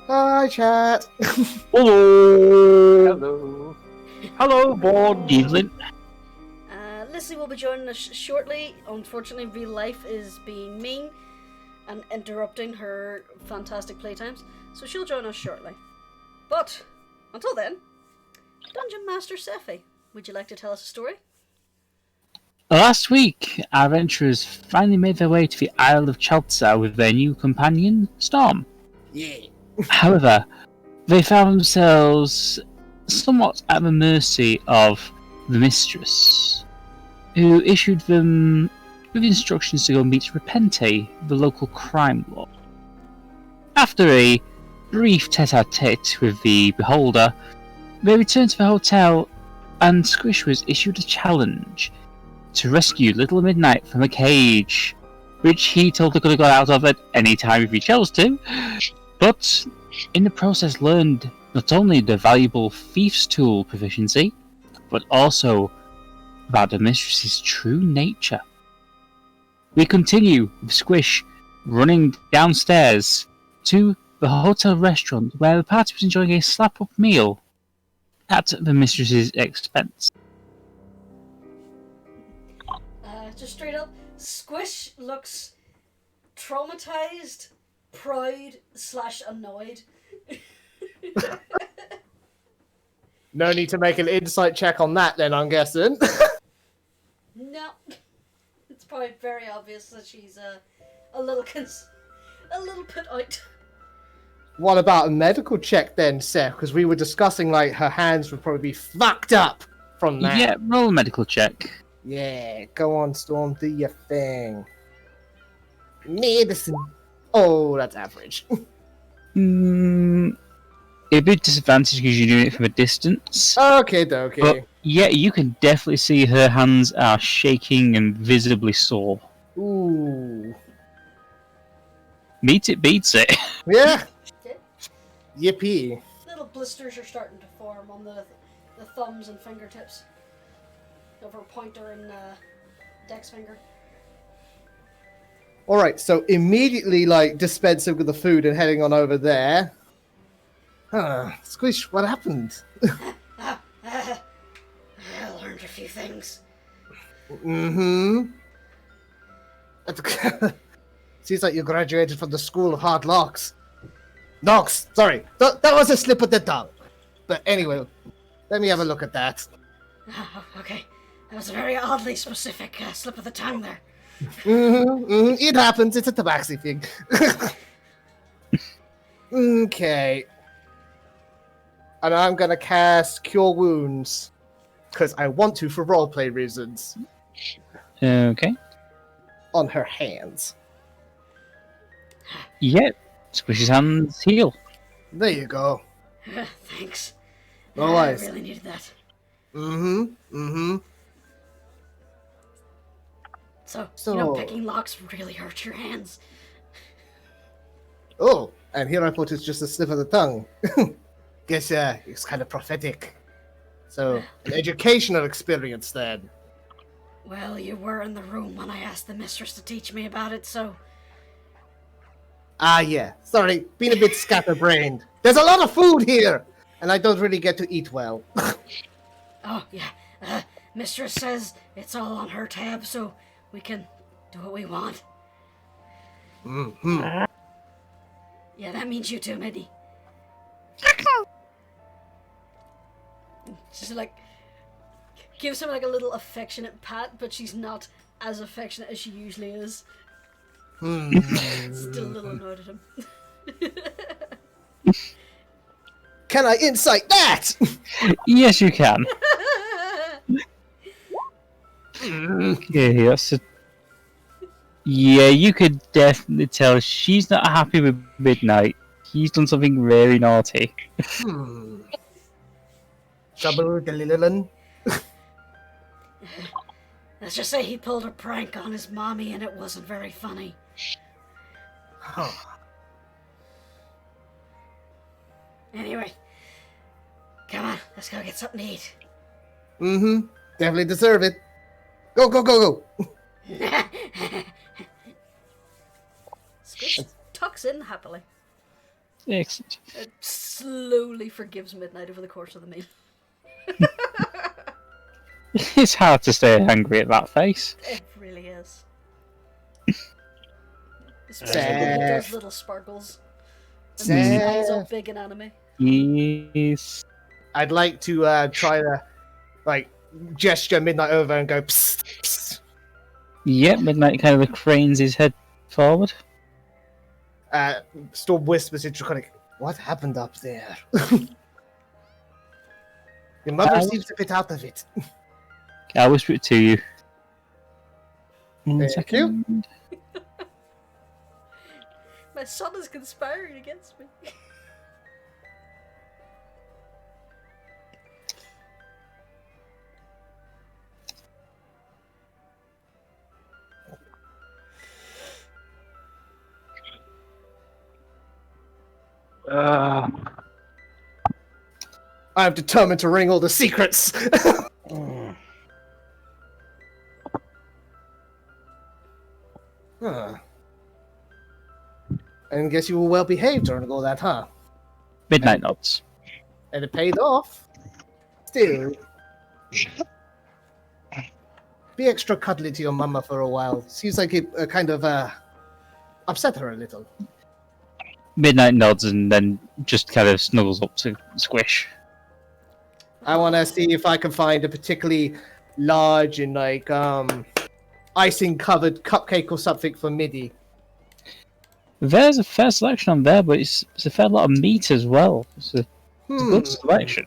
Hi, chat. Hello. Hello. Hello, board. Evelyn. Lizzie will be joining us shortly. Unfortunately, real life is being mean and interrupting her fantastic playtimes, so she'll join us shortly. But until then, Dungeon Master Seph, would you like to tell us a story? Last week, our adventurers finally made their way to the Isle of Chaltza with their new companion, Storm. Yeah. However, they found themselves somewhat at the mercy of the mistress, who issued them with instructions to go meet Repente, the local crime lord. After a brief tete-a-tete with the beholder, they returned to the hotel, and Squish was issued a challenge to rescue Little Midnight from a cage, which he told her could have got out of at any time if he chose to, but in the process learned not only the valuable thief's tool proficiency, but also about the mistress's true nature. We continue with Squish running downstairs to the hotel restaurant where the party was enjoying a slap-up meal at the mistress's expense. Just straight up, Squish looks traumatized, proud / annoyed. No need to make an insight check on that, then, I'm guessing. No, it's probably very obvious that she's a little put out. What about a medical check, then, Seph? Because we were discussing, like, her hands would probably be fucked up from that. Yeah, roll a medical check. Yeah, go on, Storm, do your thing. Medicine. Oh, that's average. A bit disadvantaged because you're doing it from a distance. Okay, okay. But yeah, you can definitely see her hands are shaking and visibly sore. Ooh. Meet it beats it. Yeah. Okay. Yippee. Little blisters are starting to form on the thumbs and fingertips of her pointer and dex finger. Alright, so immediately, like, dispensing with the food and heading on over there. Squish, what happened? I learned a few things. Mm-hmm. Seems like you graduated from the School of Hard Knocks. Knocks! Sorry, that was a slip of the tongue. But anyway, let me have a look at that. Oh, okay. That was a very oddly specific slip of the tongue there. It happens, it's a Tabaxi thing. Okay. And I'm gonna cast Cure Wounds. Because I want to for roleplay reasons. Okay. On her hands. Yep. Squish's hands heal. There you go. Thanks. No I worries. really needed that. So, picking locks really hurt your hands. Oh, and here I put it's just a slip of the tongue. Guess it's kind of prophetic. So, an educational experience then. Well, you were in the room when I asked the mistress to teach me about it, so... Ah, yeah. Sorry, been a bit scatterbrained. There's a lot of food here, and I don't really get to eat well. Oh, yeah. Mistress says it's all on her tab, so we can do what we want. Mm-hmm. Yeah, that means you too, Middy. She's like... gives him like a little affectionate pat, but she's not as affectionate as she usually is. Still a little annoyed at him. Can I insight that? Yes, you can. Yeah, you could definitely tell she's not happy with Midnight. He's done something very naughty. Trouble the little. Let's just say he pulled a prank on his mommy and it wasn't very funny. Anyway, come on, let's go get something to eat. Definitely deserve it. Go, go, go, go. Squish tucks in happily. Excellent. It slowly forgives Midnight over the course of the meal. It's hard to stay angry at that face. It really is. Especially when he does little sparkles. And his eyes all big in anime. Yes. I'd like to try to gesture Midnight over and go psst, psst. Yep, Midnight kind of cranes his head forward. Storm whispers into Draconic, what happened up there? Your mother seems a bit out of it. I'll whisper it to you. Thank you. My son is conspiring against me. I'm determined to wring all the secrets. Huh. And guess you were well behaved during all that, huh? Midnight nods. And it paid off. Still. Be extra cuddly to your mama for a while. Seems like it kind of upset her a little. Midnight nods and then just kind of snuggles up to Squish. I want to see if I can find a particularly large and icing covered cupcake or something for Midi. There's a fair selection on there, but it's a fair lot of meat as well. It's a good selection.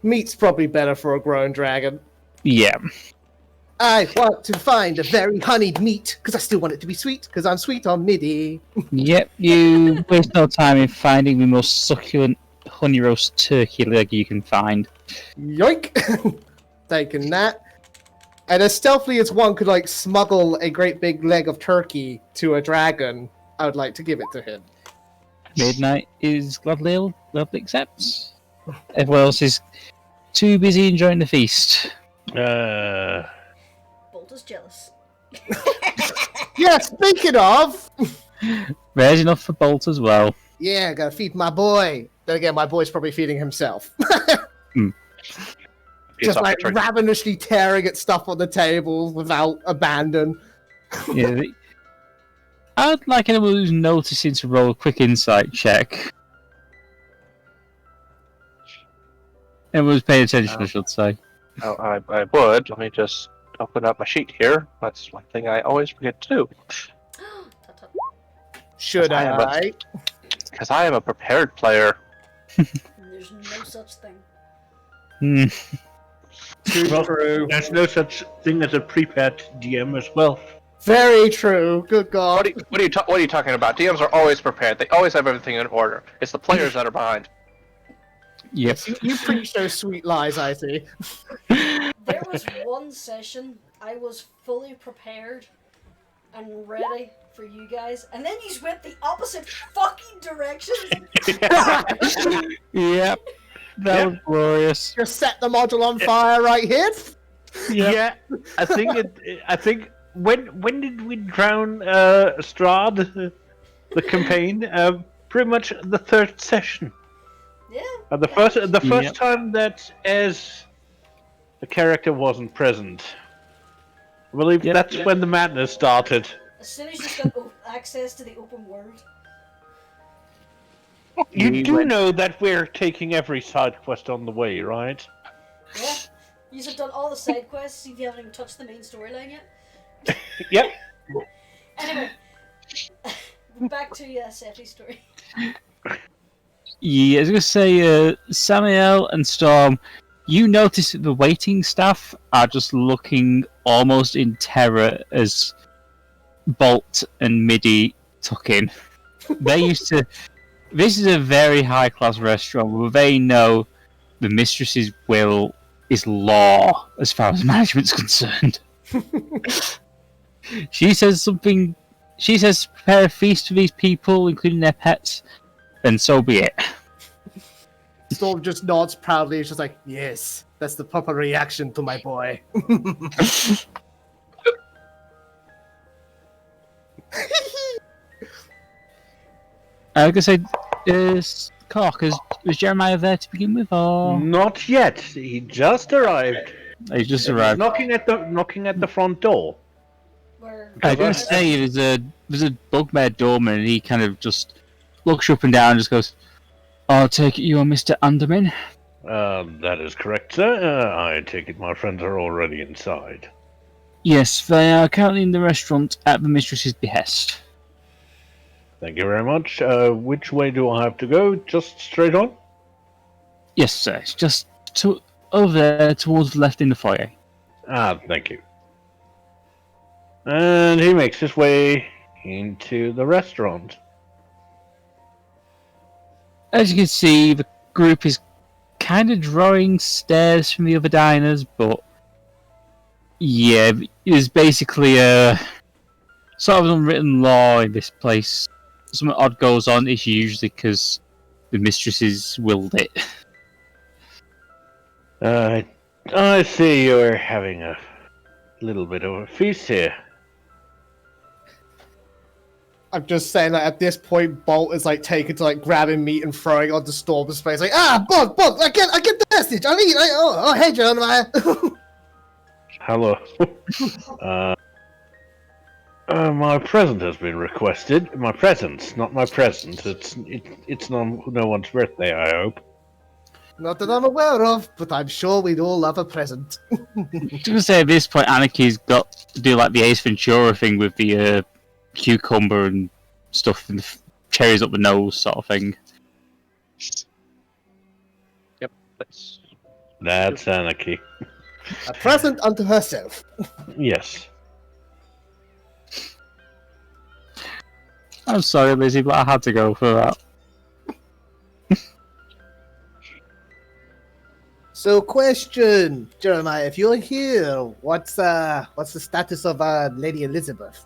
Meat's probably better for a grown dragon. Yeah. I want to find a very honeyed meat, because I still want it to be sweet, because I'm sweet on Midi. Yep, you waste no time in finding the most succulent honey roast turkey leg you can find. Yoink! Taking that. And as stealthily as one could, smuggle a great big leg of turkey to a dragon, I would like to give it to him. Midnight is gladly accepts. Everyone else is too busy enjoying the feast. Bolt is jealous. Yeah, speaking of... There's enough for Bolt as well. Yeah, gotta feed my boy. Then again, my boy's probably feeding himself. Just ravenously tearing at stuff on the table without abandon. Yeah, I'd like anyone who's noticing to roll a quick insight check. Everyone's paying attention, I should say. Oh, I would. Let me just open up my sheet here. That's one thing I always forget to do. Should I? Because I am a prepared player. There's no such thing. True. There's no such thing as a prepared DM as well. Very true. Good God. What are you talking about? DMs are always prepared. They always have everything in order. It's the players that are behind. Yep. You preach those sweet lies, I see. There was one session I was fully prepared and ready for you guys, and then you went the opposite fucking directions. Yep. That was glorious. Just set the module on fire right here. Yep. Yeah, I think when did we drown Strahd, the campaign? Pretty much the third session. Yeah. The first time that as the character wasn't present. I believe that's when the madness started. As soon as you got access to the open world. You do know that we're taking every side quest on the way, right? Yeah. You have done all the side quests, so you haven't even touched the main storyline yet. Yep. Anyway, back to Seph's story. Yeah, I was going to say, Samael and Storm, you notice that the waiting staff are just looking almost in terror as Bolt and Midi tuck in. They're used to... This is a very high-class restaurant where they know the mistress's will is law as far as management's concerned. She says prepare a feast for these people, including their pets, then so be it. Storm just nods proudly. It's just like, yes, that's the proper reaction to my boy. I was going to say, Cork, was Jeremiah there to begin with, or Not yet. He just arrived. he just He's arrived? knocking at the front door. Where? I was going to say there's a bugbear doorman, and he kind of just looks up and down and just goes, "I'll take it you are Mr. Underman." That is correct, sir. I take it my friends are already inside. Yes, they are currently in the restaurant at the mistress's behest. Thank you very much. Which way do I have to go? Just straight on? Yes, sir. It's just over there towards the left in the foyer. Thank you. And he makes his way into the restaurant. As you can see, the group is kind of drawing stares from the other diners, but yeah, it's basically a sort of unwritten law in this place. Something odd goes on, it's usually because the mistresses willed it. I see you're having a little bit of a feast here. I'm just saying that at this point, Bolt is like taken to like grabbing meat and throwing it onto Storm's face. Like, Bug, I get the message. I'll eat. Oh, hey, Jeremiah. Hello. My present has been requested. My present, not my present. It's no one's birthday, I hope. Not that I'm aware of, but I'm sure we'd all love a present. I was going to say at this point, Anarchy's got to do like the Ace Ventura thing with the cucumber and stuff and the cherries up the nose sort of thing. Yep, That's Anarchy. A present unto herself. Yes. I'm sorry, Lizzie, but I had to go for that. So, question, Jeremiah, if you're here, what's the status of Lady Elizabeth?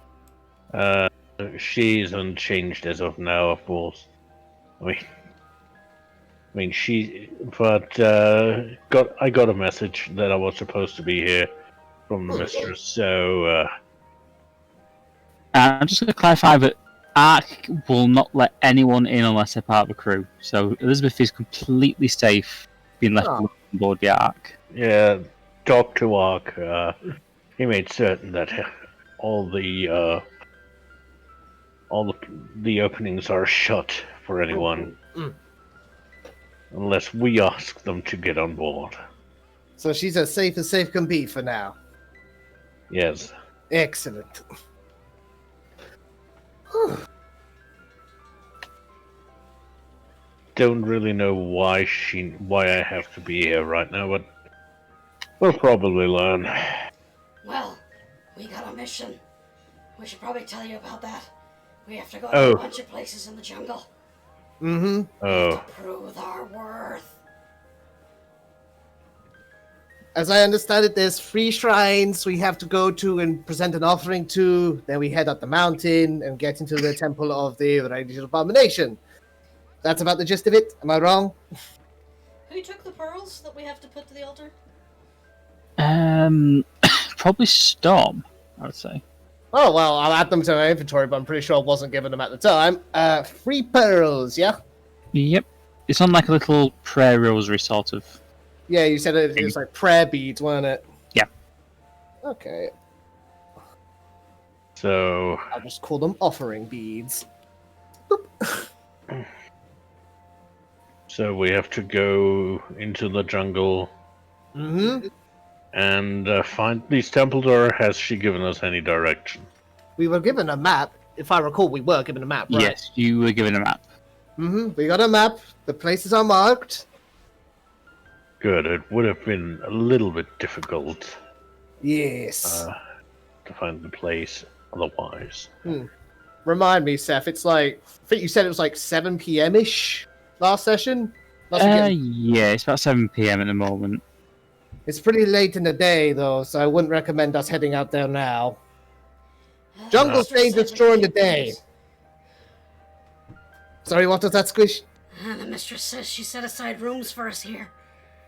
She's unchanged as of now, of course. I mean, I got a message that I was supposed to be here from the mistress, so, I'm just going to clarify that Ark will not let anyone in unless they're part of the crew. So Elizabeth is completely safe being left on board the Ark. yeah, talk to Ark. He made certain that all the openings are shut for anyone. Unless we ask them to get on board. So she's as safe can be for now. Yes. Excellent. Don't really know why I have to be here right now, but we'll probably learn. Well, we got a mission. We should probably tell you about that. We have to go Oh. to a bunch of places in the jungle Mm-hmm. Oh, to prove our worth. As I understand it, there's 3 shrines we have to go to and present an offering to. Then we head up the mountain and get into the temple of the Radiant Abomination. That's about the gist of it. Am I wrong? Who took the pearls that we have to put to the altar? Probably Storm, I would say. Oh, well, I'll add them to my inventory, but I'm pretty sure I wasn't given them at the time. 3 pearls, yeah? Yep. It's on like a little prayer rosary sort of. Yeah, you said it was like prayer beads, weren't it? Yeah. Okay. so I'll just call them offering beads. Boop. so we have to go into the jungle Mm-hmm. and find these temples, or has she given us any direction? We were given a map. If I recall, we were given a map, right? Yes, you were given a map. Mm-hmm. We got a map. The places are marked. Good. It would have been a little bit difficult Yes. to find the place otherwise. Remind me, Seph, it's like, I think you said it was like 7 p.m.-ish last session? Yeah, it's about 7 PM at the moment. It's pretty late in the day, though, so I wouldn't recommend us heading out there now. Jungle's dangerous during the day. Sorry, what was that, Squish? The mistress says she set aside rooms for us here.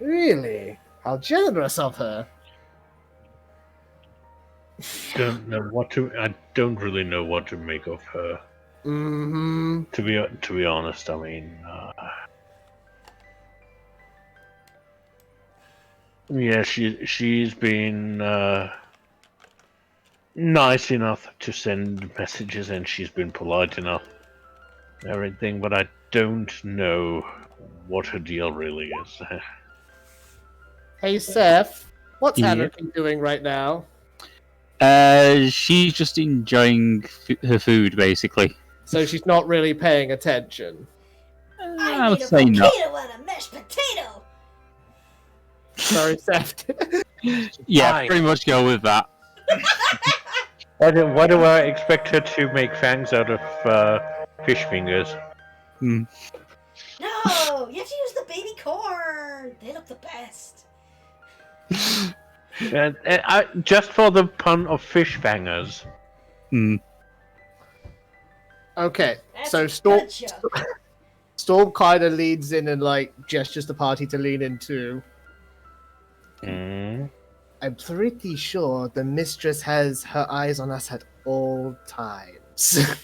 Really? How generous of her. I don't really know what to make of her. Mm-hmm. To be honest, I mean, yeah, she's been nice enough to send messages, and she's been polite enough, and everything. But I don't know what her deal really is. Hey, Seph, what's Yeah. Anarchy doing right now? She's just enjoying her food, basically. So she's not really paying attention. I would say not. and a mashed potato. Sorry, Seph. Yeah, Fine. pretty much go with that. Why do I expect her to make fangs out of fish fingers? Hmm. No, you have to use the baby corn. They look the best. And just for the pun of fish fangers. Hmm. Okay, That's so a Storm, good joke. Storm kind of leads in and like gestures the party to lean in too. Mm. I'm pretty sure the mistress has her eyes on us at all times.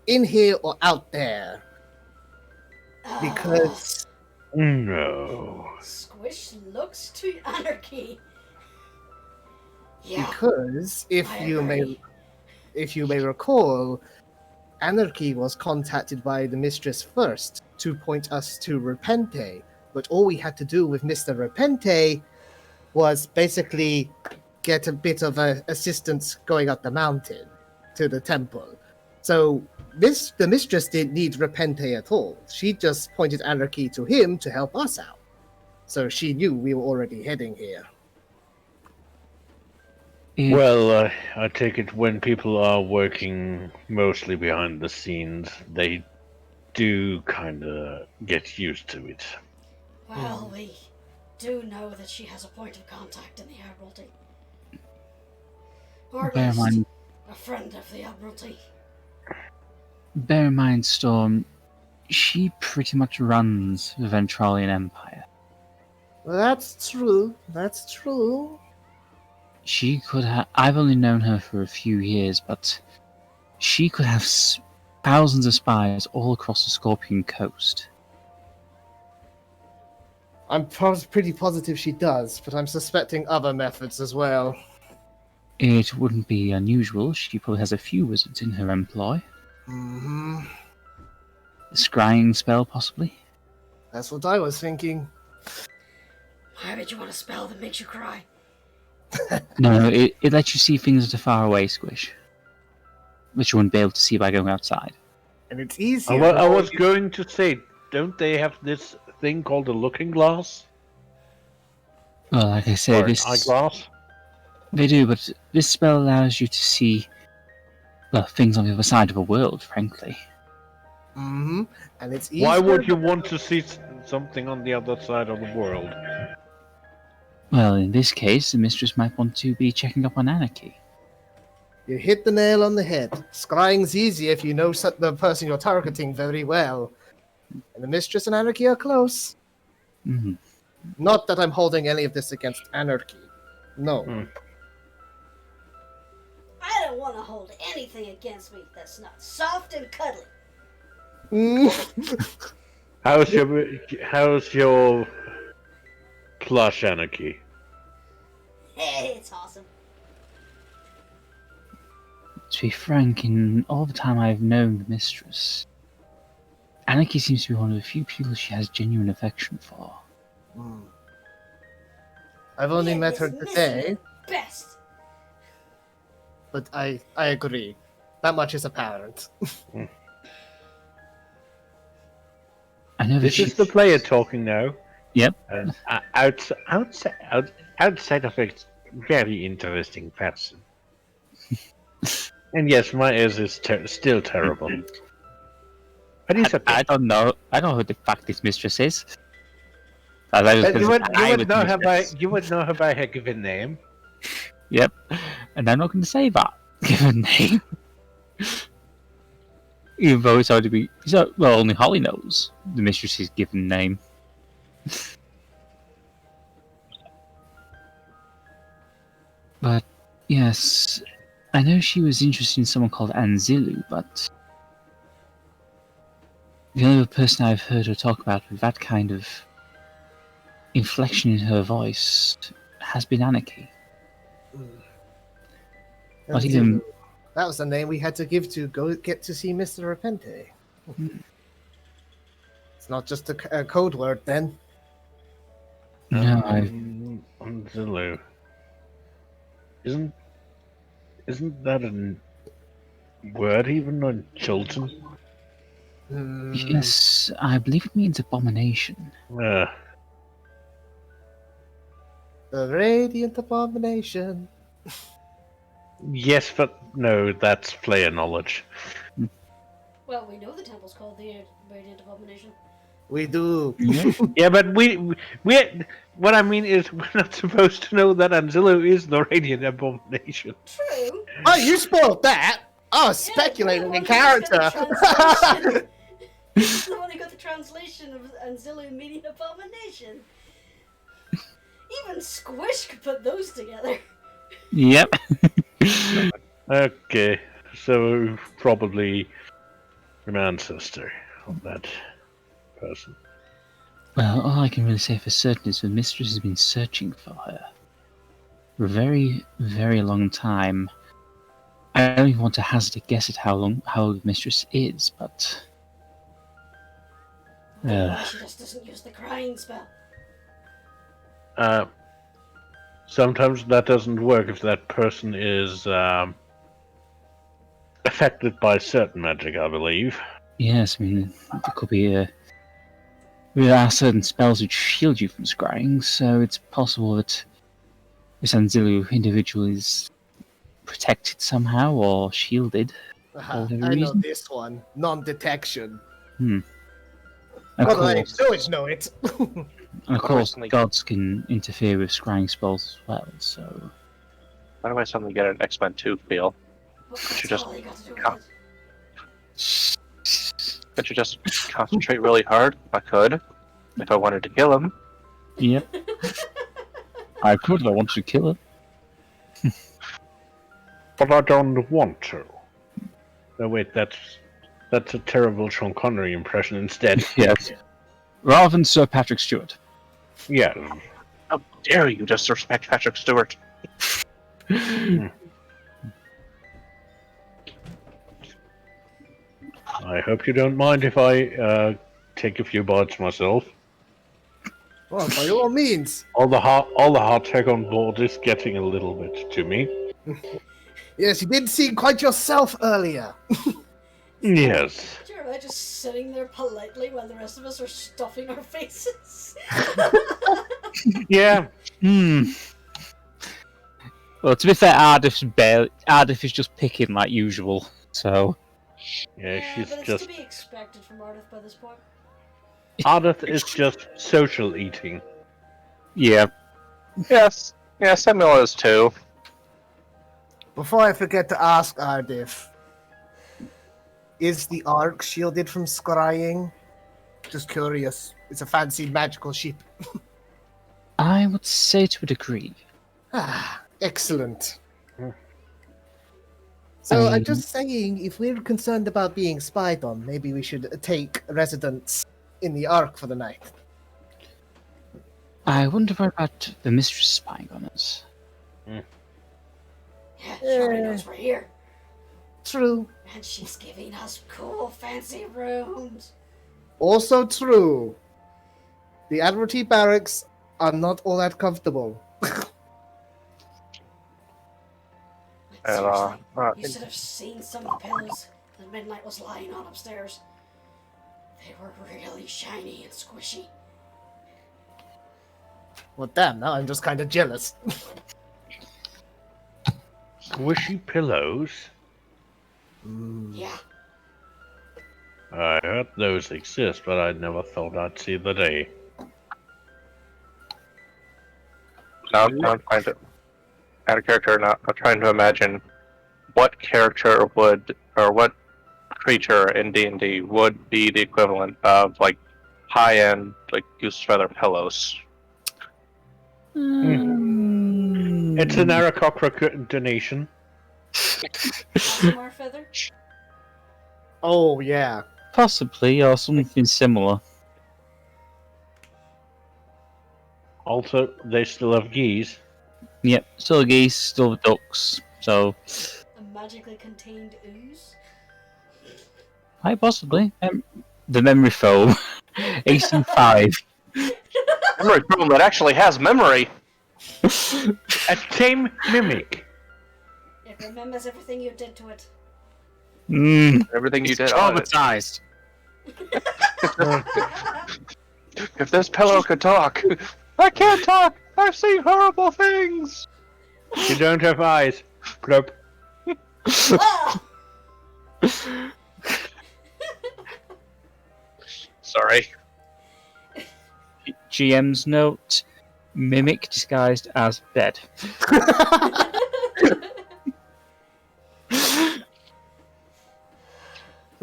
In here or out there. Because No. Squish looks to Anarchy. Yeah, because I if you may recall, Anarchy was contacted by the mistress first to point us to Repente, but all we had to do with Mr. Repente was basically get a bit of assistance going up the mountain to the temple. So the mistress didn't need Repente at all. She just pointed Anarchy to him to help us out. So she knew we were already heading here. Well, I take it when people are working mostly behind the scenes, they do kind of get used to it. well, we do know that she has a point of contact in the Admiralty. Or at Bear in least mind, a friend of the Admiralty. bear in mind, Storm, she pretty much runs the Ventralian Empire. Well, that's true. That's true. She could have. I've only known her for a few years, but she could have thousands of spies all across the Scorpion Coast. I'm pretty positive she does, but I'm suspecting other methods as well. It wouldn't be unusual. She probably has a few wizards in her employ. Mm-hmm. A scrying spell, possibly. That's what I was thinking. Why would you want a spell that makes you cry? No, it lets you see things that are far away, Squish, which you wouldn't be able to see by going outside. And it's easier. I was going to say, don't they have this thing called a looking glass? Well, like I say, Or an this eyeglass? they do, but this spell allows you to see, well, things on the other side of the world. Frankly, Mm-hmm. And it's easier. Why would you want to see something on the other side of the world? well, in this case, the mistress might want to be checking up on Anarchy. You hit the nail on the head. Scrying's easy if you know the person you're targeting very well. And the mistress and Anarchy are close. Hmm. Not that I'm holding any of this against Anarchy. No. Hmm. I don't want to hold anything against me that's not soft and cuddly. Mm. How's your plush, Anarchy? Hey, it's awesome. To be frank, in all the time I've known the mistress, Anarchy seems to be one of the few people she has genuine affection for. Mm. I've only Yeah, met her this today, the best. but I agree. That much is apparent. I know that This is the player talking now. Yep. And outside of a very interesting person. And yes, my ears is still terrible. But he's okay. I don't know. I don't know who the fuck this mistress is. As I was You gonna say, would was know the her by her given name. Yep. And I'm not going to say that given name. Even though it's hard to be. Well, only Holly knows the mistress's given name. But, yes. I know she was interested in someone called Anzilu, but The only other person I've heard her talk about with that kind of inflection in her voice has been Anarchy. Not even... That was the name we had to give to go get to see Mr. Repente. It's not just a code word then. No, Zulu. Isn't that a word even on Chilton? Yes, I believe it means abomination. The radiant abomination. Yes, but no, that's player knowledge. Well, we know the temple's called the Radiant Abomination. We do. Yeah, but we what I mean is we're not supposed to know that Anzillo is the Radiant Abomination. True. Oh, you spoiled that. I was speculating in character. He's the one who got the translation of Anzillo meaning abomination. Even Squish could put those together. Yep. Okay, so probably an ancestor of that person. Well, all I can really say for certain is the mistress has been searching for her for a very, very long time. I don't even want to hazard a guess at how old the mistress is, but... She just doesn't use the crying spell. Sometimes that doesn't work if that person is affected by certain magic, I believe. Yes, I mean, there could be there are certain spells which shield you from scrying, so it's possible that this Anzilu individual is protected somehow or shielded. I whatever know reason. this one. Non-detection. Of By the way, course, sewage know it. and of course, gods can interfere with scrying spells as well, so... Why do I suddenly get an X-Men 2 feel? That's just all you got to do count. with it. Could you just concentrate really hard? If I could. If I wanted to kill him. Yep. I could if I wanted to kill her. But I don't want to. No, wait, that's a terrible Sean Connery impression instead. Yes. Rather than Sir Patrick Stewart. Yeah. How dare you disrespect Patrick Stewart? I hope you don't mind if I take a few bites myself. Well, by all means. All the hot tech on board is getting a little bit to me. Yes, you did seem quite yourself earlier. Yes. Do you remember just sitting there politely while the rest of us are stuffing our faces? Yeah. Well, to be fair, Ardeth is just picking like usual, so... Yeah, she's but it's just... to be expected from Ardeth by this point. Ardeth is just social eating. Yeah. Yes. Yeah, Samael is too. Before I forget to ask Ardeth, is the Ark shielded from scrying? Just curious. It's a fancy magical ship. I would say to a degree. Ah, excellent. So I'm just saying, if we're concerned about being spied on, maybe we should take residence in the Ark for the night. I wonder about the mistress spying on us. Yeah, she already knows we're here. True. And she's giving us cool, fancy rooms. Also true. The Admiralty barracks are not all that comfortable. Seriously, you should have seen some of the pillows that Midnight was lying on upstairs. They were really shiny and squishy. Well, damn, now I'm just kind of jealous. Squishy pillows? Yeah. I heard those exist, but I never thought I'd see the day. Now I'm trying to add a character. Now I'm trying to imagine what character would, or what creature in D&D would be the equivalent of like high-end like goose feather pillows. It's an Aarakocra donation. More feather? Oh, yeah. Possibly, or something similar. Also, they still have geese. Yep, still geese, still ducks. So, A magically contained ooze? quite possibly. The memory foam. 18.5. Memory foam that actually has memory. A tame mimic. It remembers everything you did to it. Everything you It's did. Oh, traumatized. if this pillow could talk. I can't talk. I've seen horrible things. You don't have eyes. Plop. Ah! Sorry. GM's note: mimic disguised as bed.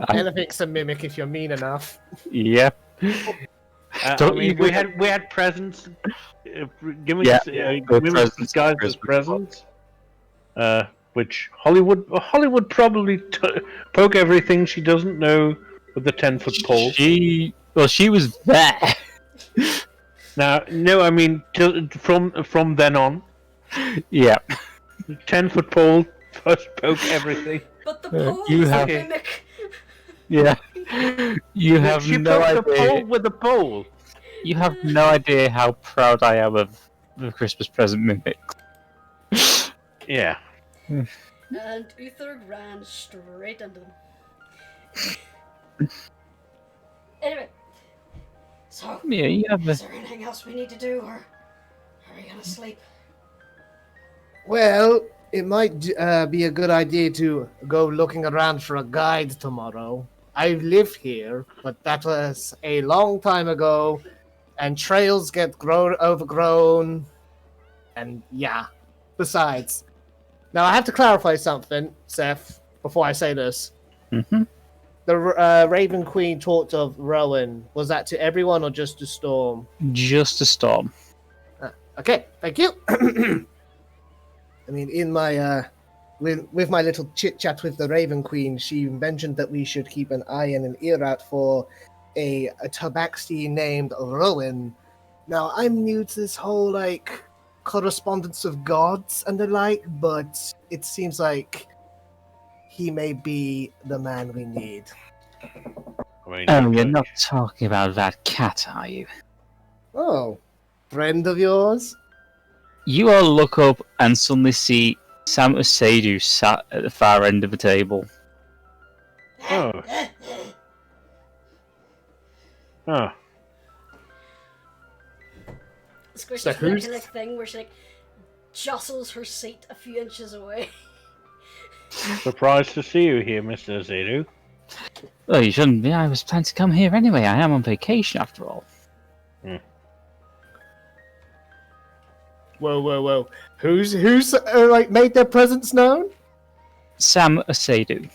Anything's a mimic if you're mean enough. Yep. I Don't mean, even- we had presents. Gimmicks, the mimics presents disguised for as Christmas. presents. Which Hollywood probably poke everything she doesn't know with the 10-foot pole. She was there. Now, no, I mean from then on, Yeah. 10-foot pole first poke everything. But the pole you is have- a mimic. Yeah. You have She no poked the idea. pole with the pole. You have no idea how proud I am of the Christmas present mimic. Yeah. And Uther ran straight into them. Anyway. So, Yeah, you have is a. there anything else we need to do, or are we gonna sleep? Well, it might be a good idea to go looking around for a guide tomorrow. I live here, but that was a long time ago, and trails get overgrown, and yeah. Besides, now I have to clarify something, Seph, before I say this. Mhm. The Raven Queen talked of Rowan. Was that to everyone or just to Storm? Just a storm. Okay, thank you. I mean, in my with my little chit chat with the Raven Queen, she mentioned that we should keep an eye and an ear out for a Tabaxi named Rowan. Now, I'm new to this whole correspondence of gods and the like, but it seems like he may be the man we need. I mean, Oh, you're not talking about that cat, are you? Oh, friend of yours? You all look up and suddenly see Sam Sadu sat at the far end of the table. Oh. Oh. Squish So does that who's- kind of thing where she jostles her seat a few inches away. Surprised to see you here, Mr. Zedu. Oh, you shouldn't be. I was planning to come here anyway. I am on vacation after all. Whoa. Who's made their presence known? Sam Sadu.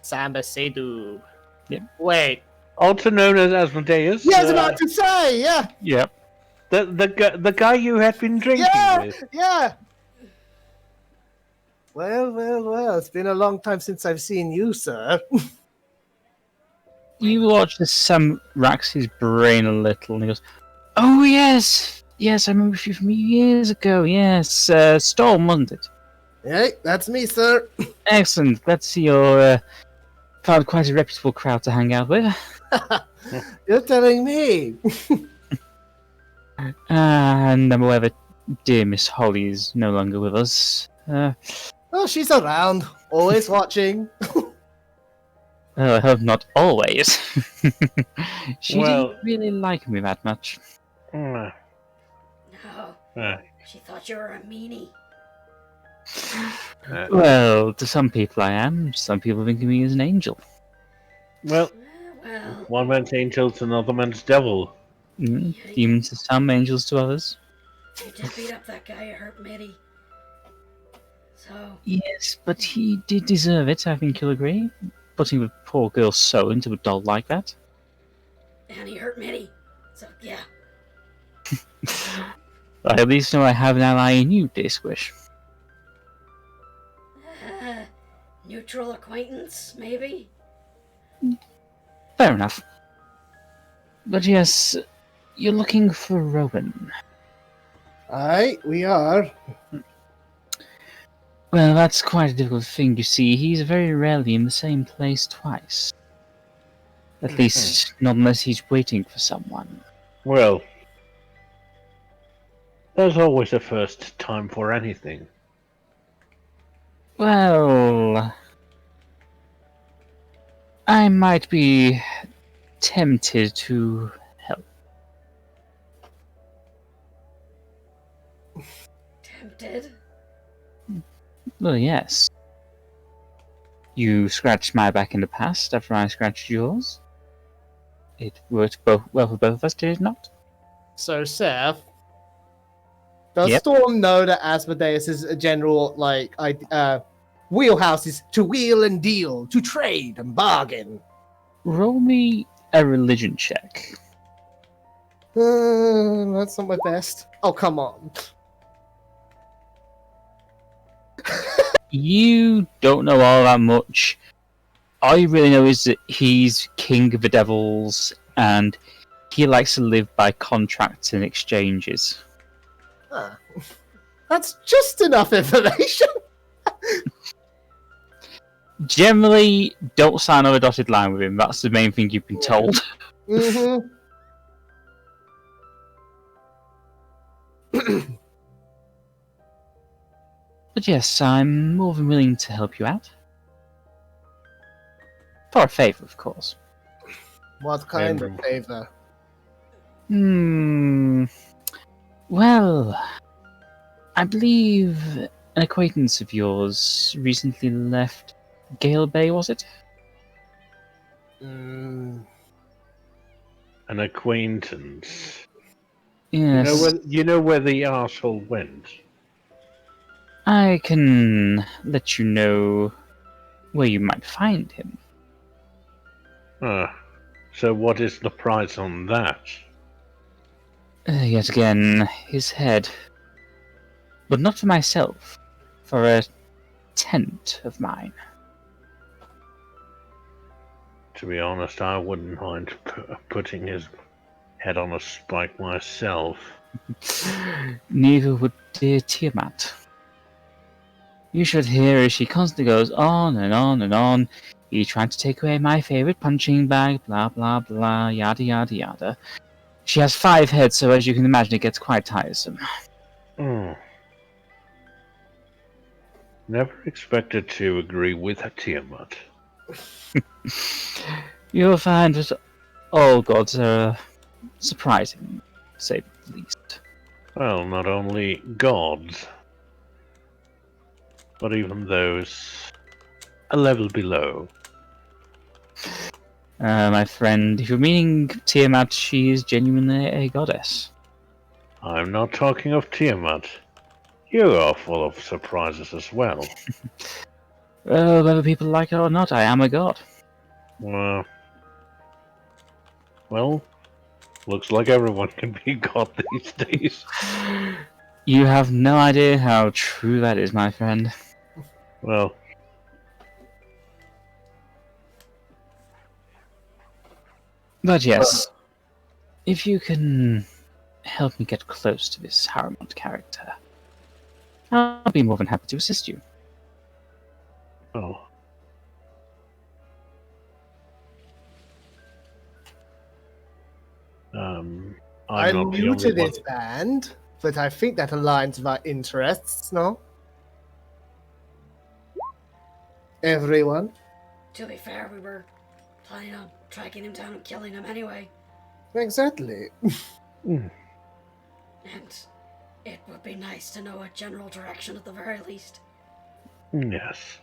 Samba Sedu. Yep. Wait. Also known as Asmodeus. Yeah, I was about to say, yeah. Yep. The guy you had been drinking Yeah, with. yeah. Well, it's been a long time since I've seen you, sir. You watch as Sam racks his brain a little and he goes, "Oh, yes. Yes, I remember you from years ago. Yes, Storm, wasn't it? Hey, that's me, sir. Excellent. Glad to see you're found quite a reputable crowd to hang out with. You're telling me. And I'm aware that dear Miss Holly is no longer with us. Oh, she's around, always watching. I hope not always. She Well- didn't really like me that much. Mm. No, she thought you were a meanie. Well, to some people I am. Some people think of me as an angel. Well, Well, one man's angel to another man's devil. Demons to some, angels to others. you did beat up that guy who hurt Mitty. So, Yes, but he did deserve it, I think you'll agree. Putting the poor girl so into a doll like that. and he hurt Mitty. So, yeah. I at least know I have an ally in you, dear Squish. Neutral acquaintance, maybe? Fair enough. But yes, you're looking for Rowan. Aye, we are. Well, that's quite a difficult thing, you see. He's very rarely in the same place twice. At least, not unless he's waiting for someone. Well, there's always a first time for anything. Well, I might be tempted to help. Tempted? Well, yes. You scratched my back in the past after I scratched yours. It worked well for both of us, did it not? So, Seph, does Yep. Storm know that Asmodeus is a general, wheelhouse is to wheel and deal, to trade and bargain? Roll me a religion check. That's not my best. Oh, come on. You don't know all that much. All you really know is that he's king of the devils, and he likes to live by contracts and exchanges. Huh. That's just enough information. Generally, don't sign on a dotted line with him. That's the main thing you've been told. Mm-hmm. But yes, I'm more than willing to help you out. For a favour, of course. What kind of favor? Well, I believe an acquaintance of yours recently left Gale Bay, was it? Mm, An acquaintance. Yes. You know where the arsehole went? I can let you know where you might find him. So what is the price on that? Yet again, his head. But not for myself. For a tent of mine. To be honest, I wouldn't mind putting his head on a spike myself. Neither would dear Tiamat. You should hear as she constantly goes on and on and on. He tried to take away my favourite punching bag, blah blah blah, yada yada yada. She has 5 heads, so as you can imagine, it gets quite tiresome. Never expected to agree with Tiamat. You'll find that all gods are surprising, to say the least. Well, not only gods, but even those a level below. My friend, if you're meaning Tiamat, she is genuinely a goddess. I'm not talking of Tiamat. You are full of surprises as well. Well, whether people like it or not, I am a god. Well, looks like everyone can be god these days. You have no idea how true that is, my friend. Well, But yes, if you can help me get close to this Haramond character, I'll be more than happy to assist you. oh. I'm not the new to only one. this band, but I think that aligns with our interests, no? Everyone? To be fair, we were planning on tracking him down and killing him anyway. Exactly. And it would be nice to know a general direction at the very least. Yes.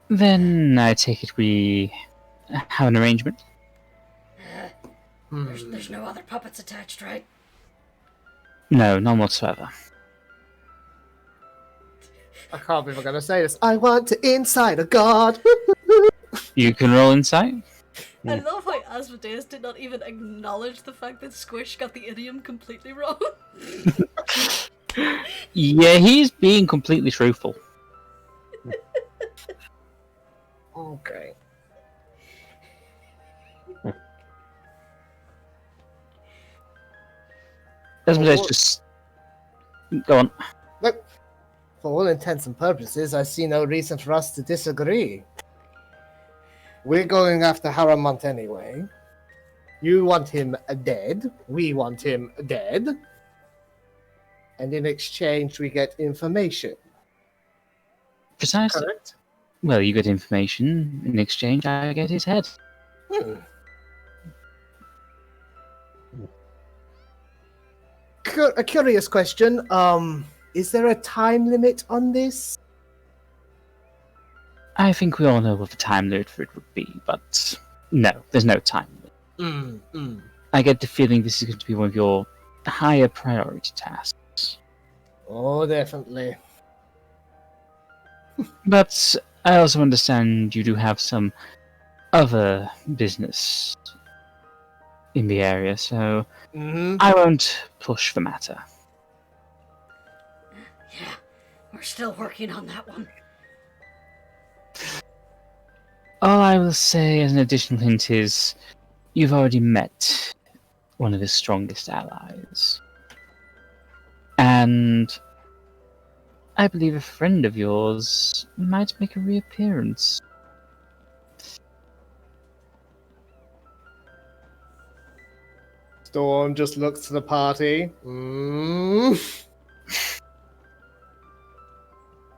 Then I take it we have an arrangement? There's no other puppets attached, right? No, none whatsoever. I can't believe I'm going to say this. I want to inside a god. You can roll insight. I love how Asmodeus did not even acknowledge the fact that Squish got the idiom completely wrong. Yeah, he's being completely truthful. Okay. Asmodeus just go on. Look, for all intents and purposes, I see no reason for us to disagree. We're going after Haramont anyway. You want him dead. We want him dead. And in exchange, we get information. Precisely. Correct? Well, you get information. In exchange, I get his head. A curious question. Is there a time limit on this? I think we all know what the time limit for it would be, but no, there's no time limit. I get the feeling this is going to be one of your higher priority tasks. Oh, definitely. But I also understand you do have some other business in the area, so I won't push the matter. Yeah, we're still working on that one. All I will say as an additional hint is you've already met one of his strongest allies. And I believe a friend of yours might make a reappearance. Storm just looks to the party.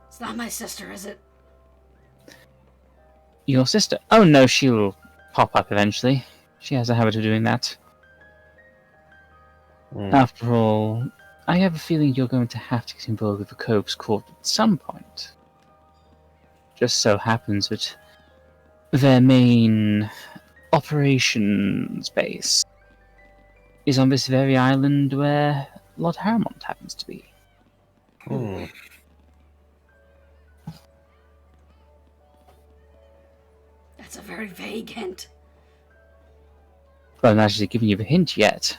It's not my sister, is it? Your sister? Oh no, she'll pop up eventually. She has a habit of doing that. After all, I have a feeling you're going to have to get involved with the Cove's court at some point. Just so happens that their main operations base is on this very island where Lord Haramont happens to be. That's a very vague hint. Well, I'm actually giving you the hint yet.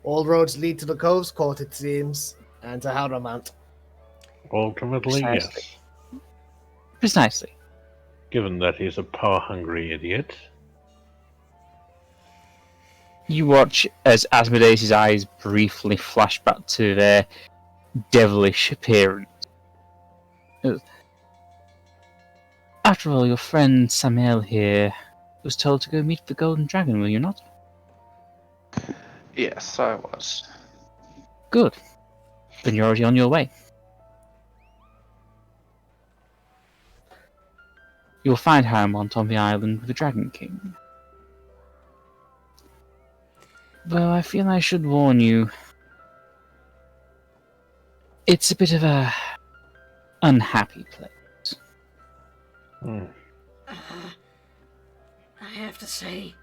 All roads lead to the Cove's Court, it seems, and to Haramont. Ultimately, yes. Precisely. Precisely. Given that he's a power-hungry idiot. You watch as Asmodeus' eyes briefly flash back to their devilish appearance. After all, your friend Samael here was told to go meet the Golden Dragon, were you not? Yes, I was. Good. Then you're already on your way. You'll find Haramont on the island with the Dragon King. Though I feel I should warn you, it's a bit of a unhappy place. I have to say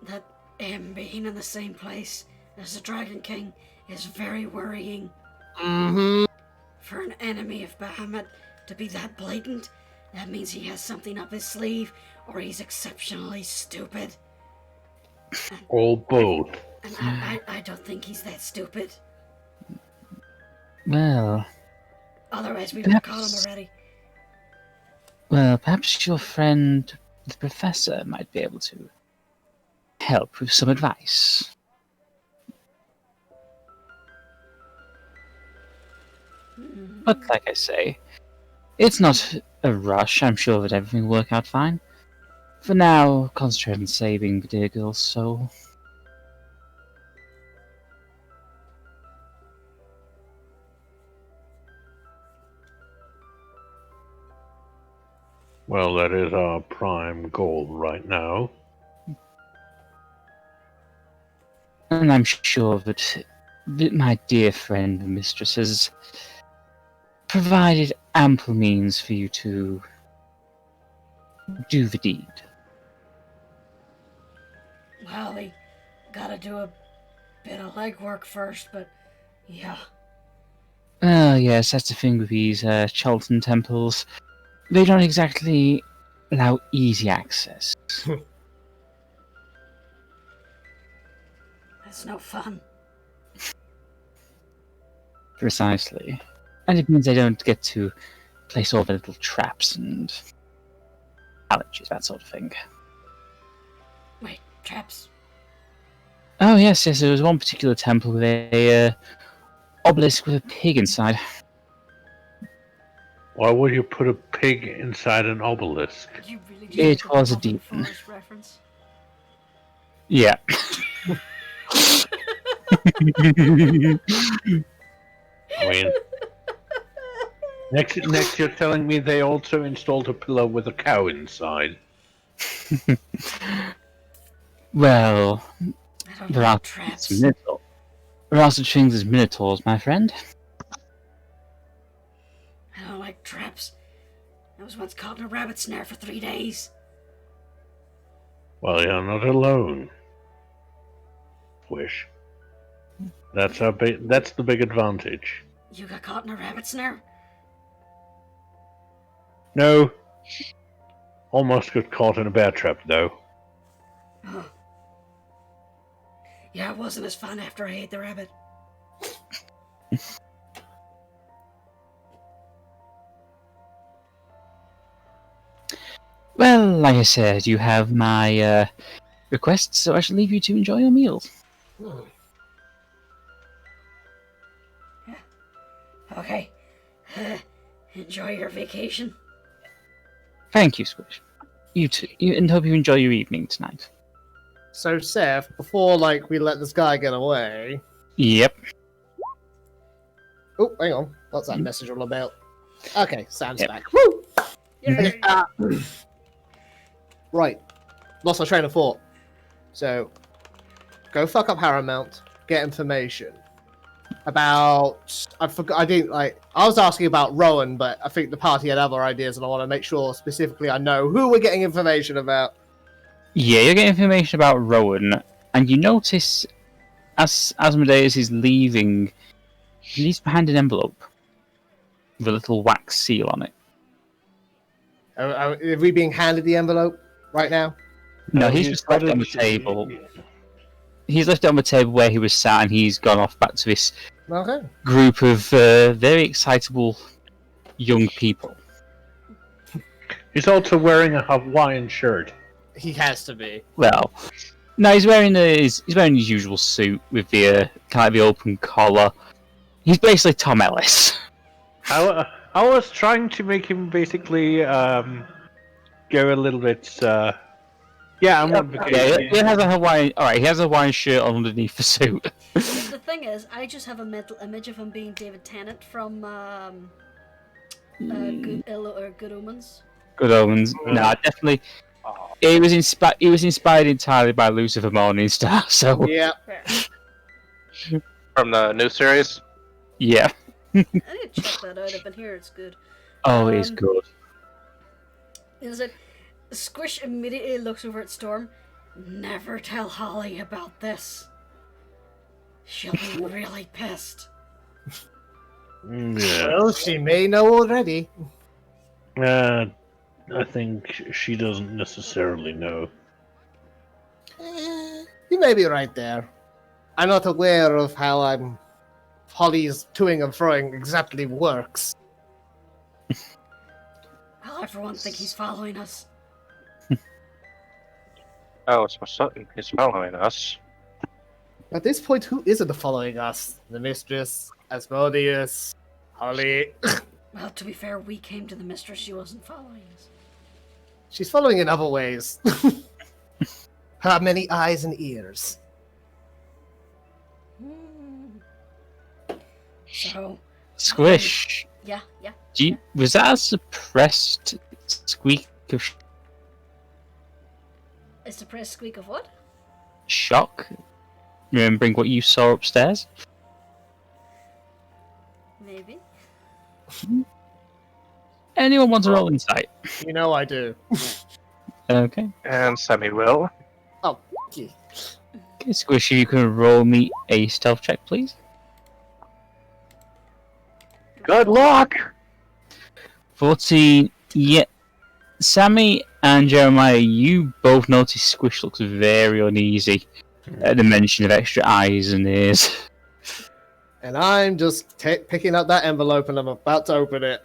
that him being in the same place as the Dragon King is very worrying. For an enemy of Bahamut to be that blatant, that means he has something up his sleeve, or he's exceptionally stupid. Or both. And I don't think he's that stupid. Well, Otherwise we would have caught him already. well, perhaps your friend, the professor, might be able to help with some advice. But like I say, it's not a rush. I'm sure that everything will work out fine. For now, concentrate on saving the dear girl's soul. Well, that is our prime goal right now. And I'm sure that my dear friend and mistress has provided ample means for you to do the deed. Well, we gotta do a bit of legwork first, but yeah. Yes, that's the thing with these Charlton temples. They don't exactly allow easy access. That's no fun. Precisely. And it means they don't get to place all the little traps and challenges, that sort of thing. Wait, traps? Oh yes, there was one particular temple with a obelisk with a pig inside. Why would you put a pig inside an obelisk? You really just It make was a Goblin demon. Forest reference. Yeah. I mean, next you're telling me they also installed a pillow with a cow inside. Well, I don't there like are traps. Minotaurs. There are such things as minotaurs, my friend. I don't like traps. I was once caught in a rabbit snare for 3 days. Well, you're not alone. Squish. That's the big advantage. You got caught in a rabbit snare? No. Almost got caught in a bear trap, though. Oh. Yeah, it wasn't as fun after I ate the rabbit. Well, like I said, you have my request, so I shall leave you to enjoy your meals. Okay. Enjoy your vacation. Thank you, Squish. You too, and hope you enjoy your evening tonight. So, Seph, before we let this guy get away. Yep. Oh, hang on. What's that message all about? Okay, Sam's Yep. back. Woo! Yay. Right. Lost my train of thought. So, go fuck up Paramount, get information about. I forgot. I didn't I was asking about Rowan, but I think the party had other ideas, and I want to make sure specifically I know who we're getting information about. Yeah, you're getting information about Rowan, and you notice as Asmodeus is leaving, he leaves behind an envelope with a little wax seal on it. Are we being handed the envelope right now? No, he's just left it on the table. He's left it on the table where he was sat, and he's gone off back to this Okay. group of very excitable young people. He's also wearing a Hawaiian shirt. He has to be. Well, no, he's wearing his usual suit with the kind of the open collar. He's basically Tom Ellis. I was trying to make him basically go a little bit. Yeah, I'm on vacation. Yeah, he has a Hawaiian. All right, he has a Hawaiian shirt on underneath the suit. The thing is, I just have a mental image of him being David Tennant from Good Omens. Good Omens. Nah, definitely. He was inspired entirely by Lucifer Morningstar. So Yeah. From the new series. yeah. I need to check that out. I've been here. It's good. Oh, it's good. Is it? Squish immediately looks over at Storm. Never tell Holly about this. She'll be really pissed. Yeah. Well, she may know already. I think she doesn't necessarily know. You may be right there. I'm not aware of how Holly's toing and froing exactly works. I for one think he's following us. Oh, it's my son. He's following us. At this point, who isn't following us? The Mistress, Asmodeus, Holly. Well, to be fair, we came to the mistress. She wasn't following us. She's following in other ways. Her many eyes and ears. So, Squish. yeah. Was that a suppressed squeak of A suppressed squeak of what? shock? Remembering what you saw upstairs? Maybe. Anyone want to roll insight? You know I do. Okay. And Semi will. Oh, yeah. Okay, Squish, if you can roll me a stealth check, please. Good luck! 14. Yeah. Sammy and Jeremiah, you both notice Squish looks very uneasy at the mention of extra eyes and ears. And I'm just picking up that envelope and I'm about to open it.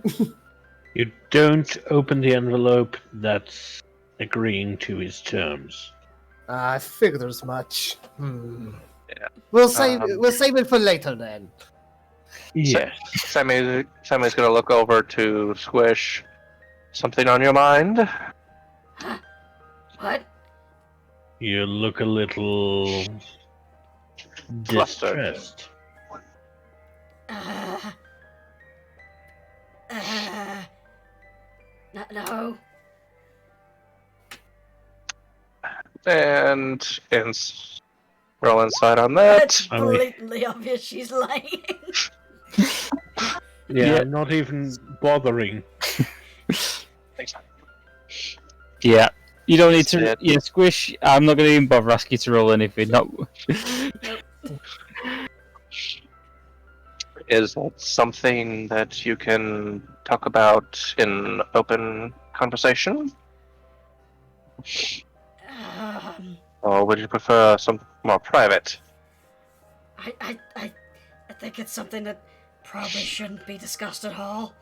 You don't open the envelope. That's agreeing to his terms. I figured as much. Yeah. We'll save it for later then. Yes. Sammy's gonna look over to Squish. Something on your mind? Huh? What? You look a little Flustered. distressed. No. And roll inside on that. It's blatantly obvious she's lying. Yeah, not even bothering. Yeah. You don't need That's to. it. Yeah, Squish. I'm not going to even bother asking you to roll anything. No. Is that something that you can talk about in open conversation? Or would you prefer some more private? I think it's something that probably shouldn't be discussed at all.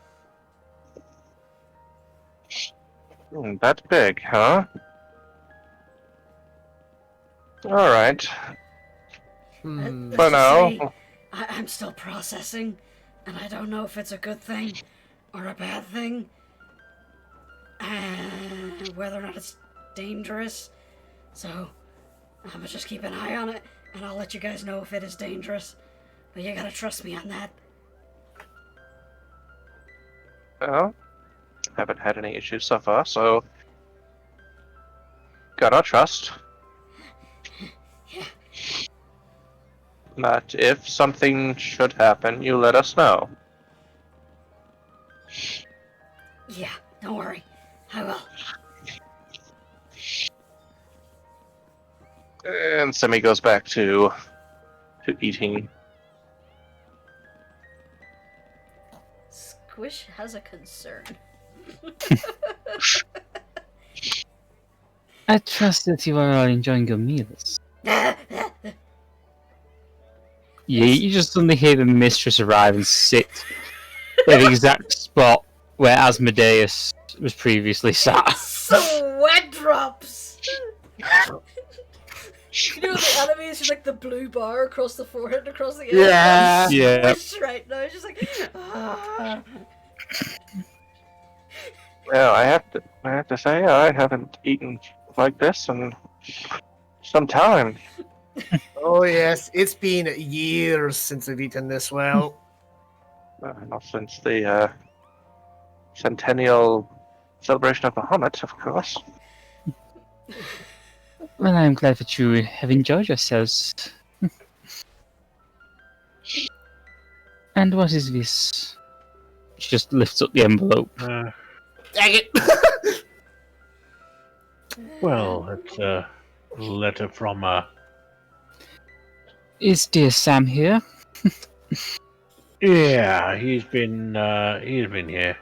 That big, huh? Alright. Let's For just now. say, I'm still processing, and I don't know if it's a good thing or a bad thing. Whether or not it's dangerous. So, I'm gonna just keep an eye on it, and I'll let you guys know if it is dangerous. But you gotta trust me on that. Well, haven't had any issues so far, so got our trust. Yeah. But if something should happen, you let us know. Yeah, don't worry. I will. And Semi goes back to eating. Squish has a concern. I trust that you are all enjoying your meals. Yeah, you just suddenly hear the mistress arrive and sit at the exact spot where Asmodeus was previously sat. Sweat drops! You know the anime is just like the blue bar across the forehead and across the ear? Yeah. Yeah. Squish right now, it's just like... Well, I have to say I haven't eaten like this in some time. Oh yes, it's been years since I've eaten this well. Not since the centennial celebration of Bahamut, of course. Well, I'm glad that you have enjoyed yourselves. And what is this? She just lifts up the envelope. Dang it! Well, it's a letter from Is dear Sam here? Yeah, he's been here.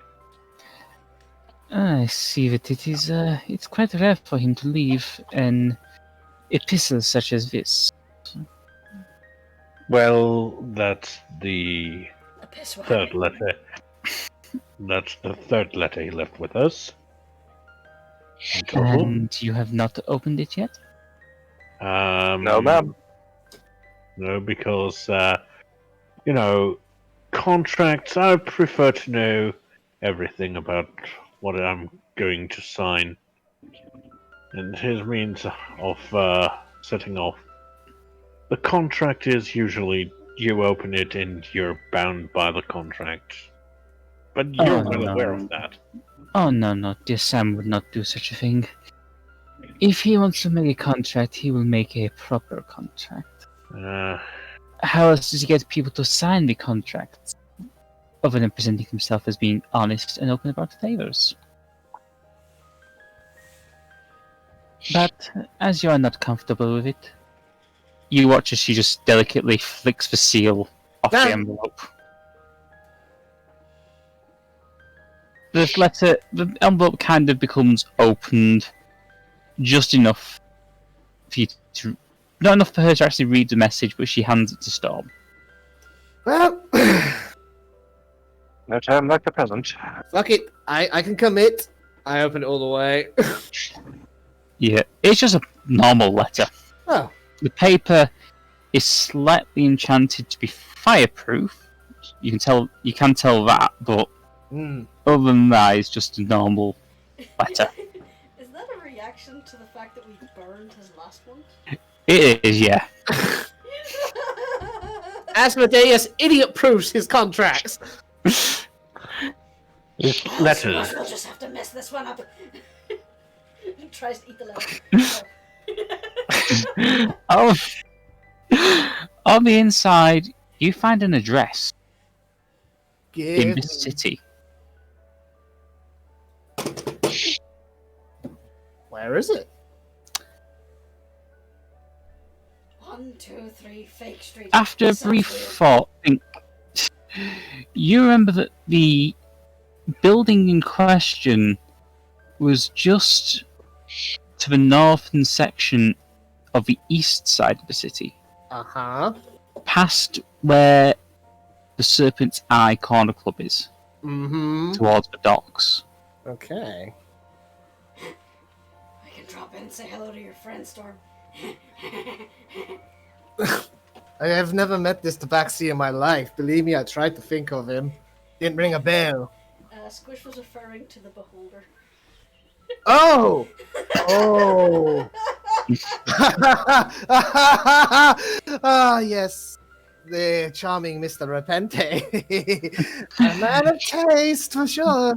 I see that it's quite rare for him to leave an epistle such as this. Well, that's the A piss third letter. That's the third letter he left with us. In total. And you have not opened it yet? No, ma'am. No, because contracts. I prefer to know everything about what I'm going to sign, and his means of setting off. The contract is usually you open it and you're bound by the contract. But you're well aware of that. Oh, no, dear Sam would not do such a thing. If he wants to make a contract, he will make a proper contract. How else does he get people to sign the contracts? Other than presenting himself as being honest and open about favors. But, as you are not comfortable with it, you watch as she just delicately flicks the seal off the envelope. The envelope kind of becomes opened just enough for you to... Not enough for her to actually read the message, but she hands it to Storm. Well, No time like the present. fuck it. I can commit. I open it all the way. Yeah, it's just a normal letter. Oh, The paper is slightly enchanted to be fireproof. You can tell that, but other than that, it's just a normal letter. Is that a reaction to the fact that we burned his last one? It is, yeah. Asmodeus idiot proofs his contracts. It's Well, letters. we'll just have to mess this one up. He tries to eat the letter. Oh. On the inside, you find an address in the city. Where is it? 1, 2, 3, Fake Street. After a Sounds brief weird. thought, you remember that the building in question was just to the northern section of the east side of the city, past where the Serpent's Eye Corner Club is, towards the docks. Okay. I can drop in and say hello to your friend, Storm. I have never met this Tabaxi in my life. Believe me, I tried to think of him. Didn't ring a bell. Squish was referring to the Beholder. Oh! Oh! Ah, yes. The charming Mr. Repente. A man of taste, for sure.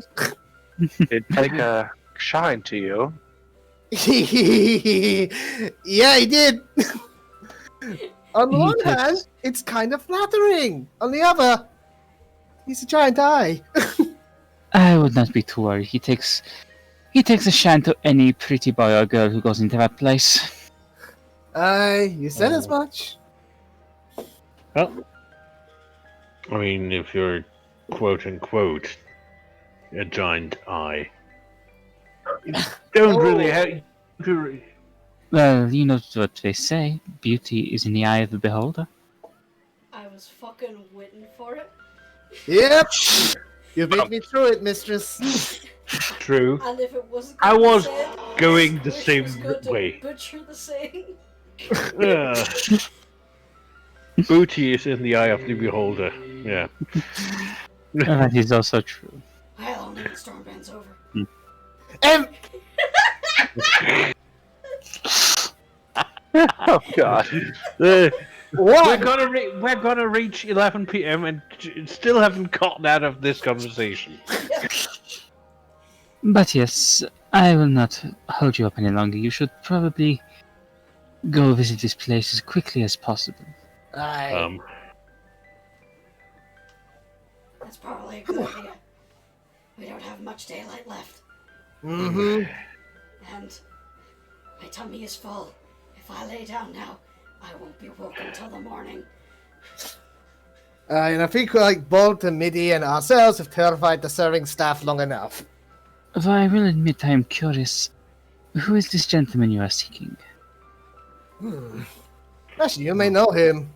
Did take a shine to you. Yeah, he did. On the one hand, it's kind of flattering. On the other, he's a giant eye. I would not be too worried. He takes a shine to any pretty boy or girl who goes into that place. Aye, you said as much. Well, I mean, if you're quote unquote a giant eye, you don't really have to. Well, you know what they say. Beauty is in the eye of the beholder. I was fucking waiting for it. Yep. You beat me through it, mistress. True. And if it wasn't I was said, going the Squish same was going to way. butcher the saying. Booty is in the eye of the beholder. Yeah. That is also true. I'll only when Storm bends over. Oh God. We're gonna reach 11 p.m. and still haven't gotten out of this conversation. But yes, I will not hold you up any longer. You should probably go visit this place as quickly as possible. Aye. That's probably a good idea. We don't have much daylight left. Mm-hmm. And my tummy is full. If I lay down now, I won't be woken till the morning. And I think like Bolt and Midi and ourselves have terrified the serving staff long enough. Though I will admit I am curious. Who is this gentleman you are seeking? Actually, you may know him.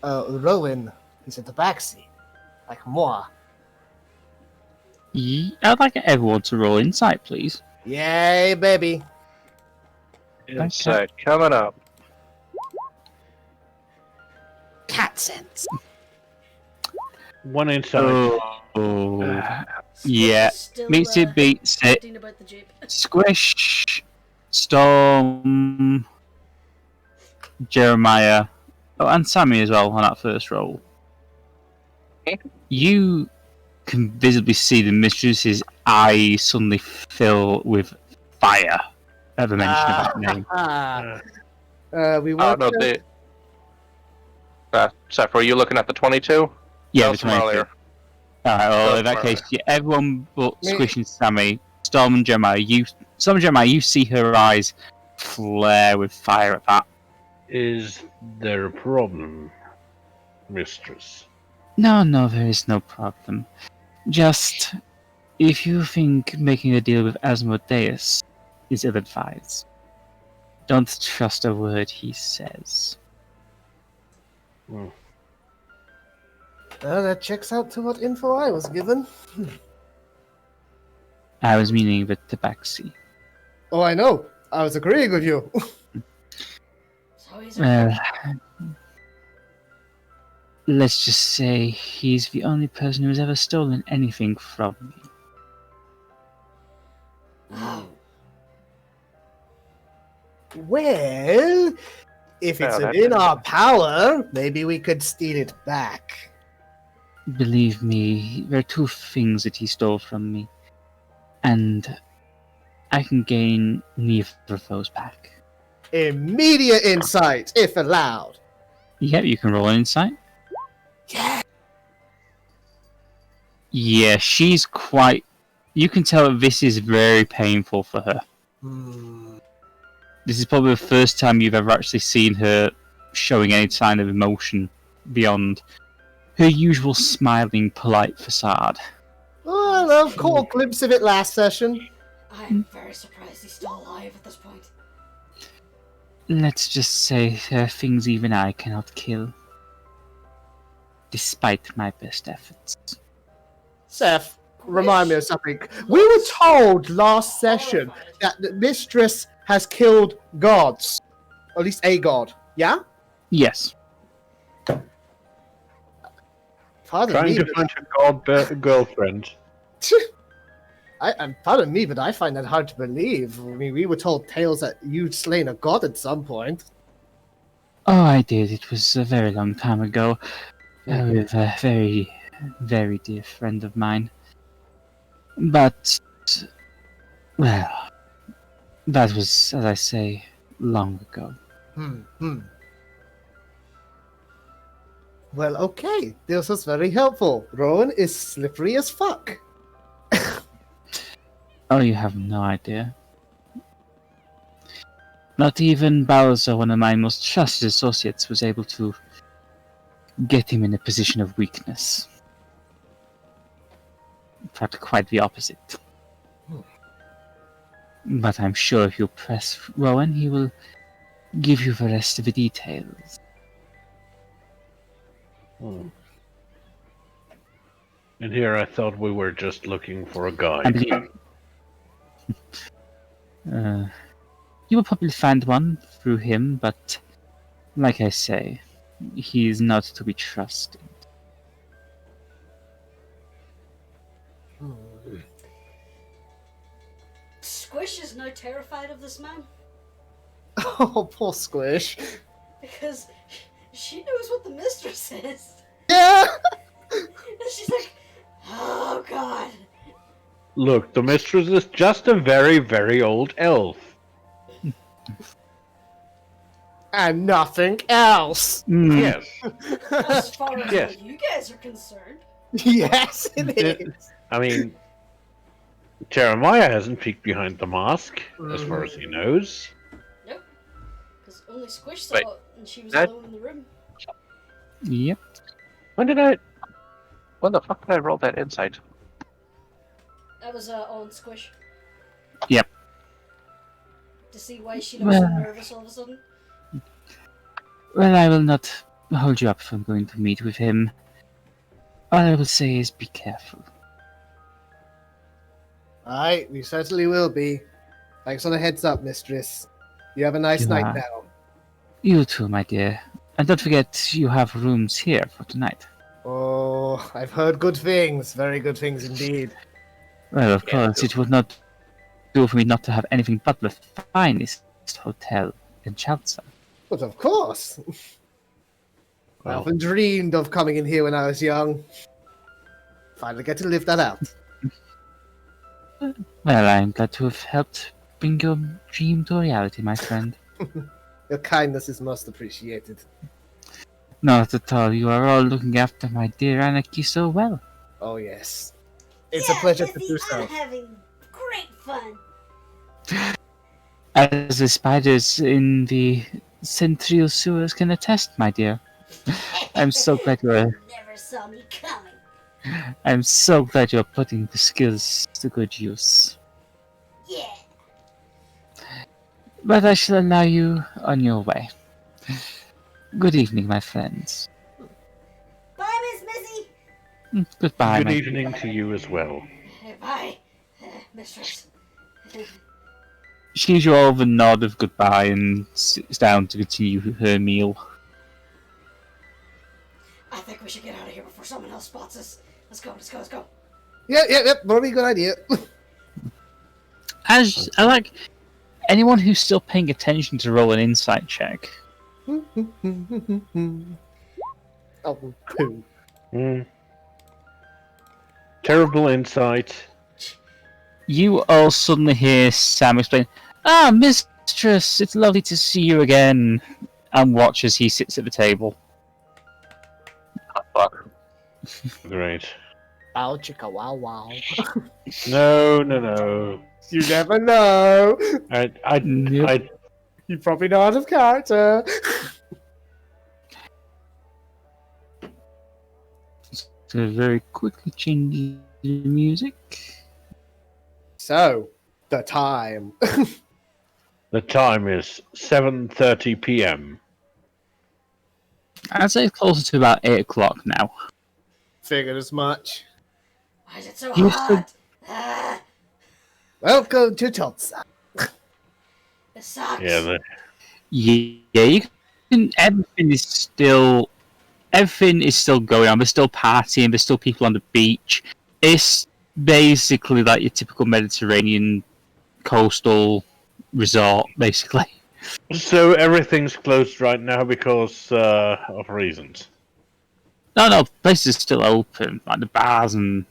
Rowan. He's a Tabaxi. Like moi. I'd like everyone to roll insight, please. Yay, baby. Insight coming up. Cat sense. One inside. Yeah. Still, Meets it, beats it. thinking about the Jeep. Squish, Storm, Jeremiah, and Sammy as well on that first roll. You can visibly see the mistress's eyes suddenly fill with fire at the mention of that name. We Oh want no, Seph, were you looking at the 22? Yeah, No, the from 22. earlier. Alright, well, No, in that from case, yeah, everyone but Me- Squish and Sammy, Storm and Jeremiah, you see her eyes flare with fire at that. Is there a problem, mistress? No, there is no problem. Just, if you think making a deal with Asmodeus is ill-advised, don't trust a word he says. that checks out to what info I was given. I was meaning the Tabaxi. Oh, I know. I was agreeing with you. So he's Well, let's just say he's the only person who's ever stolen anything from me. Oh, Well, if it's Well, within our power, maybe we could steal it back. Believe me, there are two things that he stole from me, and I can gain neither of those back. Immediate insight, if allowed. Yeah, you can roll an insight. Yeah. Yeah, she's quite. You can tell that this is very painful for her. This is probably the first time you've ever actually seen her showing any sign of emotion beyond her usual smiling, polite facade. Oh, I caught a glimpse of it last session. I'm very surprised he's still alive at this point. Let's just say there are things even I cannot kill, despite my best efforts. Seph, remind me of something. We were told last session that the mistress has killed gods. Or at least a god. Yeah? Yes. Pardon Trying me, to find a girlfriend. pardon me, but I find that hard to believe. I mean, we were told tales that you'd slain a god at some point. Oh, I did. It was a very long time ago, with a very, very dear friend of mine. But, well, that was, as I say, long ago. Well, okay. This was very helpful. Rowan is slippery as fuck. Oh, you have no idea. Not even Bowser, one of my most trusted associates, was able to get him in a position of weakness. In fact, quite the opposite. But I'm sure if you press Rowan, he will give you the rest of the details. And here I thought we were just looking for a I guide. believe. You will probably find one through him, but like I say, he is not to be trusted. Squish is now terrified of this man Oh, poor Squish. because she knows what the mistress is. Yeah! And she's like, oh god. Look, the mistress is just a very, very old elf. And nothing else. Yes. As far as Yes. you guys are concerned. Yes, it is. I mean, Jeremiah hasn't peeked behind the mask, as far as he knows. Nope. Because only Squish saw Wait, it and she was that- alone in the room. Yep. When the fuck did I roll that insight? That was on Squish. Yep. To see why she looks so Well. nervous all of a sudden. Well, I will not hold you up from going to meet with him. All I will say is be careful. Aye, we certainly will be. Thanks for the heads up, mistress. You have a nice You night are. now. You too, my dear. And don't forget, you have rooms here for tonight. Oh, I've heard good things. Very good things indeed. Well, of Yeah, course, it would not do for me not to have anything but the finest hotel in Chalsa. But of course. I Well, often dreamed of coming in here when I was young. Finally get to live that out. Well, I'm glad to have helped bring your dream to reality, my friend. Your kindness is most appreciated. Not at all. You are all looking after my dear Anarchy so well. Oh, yes. It's a pleasure to do so. I'm having great fun. As the spiders in the central sewers can attest, my dear. I'm so glad you're. Never saw me coming. I'm so glad you're putting the skills to good use. Yeah. But I shall allow you on your way. Good evening, my friends. Bye, Miss Missy. Goodbye, good my evening to you as well. Bye, mistress. She gives you all the nod of goodbye and sits down to continue her meal. I think we should get out of here before someone else spots us. Let's go. Yep. Probably a good idea. As I like anyone who's still paying attention to roll an insight check. Oh, poo. Terrible insight. You all suddenly hear Sam explain, "Ah, mistress, it's lovely to see you again," and watch as he sits at the table. Fuck. Great. Wow, chicka, wow. No. You never know. I You're probably not out of character. So very quickly change the music. So, the time. The time is 7:30 p.m. I'd say it's closer to about 8 o'clock now. Figured as much. Why is it so You hot? Ah, Welcome to Tulsa. this sucks. Yeah, You can. Everything is still going on. There's still partying. There's still people on the beach. It's basically like your typical Mediterranean coastal resort, basically. so everything's closed right now because of reasons. No, places are still open. Like the bars and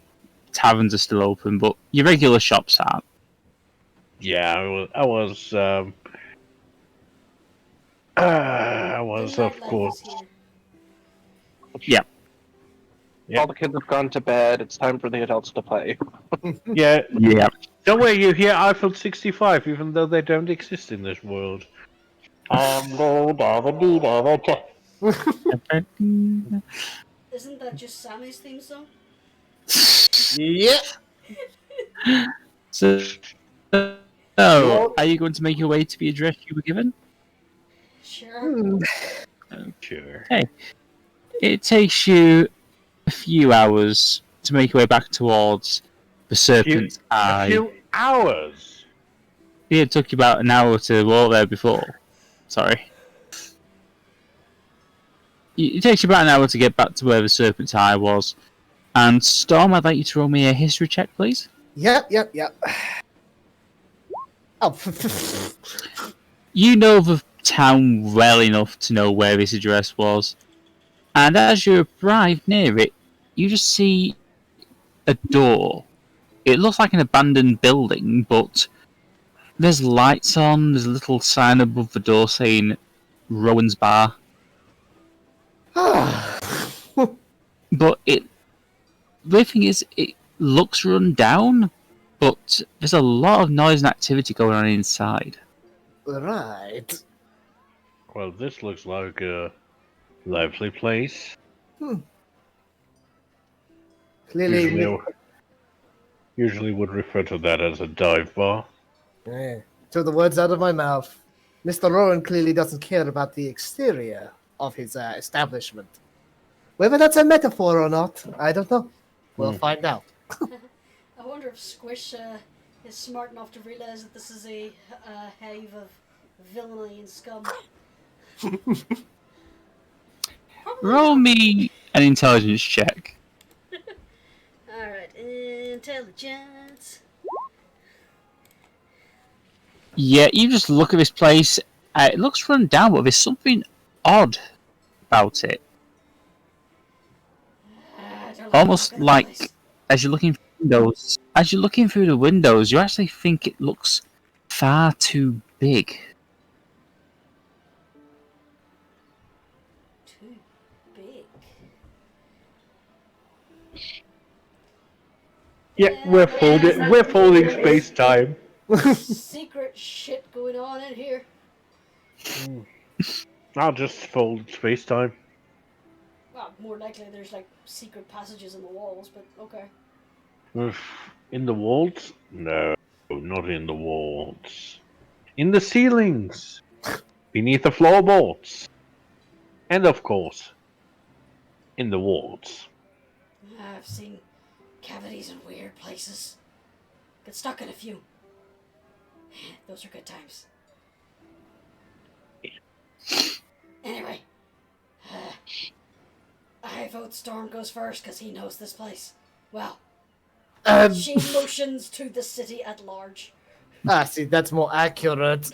taverns are still open, but your regular shops aren't. Yeah, I was, The of nightlife course. is here. Yep. All the kids have gone to bed. It's time for the adults to play. Yeah, Yeah. don't worry, you hear Eiffel 65, even though they don't exist in this world. Isn't that just Sammy's theme song? Yeah. So, are you going to make your way to the address you were given? Sure. Sure. It takes you a few hours to make your way back towards the Serpent's A Eye. few hours? Yeah, it took you about an hour to walk there before. Sorry. It takes you about an hour to get back to where the Serpent's Eye was. And Storm, I'd like you to roll me a history check, please. Yep. Oh. You know the town well enough to know where this address was. And as you arrive near it, you just see a door. It looks like an abandoned building, but there's lights on. There's a little sign above the door saying Rowan's Bar. But the thing is, it looks run down, but there's a lot of noise and activity going on inside. Right. Well, this looks like a lively place. Clearly, Usually would refer to that as a dive bar. yeah. Took the words out of my mouth. Mr. Rowan clearly doesn't care about the exterior of his establishment. Whether that's a metaphor or not, I don't know. We'll find out. I wonder if Squish is smart enough to realize that this is a hive of villainy and scum. Roll me an intelligence check. Alright, intelligence. Yeah, you just look at this place. It looks run down, but there's something odd about it. I don't like Almost the look of the like place. as you're looking through the windows, you actually think it looks far too big. Too big. Yeah, we're folding space time. Secret shit going on in here. I'll just fold space time. Well, more likely there's like secret passages in the walls, but okay. In the walls? No, not in the walls. In the ceilings, beneath the floorboards, and of course, in the walls. I've seen cavities in weird places. Get stuck in a few. Those are good times. Anyway, I vote Storm goes first because he knows this place. Well, she motions to the city at large. See, that's more accurate.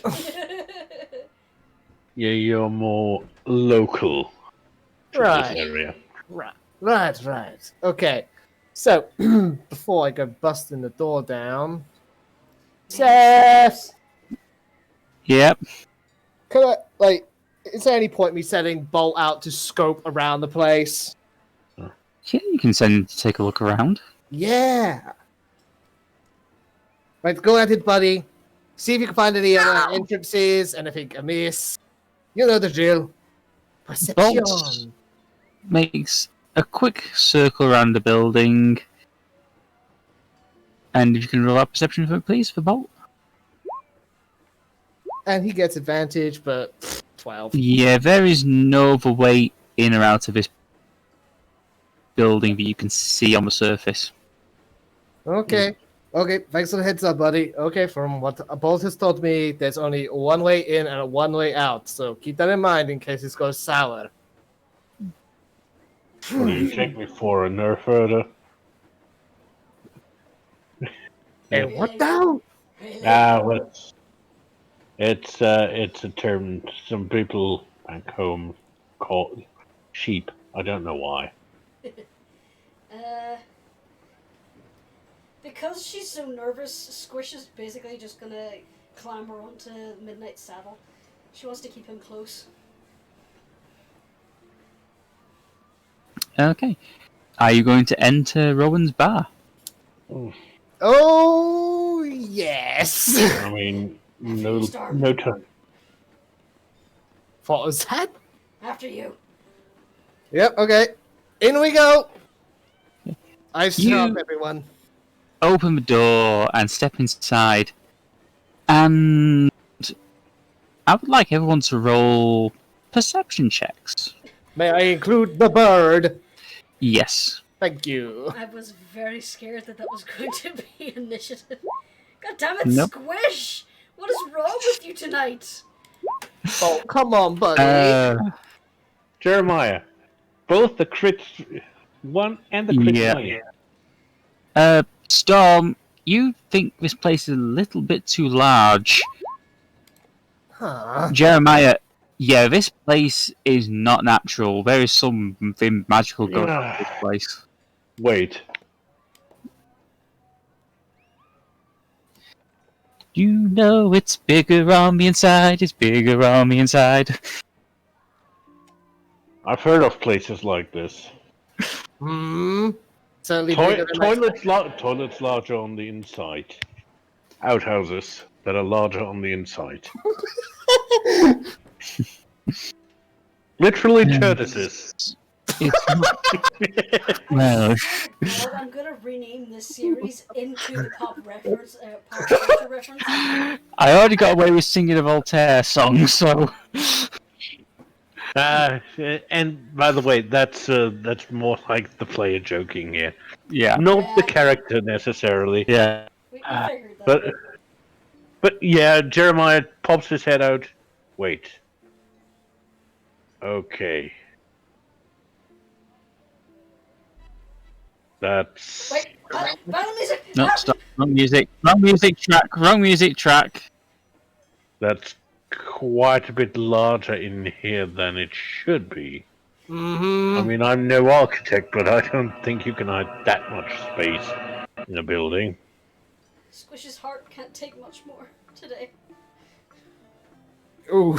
Yeah, you're more local to Right. this area. Right. Okay. So, before I go busting the door down, Seph! Yep. Can I, like, is there any point me sending Bolt out to scope around the place? Yeah, you can send him to take a look around. Yeah. Right, go at it, buddy. See if you can find any other entrances, anything amiss. You know the drill. Perception. Bolt makes a quick circle around the building. And if you can roll out perception for me, please, for Bolt. And he gets advantage, but 12. Yeah, there is no other way in or out of this building that you can see on the surface. Okay. Okay, thanks for the heads up, buddy. Okay, from what Bolt has told me, there's only one way in and one way out. So keep that in mind in case this goes sour. What do you take me for, a nerf herder? Hey, what the hell? Well, it's a term some people back home call sheep. I don't know why. Because she's so nervous, Squish is basically just gonna clamber onto Midnight's saddle. She wants to keep him close. Okay. Are you going to enter Rowan's bar? Oh, yes. I mean, no time. What was that? After you. Yep, okay. In we go. I stop everyone. Open the door and step inside. And I would like everyone to roll perception checks. May I include the bird? Yes. Thank you. I was very scared that was going to be initiative. God damn it, Nope. Squish! What is wrong with you tonight? Oh, come on, buddy. Jeremiah, both the crit 1 and the crit Yeah. 20. Storm, you think this place is a little bit too large. Huh. Jeremiah, yeah, this place is not natural. There is something magical going on in this place. Wait. You know it's bigger on the inside, it's bigger on the inside. I've heard of places like this. Certainly bigger than Toilets larger on the inside. Outhouses that are larger on the inside. Literally tortoises. Well, Well, I'm gonna rename this series into the pop culture reference. I already got away with singing a Voltaire song, so... And by the way, that's more like the player joking here, Yeah. not the character necessarily. Yeah. We figured that. But yeah, Jeremiah pops his head out. Wait. Okay. That's Wait, battle music! No, Ah! stop. Wrong music. Wrong music track. that's quite a bit larger in here than it should be. I mean, I'm no architect, but I don't think you can hide that much space in a building. Squish's heart can't take much more today. Ooh,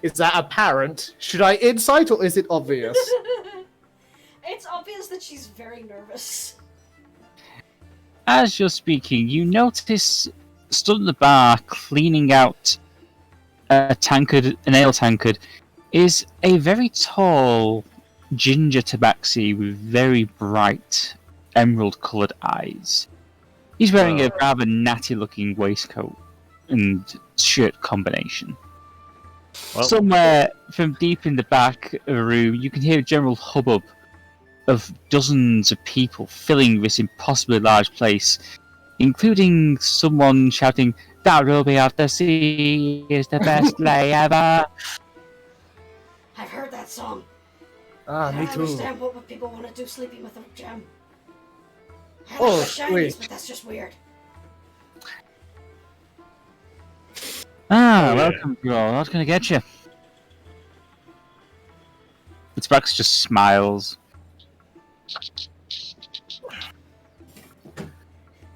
is that apparent? Should I insight or is it obvious? It's obvious that she's very nervous. As you're speaking, you notice stood at the bar cleaning out an ale tankard, is a very tall ginger tabaxi with very bright emerald-coloured eyes. He's wearing a rather natty-looking waistcoat and shirt combination. Well, Somewhere from deep in the back of the room, you can hear a general hubbub of dozens of people filling this impossibly large place, including someone shouting, That ruby of the sea is the best lay ever. I've heard that song. Ah, I me don't too. understand what people want to do sleeping with a gem. I Oh, like the shinies, wait. but that's just weird. Ah, Oh, yeah. welcome you all. What can I get you? Tabaxi just smiles.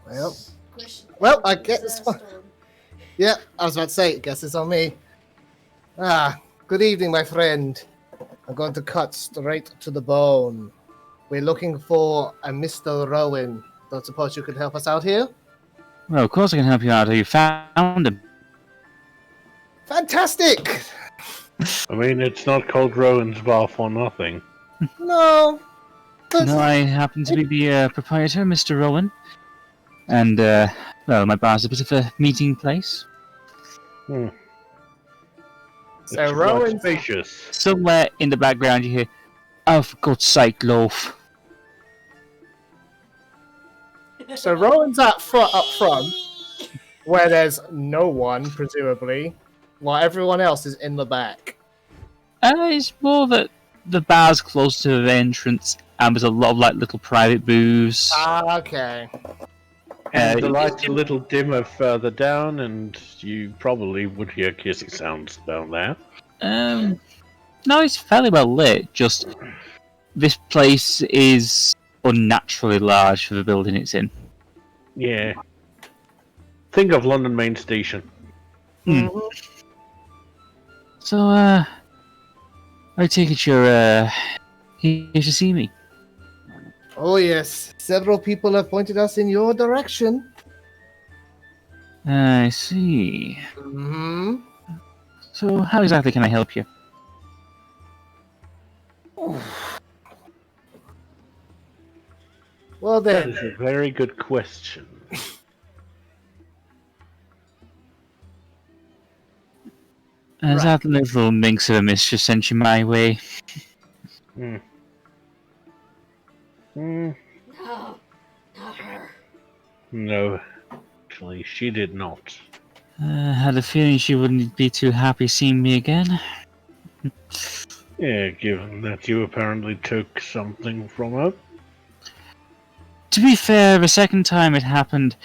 Well, Squish Well, I is get a this one. storm. yeah, I was about to say, guess it's on me. Ah, good evening, my friend. I'm going to cut straight to the bone. We're looking for a Mr. Rowan. Don't suppose you could help us out here? Well, of course I can help you out. You found him. Fantastic! I mean, it's not called Rowan's Bar for nothing. No, but No, I happen to be the proprietor, Mr. Rowan. And, well, my bar's a bit of a meeting place. Hmm. So It's quite Rowan's spacious. Somewhere in the background you hear, oh, for God's sake, loaf. up front, where there's no one, presumably, while everyone else is in the back. It's more that the bar's close to the entrance, and there's a lot of, like, little private booths. Ah, okay. And the you- light's a little dimmer further down, and you probably would hear kissing sounds down there. No, it's fairly well lit, just this place is unnaturally large for the building it's in. Yeah. Think of London Main Station. Mhm. So, I take it you're, here to see me. Oh, yes. Several people have pointed us in your direction. I see. Hmm. So, how exactly can I help you? Well, That then. is a very good question. Has Right. that little minx of a mistress sent you my way? Hmm. No, not her. No, actually, she did not. Had a feeling she wouldn't be too happy seeing me again. Yeah, given that you apparently took something from her. To be fair, the second time it happened,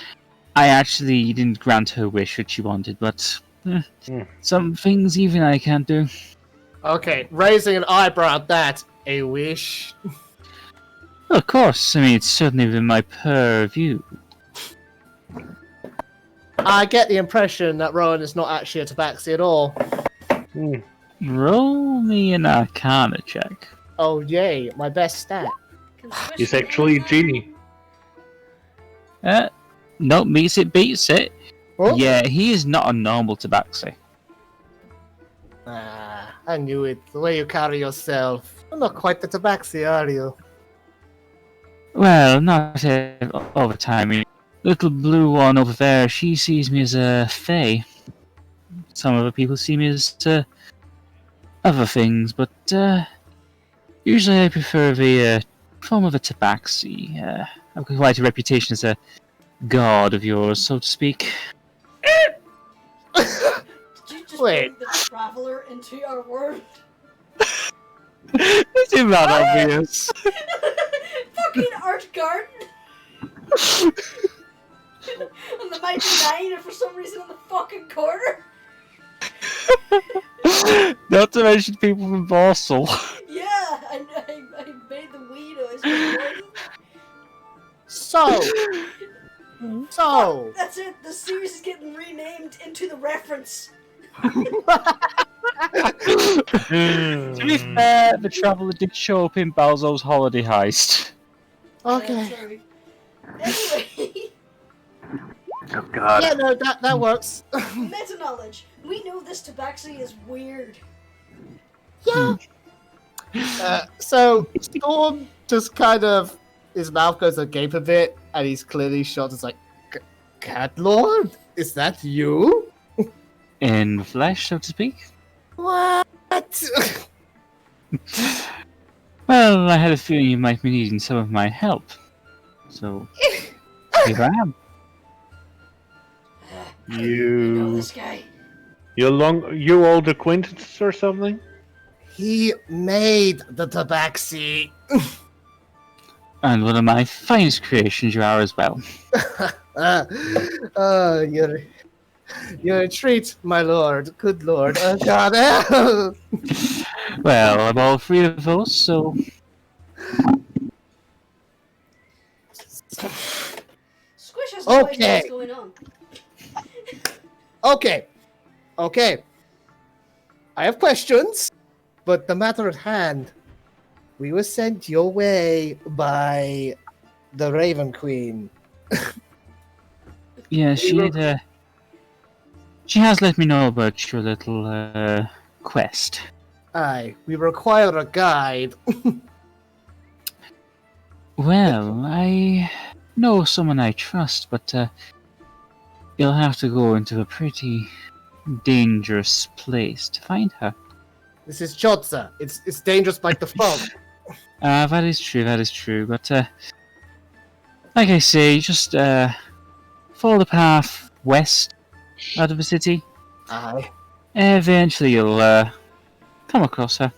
I actually didn't grant her wish that she wanted, but some things even I can't do. Okay, raising an eyebrow at that. A wish. Well, of course, I mean, it's certainly within my purview. I get the impression that Rowan is not actually a Tabaxi at all. Hmm. Roll me an Arcana check. Oh, yay, my best stat. Can Squish He's do actually a that? genie. No, meets it, beats it. Oh? Yeah, he is not a normal Tabaxi. Ah, I knew it. The way you carry yourself. You're not quite the Tabaxi, are you? Well, not all the time. I mean, little blue one over there, she sees me as a fae. Some other people see me as other things, but usually I prefer the form of a Tabaxi. I've got quite a reputation as a god of yours, so to speak. Did you just Wait. bring the traveler into our world? It's not obvious. Fucking art garden! And the Mighty Nine are for some reason in the fucking corner. Not to mention people from Borsal. Yeah, I made the wee noise. when you So, That's it. The series is getting renamed into the reference. To be fair, the traveller did show up in Balzo's holiday heist. okay. Sorry. Anyway, Oh god. Yeah, no, that works. meta knowledge. We know this Tabaxi is weird. Yeah. So Storm just kind of his mouth goes agape a bit, and he's clearly shocked. It's like, Cat Lord, is that you? In the flesh, so to speak. What? Well, I had a feeling you might be needing some of my help. So, here I am. You know You, this guy? you old acquaintances or something? He made the Tabaxi. And one of my finest creations you are as well. You're a treat, my lord. Good lord. Oh, God. Well, I'm all three of those, so Squish has no idea Okay. what's going on. Okay. I have questions, but the matter at hand. We were sent your way by the Raven Queen. yeah, she has let me know about your little quest. Aye, we require a guide. Well, I know someone I trust, but you'll have to go into a pretty dangerous place to find her. This is Chotza. It's dangerous like the fog. That is true, but like I say, just follow the path west out of the city. Aye. Eventually you'll come across her.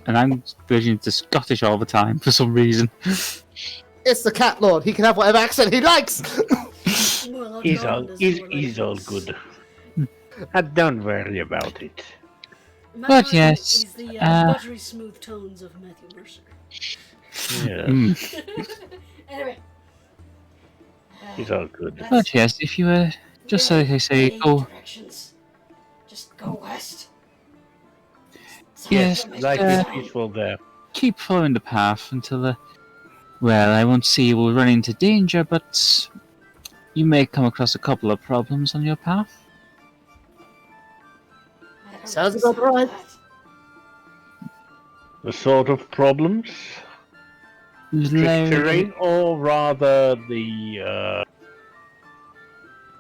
And I'm bridging to Scottish all the time for some reason. It's the Cat Lord. He can have whatever accent he likes. Well, He's all, Goblin is he's, more he's like all this. good. Don't worry about it. But yes, He's the buttery smooth tones of Matthew Mercer. Yeah, Anyway. he's all good. But yes, if you just like I say, go. Directions. Just go west. Yes, Life is peaceful there. Keep following the path until well, I won't say you will run into danger, but you may come across a couple of problems on your path. Sounds about right. The sort of problems? Tricky terrain, or rather the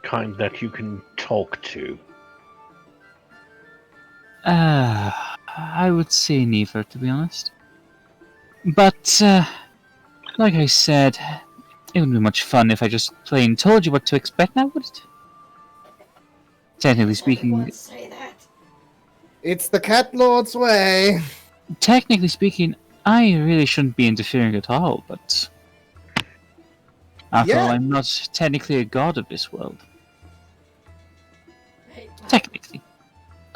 kind that you can talk to? I would say neither, to be honest. But, like I said, it wouldn't be much fun if I just plain told you what to expect now, would it? Technically speaking, Say that. It's the Cat Lord's way. I really shouldn't be interfering at all, but after all, I'm not technically a god of this world. Hey, Technically.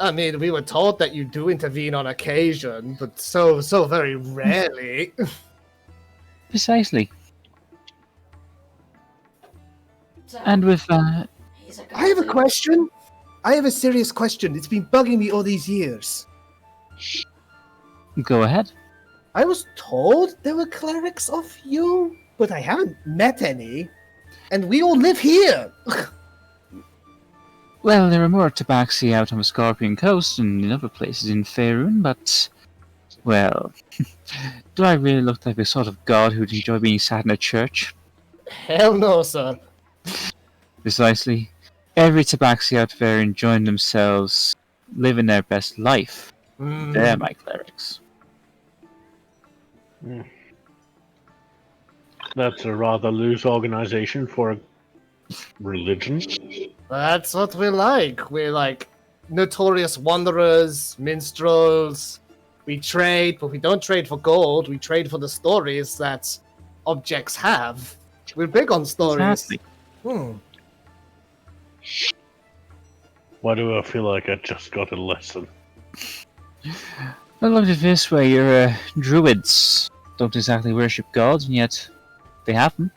I mean, we were told that you do intervene on occasion, but so very rarely. Precisely. so, And with he's a I have a god question. I have a serious question. It's been bugging me all these years. go ahead. I was told there were clerics of you, but I haven't met any. And we all live here. Well, there are more Tabaxi out on the Scorpion Coast and in other places in Faerun, but, well, do I really look like the sort of god who'd enjoy being sat in a church? Hell no, sir. Precisely. Every Tabaxi out there enjoying themselves, living their best life. They're my clerics. That's a rather loose organization for a religion. That's what we like. We're like notorious wanderers, minstrels. We trade, but we don't trade for gold. We trade for the stories that objects have. We're big on stories. Fantastic. Why do I feel like I just got a lesson? Well, look at it this way, your druids don't exactly worship gods, and yet they have them.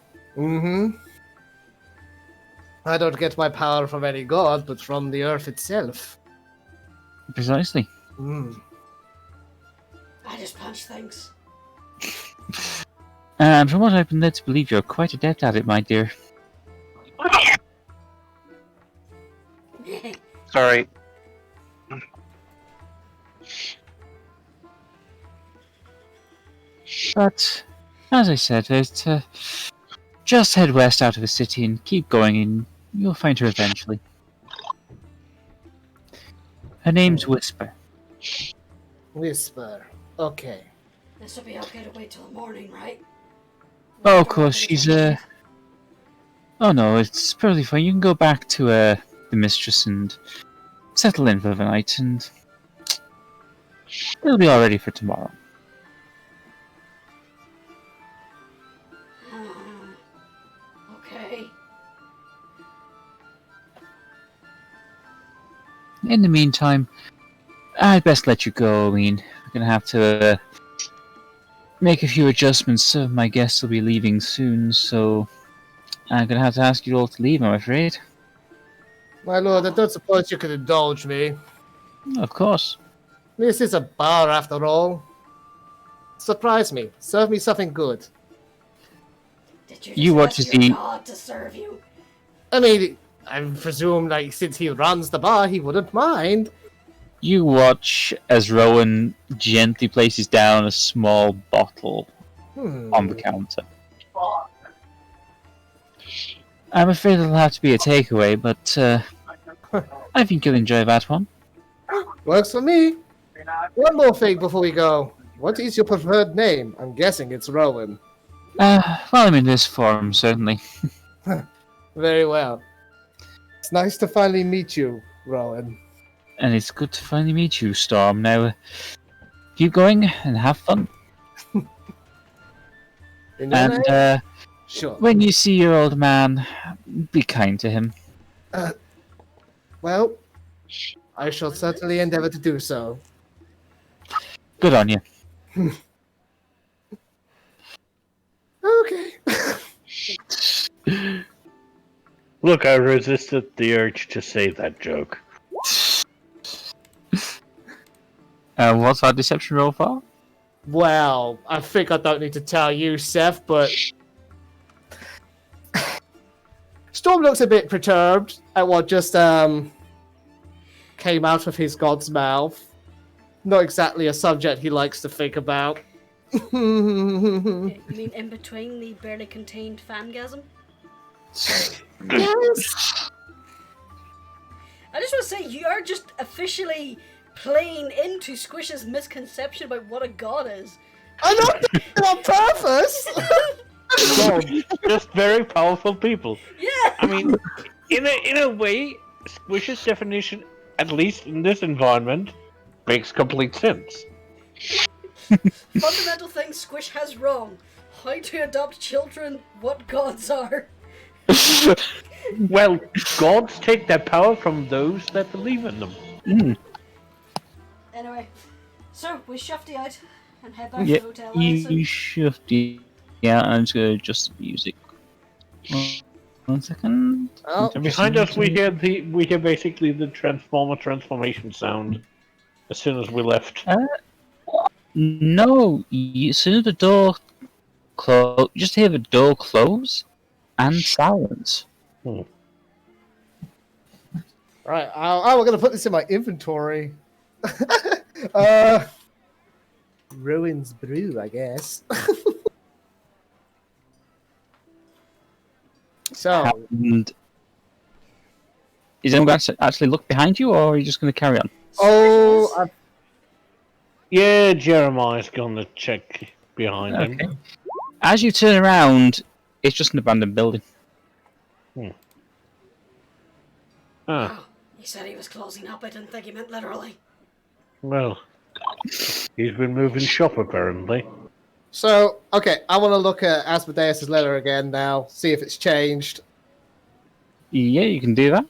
I don't get my power from any god, but from the earth itself. Precisely. I just punch things. And from what I've been led to believe, you're quite adept at it, my dear. Sorry. But, as I said, just head west out of the city and keep going, and you'll find her eventually. Her name's Whisper. Whisper. Okay. This will be okay to wait till the morning, right? Oh, of course, she's Oh no, it's perfectly fine. You can go back to the mistress and settle in for the night, and it'll be all ready for tomorrow. Okay. In the meantime, I'd best let you go. I mean, we're gonna have to make a few adjustments. Some of my guests will be leaving soon, so I'm gonna have to ask you all to leave, I'm afraid. My lord, I don't suppose you could indulge me. Of course. This is a bar after all. Surprise me. Serve me something good. Did you You watch trust as your he- god to serve you? I mean, I presume, like, since he runs the bar, he wouldn't mind. You watch as Rowan gently places down a small bottle on the counter. I'm afraid it'll have to be a takeaway, but I think you'll enjoy that one. Works for me. One more thing before we go. What is your preferred name? I'm guessing it's Rowan. Well, I'm in this form, certainly. Very well. It's nice to finally meet you, Rowan. And it's good to finally meet you, Storm. Now, keep going and have fun. In your And name? Sure. when you see your old man, be kind to him. Well, I shall certainly endeavor to do so. Good on you. Okay. Look, I resisted the urge to say that joke. What's our deception roll for? Well, I think I don't need to tell you, Seph, but Storm looks a bit perturbed at what just came out of his god's mouth. Not exactly a subject he likes to think about. You mean in between the barely contained fangasm? Yes. I just want to say, you are just officially playing into Squish's misconception about what a god is. I'm not doing it on purpose. Gods, just very powerful people. Yeah! I mean, in a way, Squish's definition, at least in this environment, makes complete sense. Fundamental thing Squish has wrong. How to adopt children, what gods are. Well, gods take their power from those that believe in them. Anyway, so we shufty out and head back Yeah, to the hotel. I assume. you shifty. Yeah, I'm just gonna adjust the music. 1 second. Oh, And behind us, we hear basically the transformation sound. As soon as we left. No, as soon as the door close, just hear the door close and silence. right. We're gonna put this in my inventory. Ruins brew, I guess. So, And is anyone going to actually look behind you, or are you just going to carry on? oh, Yeah, Jeremiah's gonna check behind Okay. him. As you turn around, it's just an abandoned building. Ah, Oh, he said he was closing up. I didn't think he meant literally. well. He's been moving shop, apparently. so okay. I want to look at Asmodeus' letter again now. See if it's changed. Yeah, you can do that.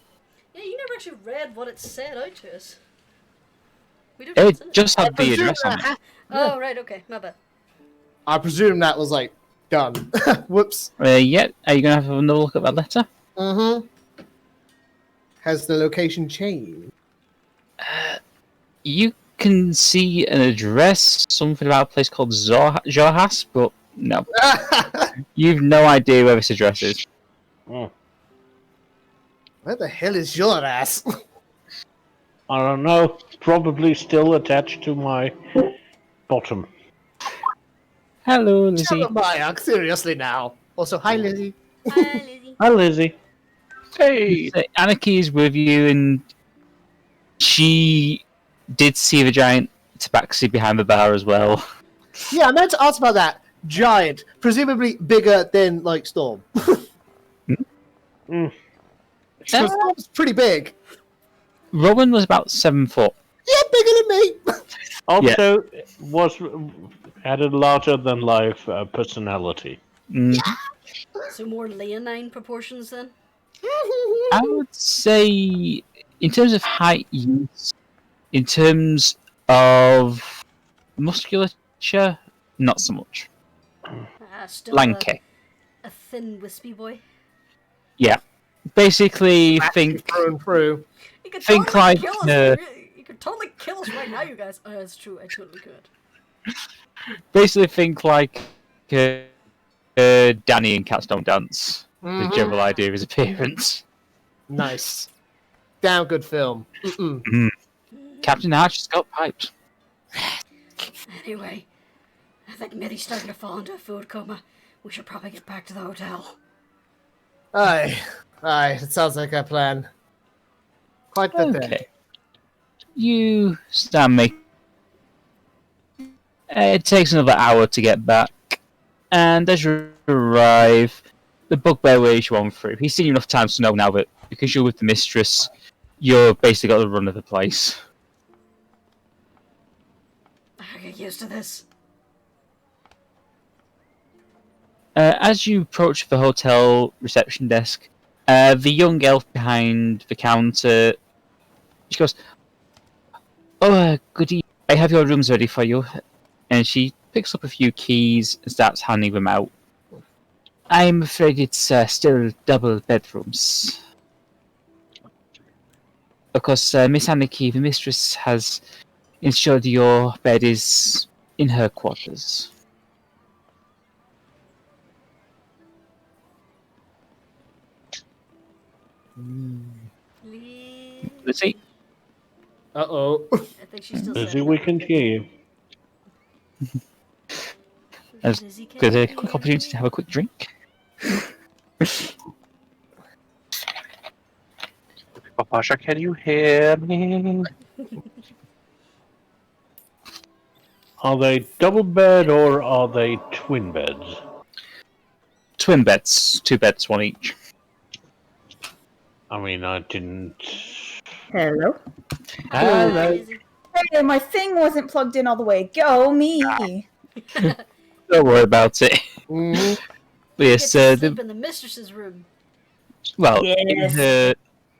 Yeah, you never actually read what it said out to us. We don't It know. just had the presume address on it. Oh, right, okay, my bad. I presume that was like done. Whoops. Yeah, are you going to have another look at that letter? Mm-hmm. Has the location changed? You can see an address, something about a place called Johas, but no. You've no idea where this address is. Where the hell is your ass? I don't know. Probably still attached to my bottom. Hello, Lizzie. Shut up, Mayak. Seriously now. Also, hi, Lizzie. Hi, Lizzie. Hi, Lizzie. Hey! Anarchy is with you, and she did see the giant tabaxi behind the bar as well. Yeah, I meant to ask about that. Giant. Presumably bigger than, like, Storm. She was pretty big. Rowan was about 7 foot. Yeah, bigger than me. Also, had a larger than life personality. Mm. So more leonine proportions then? I would say, in terms of height, yes. In terms of musculature, not so much. Still Lanky. a thin, wispy boy. Yeah. Basically, Actually, through and through. He could Think totally like, kill us. You could totally kill us right now, you guys. Oh, that's true. I totally could. think like Danny in Cats Don't Dance. The general idea of his appearance. Nice. Damn good film. Mm-mm. Captain Archer's got pipes. Anyway, I think Mitty's starting to fall into a food coma. We should probably get back to the hotel. Aye. It sounds like a plan. Quite the day. Okay. You start making. It takes another hour to get back, and as you arrive, the bugbear waves you on through. He's seen you enough times to know now that because you're with the mistress, you're basically got the run of the place. I get used to this. As you approach the hotel reception desk, the young elf behind the counter, she goes, "Oh, good evening. I have your rooms ready for you." And she picks up a few keys and starts handing them out. I'm afraid it's still double bedrooms. Of course, Miss Anarchy, the mistress, has ensured your bed is in her quarters. Lizzie? Uh-oh. I think she's still Lizzie, saying we that. can hear you. Lizzie, can There's you a hear quick opportunity me? to have a quick drink. Pasha, can you hear me? Are they double bed or are they twin beds? Twin beds, 2 beds, 1 each. I mean, I didn't. Hello. Hi, Hello. Lizzie. Hey, my thing wasn't plugged in all the way. Go me. Don't worry about it. Mhm. But You yes, get to sleep in the mistress's room. well, in Yes. her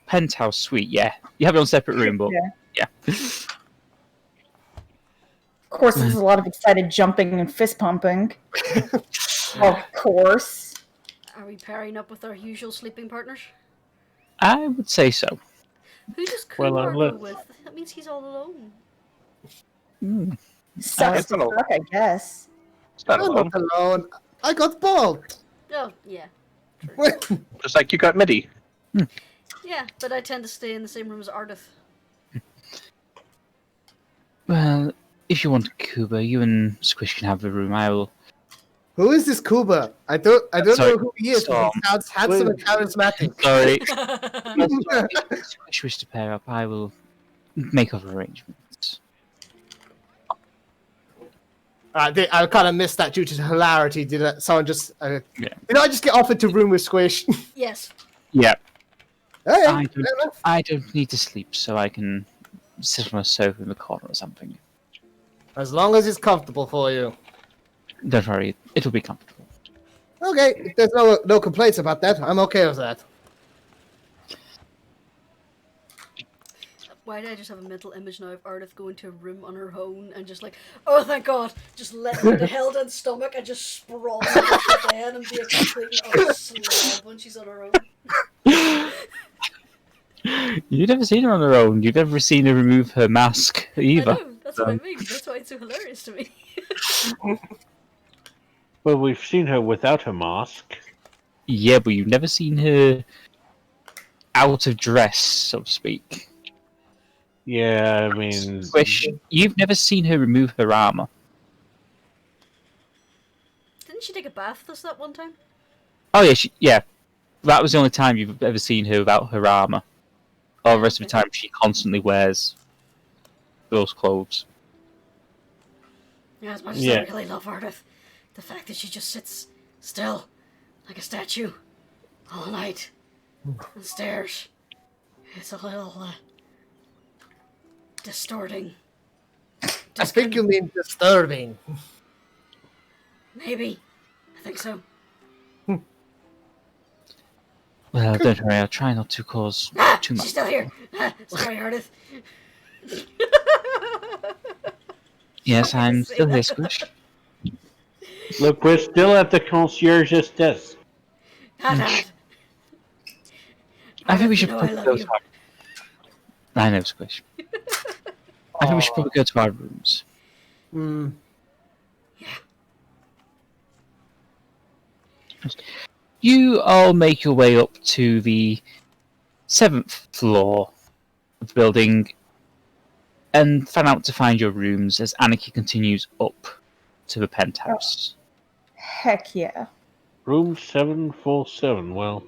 penthouse suite, yeah. You have your own separate room, but Yeah. yeah. Of course, there's a lot of excited jumping and fist pumping. Of course. Are we pairing up with our usual sleeping partners? I would say so. Who does Well, Kubar go let's- with? That means he's all alone. Sucks it's to not fuck, I guess. It's not I'm alone. not alone. I got bald. Oh, yeah. Just like you got MIDI. Yeah, but I tend to stay in the same room as Ardeth. Well, if you want Kuba, you and Squish can have the room. I will. Who is this Kuba? I don't Sorry, know who he is, but he sounds handsome and charismatic. Sorry. If Squish wishes to pair up, I will make other arrangements. I kind of missed that due to hilarity. Did someone just? Yeah. Did I just get offered to room with Squish? Yes. Yeah. Hey, I don't need to sleep, so I can sit on a sofa in the corner or something. as long as it's comfortable for you. Don't worry, it'll be comfortable. Okay, if there's no complaints about that, I'm okay with that. Why did I just have a mental image now of Ardeth going to a room on her own and just like, oh thank God, just letting her the held in stomach and just sprawling across the bed and be a complete and utter slob when she's on her own. You've never seen her on her own. You've never seen her remove her mask either. I know, that's what I mean. That's why it's so hilarious to me. Well, we've seen her without her mask. Yeah, but you've never seen her out of dress, so to speak. Yeah, I mean, Squish, you've never seen her remove her armor. Didn't she take a bath with us that one time? Oh yeah, yeah. That was the only time you've ever seen her without her armor. All the rest of the time, she constantly wears those clothes. Yeah, as much as Yeah. I really love Ardeth, the fact that she just sits still, like a statue, all night, The stairs. It's a little distorting. I think you mean disturbing. Maybe. I think so. Well, don't worry, I'll try not to cause too much. She's still here. Sorry, Ardeth. Yes, Sorry to I'm say still here, that. Squish. Look, we're still at the concierge's desk. Dad. I think we should I probably love go you. to our... I know, Squish. I think we should probably go to our rooms. You all make your way up to the 7th floor of the building and fan out to find your rooms as Anarchy continues up to the penthouse. Heck yeah. Room 747. Well,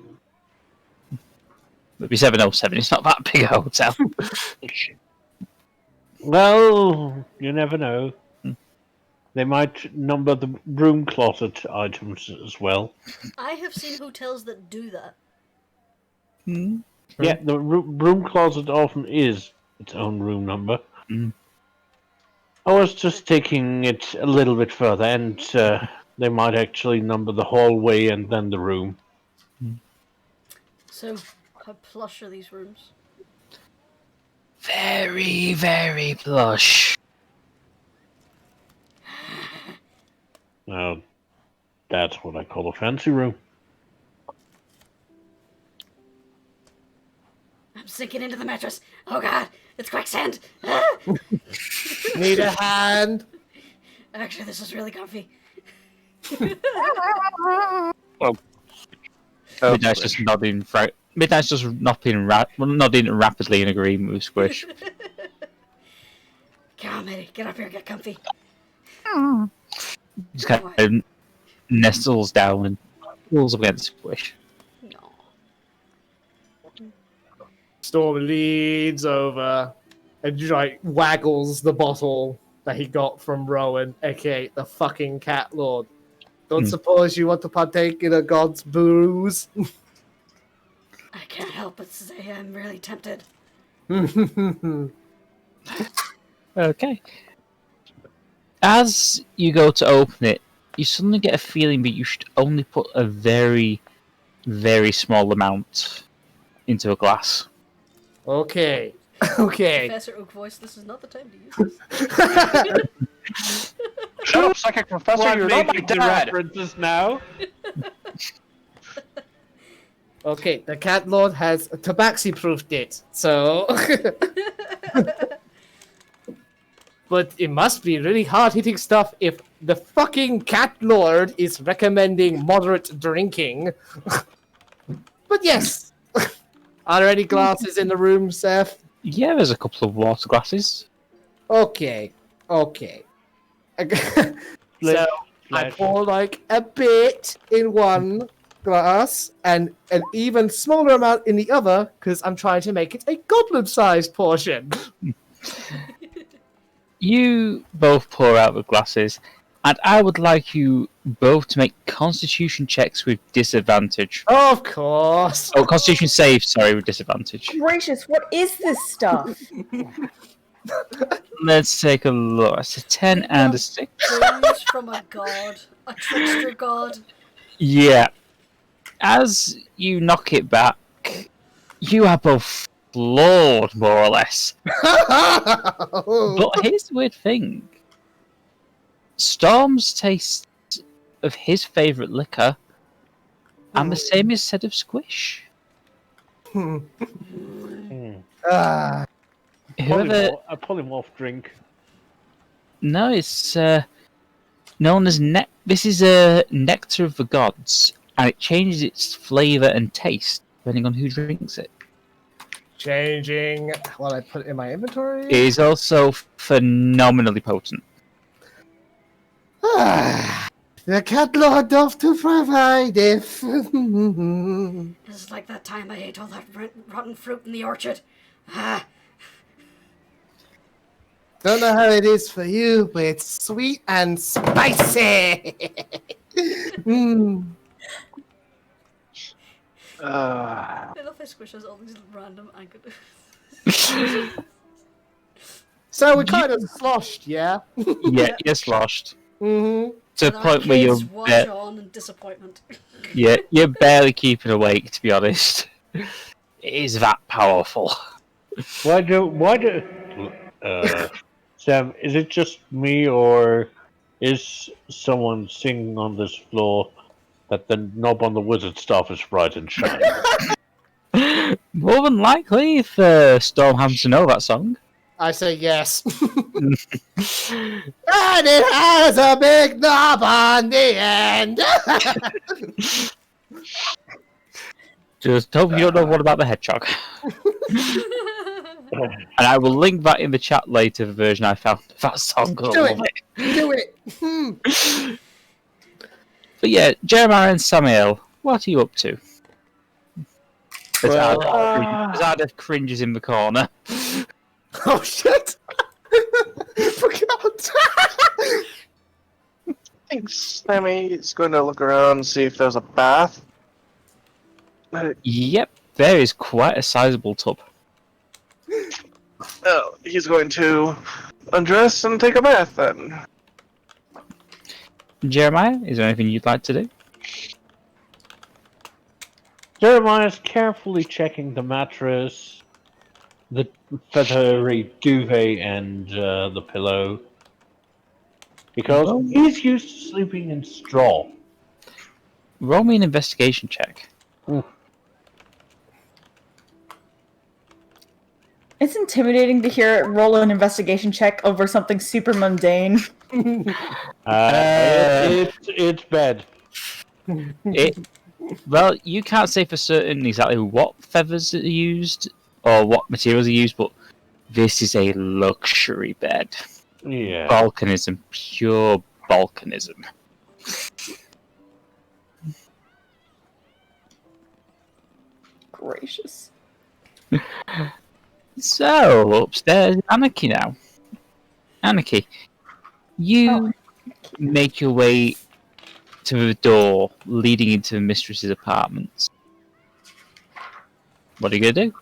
It'll be 707, it's not that big a hotel. well, you never know. They might number the broom closet items as well. I have seen hotels that do that. Yeah, the broom closet often is its own room number. Mm. I was just taking it a little bit further, and they might actually number the hallway and then the room. So, how plush are these rooms? Very, very plush. Now, that's what I call a fancy room. I'm sinking into the mattress. Oh god, it's quicksand. Ah! Need a hand? Actually, this is really comfy. Midnight's just nodding. Midnight's just nodding rapidly in agreement with Squish. Come on, matey, get up here, get comfy. Just kind of nestles down and pulls against Squish. No. Storm leans over and like waggles the bottle that he got from Rowan, aka the fucking cat lord. Don't suppose you want to partake in a god's booze? I can't help but say I'm really tempted. Okay. As you go to open it, you suddenly get a feeling that you should only put a very, very small amount into a glass. Okay. Okay. Professor Oak voice, this is not the time to use this. Shut up, psychic professor, you're not my making the dad! references now? Okay, the cat lord has Tabaxi proofed it, so. But it must be really hard hitting stuff if the fucking cat lord is recommending moderate drinking. But yes. Are there any glasses in the room, Seph? Yeah, there's a couple of water glasses. Okay. So I pour like a bit in one glass and an even smaller amount in the other because I'm trying to make it a goblin-sized portion. You both pour out the glasses, and I would like you both to make constitution checks with disadvantage. Of course. Oh, constitution save, sorry, with disadvantage. Gracious, what is this stuff? Let's take a look. It's a 10 and a 6. Booze from a god. A trickster god. Yeah. As you knock it back, you are both floored, more or less. But here's the weird thing. Storm's taste of his favourite liquor, and the same is said of Squish. Ah, Whoever... A polymorph drink. No, it's known as This is a nectar of the gods, and it changes its flavour and taste depending on who drinks it. changing while I put it in my inventory. It is also phenomenally potent. The cat lord off to provide if. This is like that time I ate all that rotten fruit in the orchard. Ah, Don't know how it is for you, but it's sweet and spicy. I love how Squish has all these random anchor. So we kind of sloshed, yeah? Yeah, you're sloshed. Mm-hmm. To And the our point where kids watch on in disappointment. you're barely keeping awake, to be honest. It is that powerful. Why do Sam, is it just me or is someone singing on this floor that the knob on the wizard staff is bright and shiny? More than likely, if Storm happens to know that song. I say yes. And it has a big knob on the end. Just hope you don't know what about the hedgehog. And I will link that in the chat later, the version I found of that song. Do it. But yeah, Jeremiah and Samael, what are you up to? As Ardeth cringes in the corner. Oh shit! Forgot. I think Sammy's going to look around and see if there's a bath. Yep, there is quite a sizable tub. Oh, he's going to undress and take a bath then. Jeremiah, is there anything you'd like to do? Jeremiah's carefully checking the mattress, the feathery duvet, and the pillow. Because he's used to sleeping in straw. Roll me an investigation check. It's intimidating to hear roll an investigation check over something super mundane. It's bad. Well, you can't say for certain exactly what feathers are used or what materials are used, but this is a luxury bed. Yeah. Balkanism, pure balkanism. Gracious. So, upstairs, Anarchy now. Anarchy, you make your way to the door leading into the mistress's apartments. What are you going to do?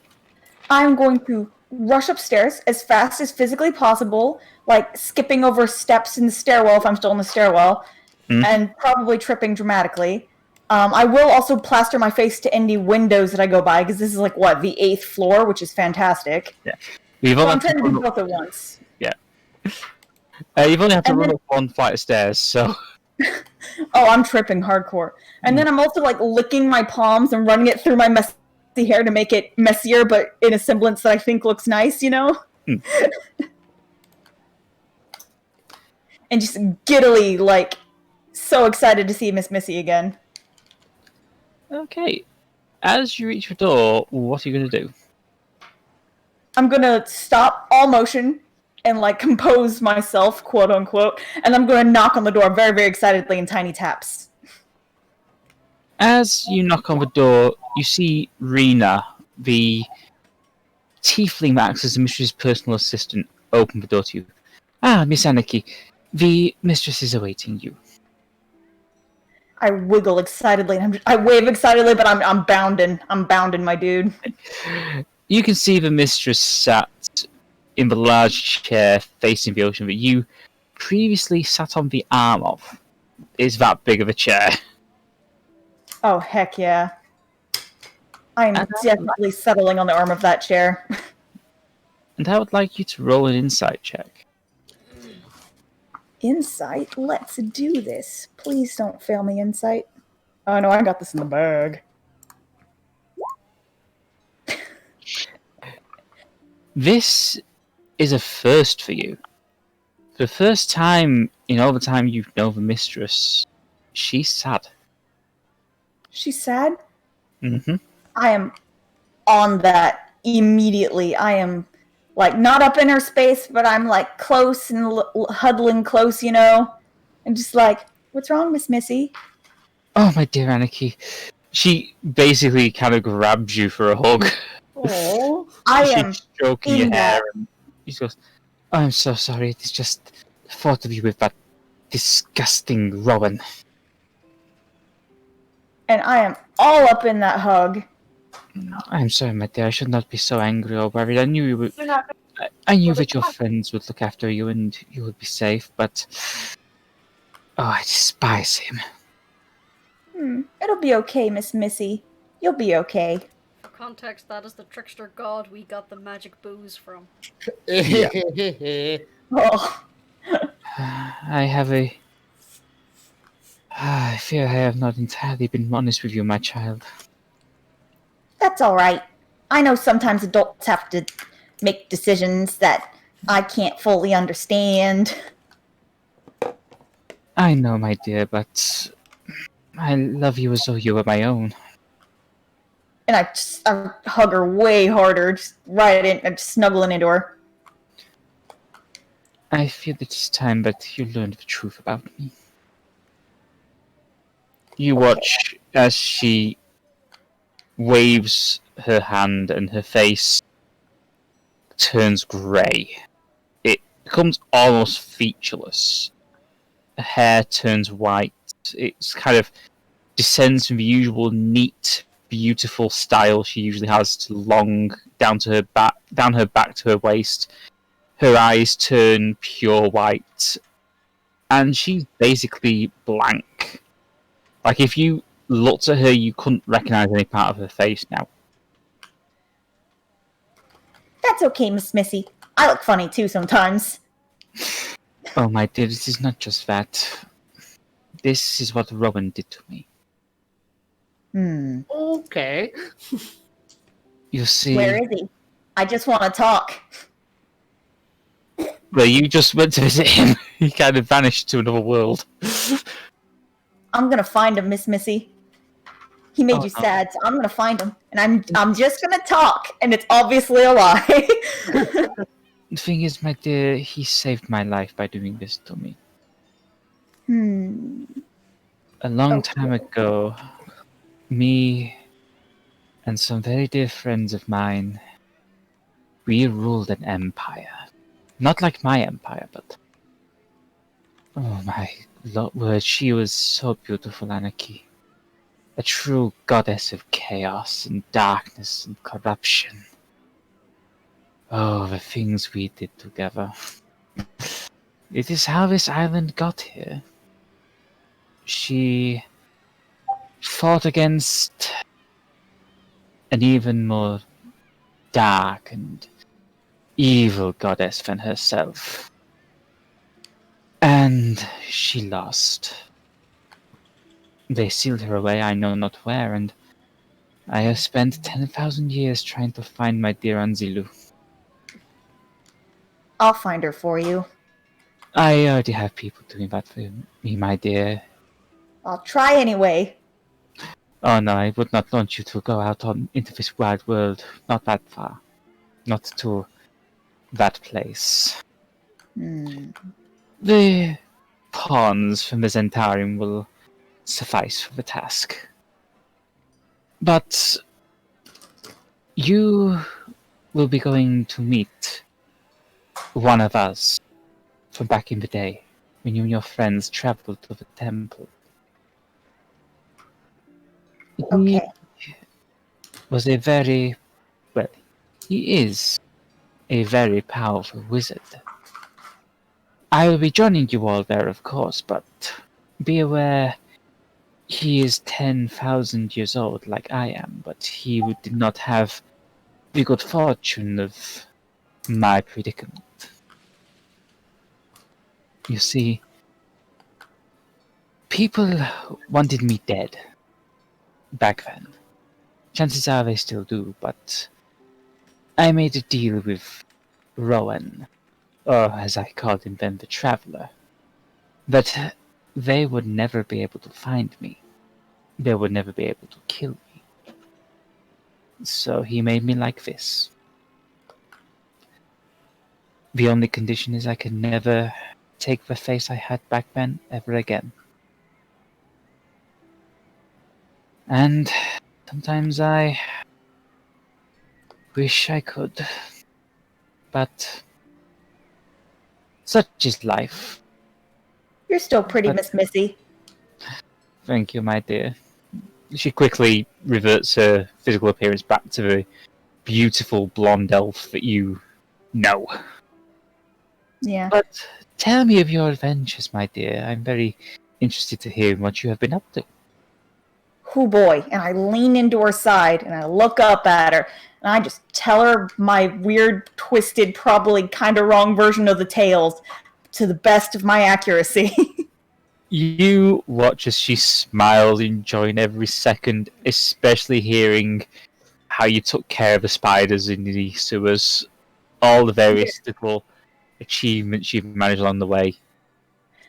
I'm going to rush upstairs as fast as physically possible, like skipping over steps in the stairwell if I'm still in the stairwell, and probably tripping dramatically. I will also plaster my face to any windows that I go by, because this is like, what, the 8th floor, which is fantastic. Yeah. So I'm trying to do both at once. Yeah. You've only have to run up one flight of stairs, so... Oh, I'm tripping hardcore. And then I'm also like licking my palms and running it through my messy hair to make it messier, but in a semblance that I think looks nice, you know? And just giddily, like, so excited to see Miss Missy again. Okay. As you reach the door, what are you going to do? I'm gonna stop all motion and, like, compose myself, quote unquote, and I'm gonna knock on the door very, very excitedly in tiny taps. As you knock on the door, you see Rena, the Teifling that acts as the mistress's personal assistant, open the door to you. Ah, Miss Anarchy, the mistress is awaiting you. I wiggle excitedly, and I wave excitedly, but I'm bounding. I'm bounding, my dude. You can see the mistress sat in the large chair facing the ocean that you previously sat on the arm of. It's that big of a chair. Oh, heck yeah. I'm definitely settling on the arm of that chair. And I would like you to roll an insight check. Insight? Let's do this. Please don't fail me, insight. Oh no, I got this in the bag. This is a first for you. For the first time in all the time you've known the mistress, she's sad. She's sad? Mm-hmm. I am on that immediately. I am, like, not up in her space, but I'm, like, close and huddling close, you know? And just like, what's wrong, Miss Missy? Oh, my dear Anarchy. She basically kind of grabs you for a hug. Oh, I am stroking your in hair, that. and she goes, oh, I'm so sorry. It's just the thought of you with that disgusting Rowan. And I am all up in that hug. I'm sorry, my dear. I should not be so angry or worried. I knew you would. I knew that your friends would look after you and you would be safe, but I despise him. It'll be okay, Miss Missy. You'll be okay. For context, that is the trickster god we got the magic booze from. Oh, I fear I have not entirely been honest with you, my child. that's all right. I know sometimes adults have to make decisions that I can't fully understand. I know, my dear, but I love you as though you were my own. And I hug her way harder, just right in, just snuggling into her. I feel it is time that you learned the truth about me. You watch as she waves her hand and her face turns grey. It becomes almost featureless. Her hair turns white. It's kind of descends from the usual neat, beautiful style she usually has to long down her back to her waist. Her eyes turn pure white, and she's basically blank. Like, if you looked at her, you couldn't recognize any part of her face now. That's okay, Miss Missy. I look funny too sometimes. Oh, my dear, it is not just that. This is what Rowan did to me. Okay. You see... Where is he? I just want to talk. Well, you just went to visit him. He kind of vanished to another world. I'm gonna find him, Miss Missy. He made you sad, so I'm gonna find him, and I'm just gonna talk, and it's obviously a lie. The thing is, my dear, he saved my life by doing this to me. A long time ago, me and some very dear friends of mine, we ruled an empire. Not like my empire, but... Oh my word, she was so beautiful, Anarchy. A true goddess of chaos and darkness and corruption. Oh, the things we did together. It is how this island got here. She fought against an even more dark and evil goddess than herself. And she lost. They sealed her away, I know not where, and I have spent 10,000 years trying to find my dear Anzilu. I'll find her for you. I already have people doing that for me, my dear. I'll try anyway. Oh no, I would not want you to go out into this wide world. Not that far. Not to that place. The pawns from the Zentarium will suffice for the task. But you will be going to meet one of us from back in the day, when you and your friends traveled to the temple. Okay. He was he is a very powerful wizard. I will be joining you all there, of course, but be aware he is 10,000 years old like I am, but he did not have the good fortune of my predicament. You see, people wanted me dead back then. Chances are they still do, but I made a deal with Rowan, or as I called him then, the Traveler, that they would never be able to find me. They would never be able to kill me. So he made me like this. The only condition is I can never take the face I had back then ever again. And sometimes I wish I could, but such is life. You're still pretty, Miss Missy. Thank you, my dear. She quickly reverts her physical appearance back to the beautiful blonde elf that you know. Yeah. But tell me of your adventures, my dear. I'm very interested to hear what you have been up to. Oh boy. And I lean into her side and I look up at her and I just tell her my weird, twisted, probably kind of wrong version of the tales to the best of my accuracy. You watch as she smiles, enjoying every second, especially hearing how you took care of the spiders in the sewers, all the various little achievements you've managed along the way.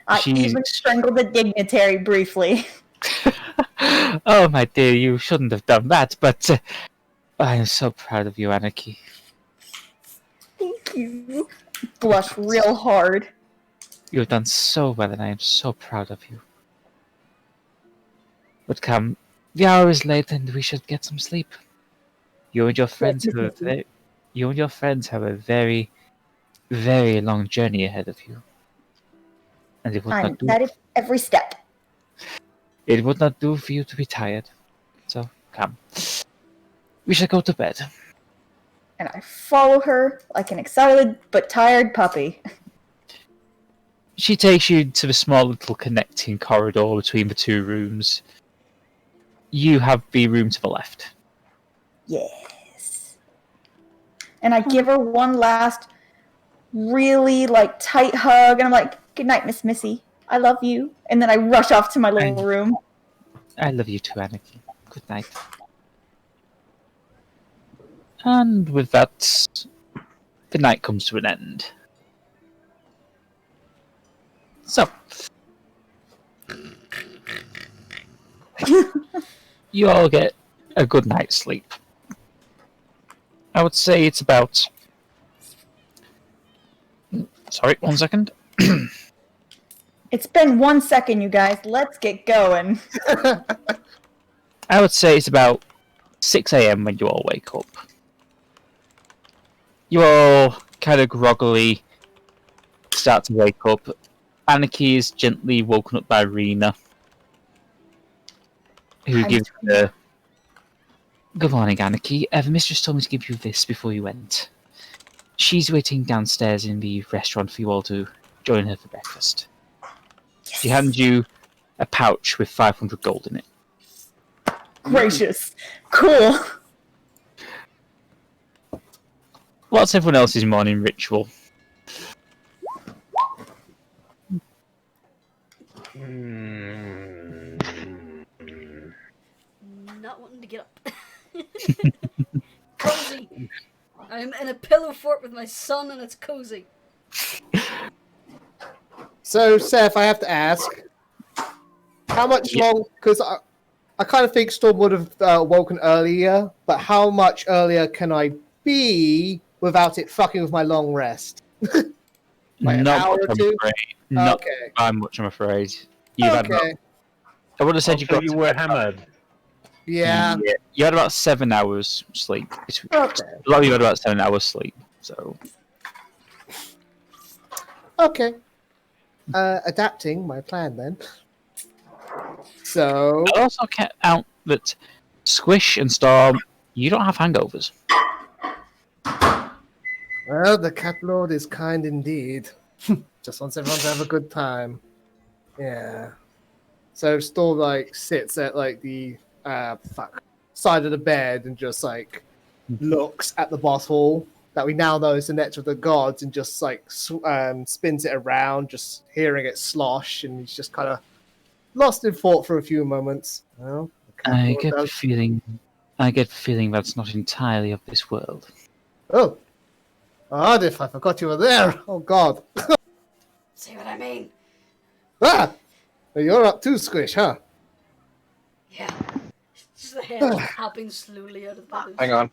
I even strangled a dignitary briefly. Oh, my dear, you shouldn't have done that, but I am so proud of you, Anarchy. Thank you. Blush real hard. You have done so well, and I am so proud of you. But come, the hour is late, and we should get some sleep. You and your friends have a very, very long journey ahead of you, and it would I'm not do. excited every step. It would not do for you to be tired. So come, we shall go to bed. And I follow her like an excited but tired puppy. She takes you to the small little connecting corridor between the two rooms. You have the room to the left. Yes. And I give her one last really tight hug and I'm like, good night, Miss Missy. I love you. And then I rush off to my little room. I love you too, Anarchy. Good night. And with that, the night comes to an end. So, you all get a good night's sleep. I would say it's about... Sorry, 1 second. It's been 1 second, you guys. Let's get going. I would say it's about 6 a.m. when you all wake up. You all kind of groggily start to wake up. Anarchy is gently woken up by Rena, who gives her... Good morning, Anarchy. The mistress told me to give you this before you went. She's waiting downstairs in the restaurant for you all to join her for breakfast. Yes. She hands you a pouch with 500 gold in it. Gracious. Cool. What's everyone else's morning ritual? Not wanting to get up. Cozy. I'm in a pillow fort with my son and it's cozy. So, Seph, I have to ask, how much long... Because I kind of think Storm would have woken earlier, but how much earlier can I be without it fucking with my long rest? Like an hour or two? Not by much, I'm afraid. You've had about, I would have said you were hammered. Yeah. You had about 7 hours sleep. Okay. A lot of you had about 7 hours sleep, so... Okay. Adapting my plan then. So... I also kept out that Squish and Storm, you don't have hangovers. Well, the Cat Lord is kind indeed. Just wants everyone to have a good time. Yeah. So Storm sits at the side of the bed and just looks at the bottle that we now know is the nectar of the gods and just spins it around, just hearing it slosh, and he's just kind of lost in thought for a few moments. Well, I get the feeling that's not entirely of this world. Oh, Ardeth, I forgot you were there. Oh God. See what I mean? Ah, you're up too, Squish, huh? Yeah. Just the head hopping slowly out of the pillows. Hang on.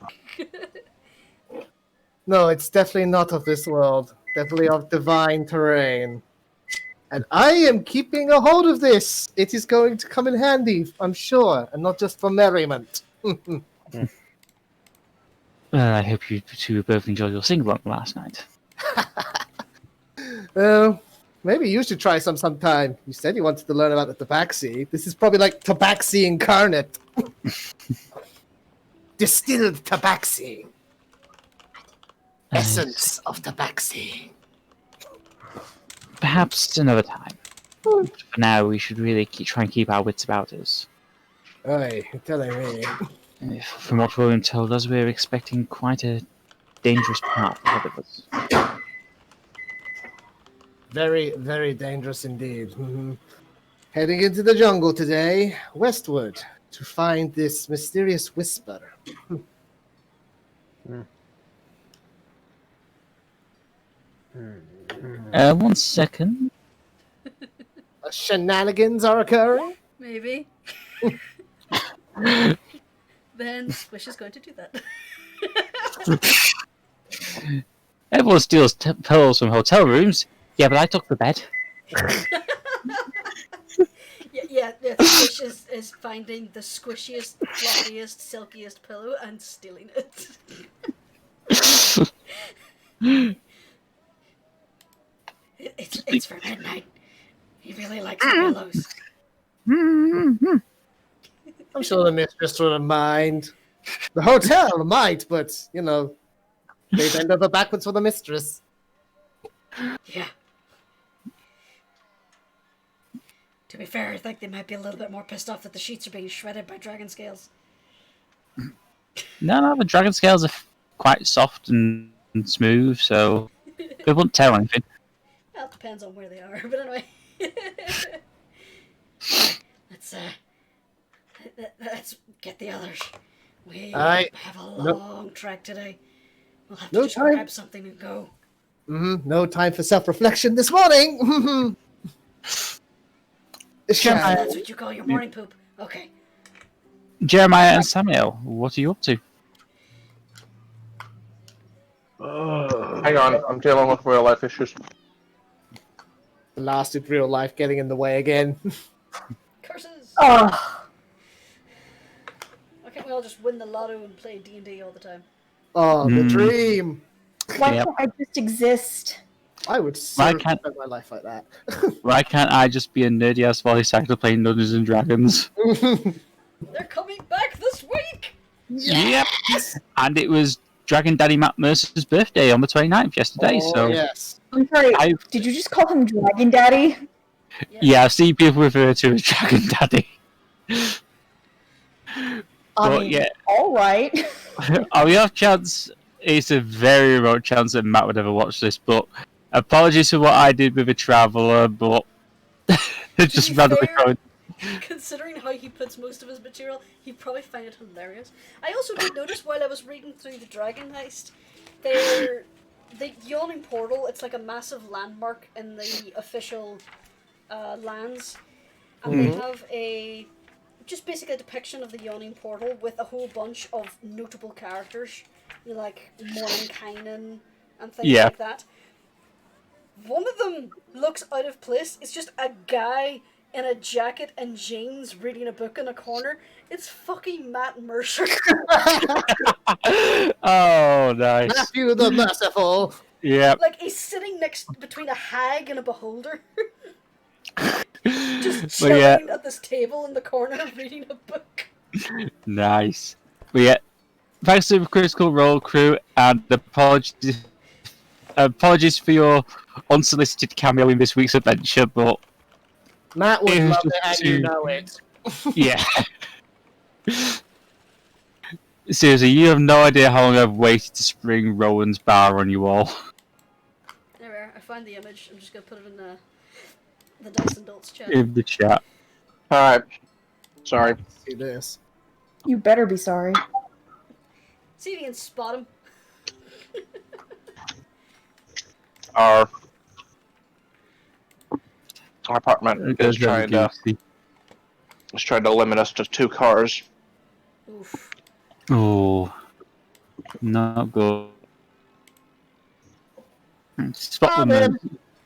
No, it's definitely not of this world. Definitely of divine terrain. And I am keeping a hold of this. It is going to come in handy, I'm sure, and not just for merriment. Well, I hope you two both enjoyed your sing-along last night. Well, Maybe you should try some sometime. You said you wanted to learn about the Tabaxi. This is probably like Tabaxi incarnate. Distilled Tabaxi. Essence of Tabaxi. Perhaps another time. For now, we should really try and keep our wits about us. Oi, you're telling me. From what William told us, we're expecting quite a dangerous path ahead of us. Very, very dangerous indeed. Heading into the jungle today, westward, to find this mysterious whisper. 1 second. Shenanigans are occurring? Maybe. Then Squish is going to do that. Everyone steals pillows from hotel rooms. Yeah, but I took the bed. Yeah. Squish is finding the squishiest, fluffiest, silkiest pillow and stealing it. It's for midnight. He really likes the pillows. I'm sure the mistress wouldn't mind. The hotel might, but, you know, they bend over backwards for the mistress. Yeah. To be fair, I think they might be a little bit more pissed off that the sheets are being shredded by dragon scales. No, the dragon scales are quite soft and smooth, so they won't tell anything. Well, it depends on where they are, but anyway. Let's get the others. We have a long trek today. We'll have to just grab something and go. No time for self-reflection this morning. That's what you call your morning poop. Okay. Jeremiah and Samael, what are you up to? Hang on, I'm dealing with real life issues. Blasted real life getting in the way again. Curses! Oh, Why can't we all just win the lotto and play D&D all the time? Oh, the dream. why can't I just exist? I would certainly spend my life like that. Why can't I just be a nerdy ass voice actor playing Dungeons and Dragons? They're coming back this week! Yep. And it was Dragon Daddy Matt Mercer's birthday on the 29th yesterday, so... yes. I'm sorry, did you just call him Dragon Daddy? Yeah, I've seen people refer to him as Dragon Daddy. I mean, alright. We have chance... It's a very remote chance that Matt would ever watch this, but apologies for what I did with a Traveller, but it's just randomly thrown. Considering how he puts most of his material, he'd probably find it hilarious. I also did notice while I was reading through the Dragon Heist, the Yawning Portal, it's like a massive landmark in the official lands, and they have just basically a depiction of the Yawning Portal with a whole bunch of notable characters, you know, like Mordenkainen and things like that. One of them looks out of place. It's just a guy in a jacket and jeans reading a book in a corner. It's fucking Matt Mercer. Oh, nice. Matthew the Merciful. Yeah. Like, he's sitting between a hag and a beholder. Just chilling at this table in the corner reading a book. Nice. But yeah, thanks to the Critical Role crew, and apologies for your unsolicited cameo in this week's adventure, but Matt would love it, and you know it. Yeah. Seriously, you have no idea how long I've waited to spring Rowan's bar on you all. There we are. I found the image. I'm just going to put it in the Dice&Dolts chat. In the chat. Alright. Sorry. See this. You better be sorry. See if you can spot him. Our apartment is trying to limit us to 2 cars. Oof. Oh, not good. Spot them.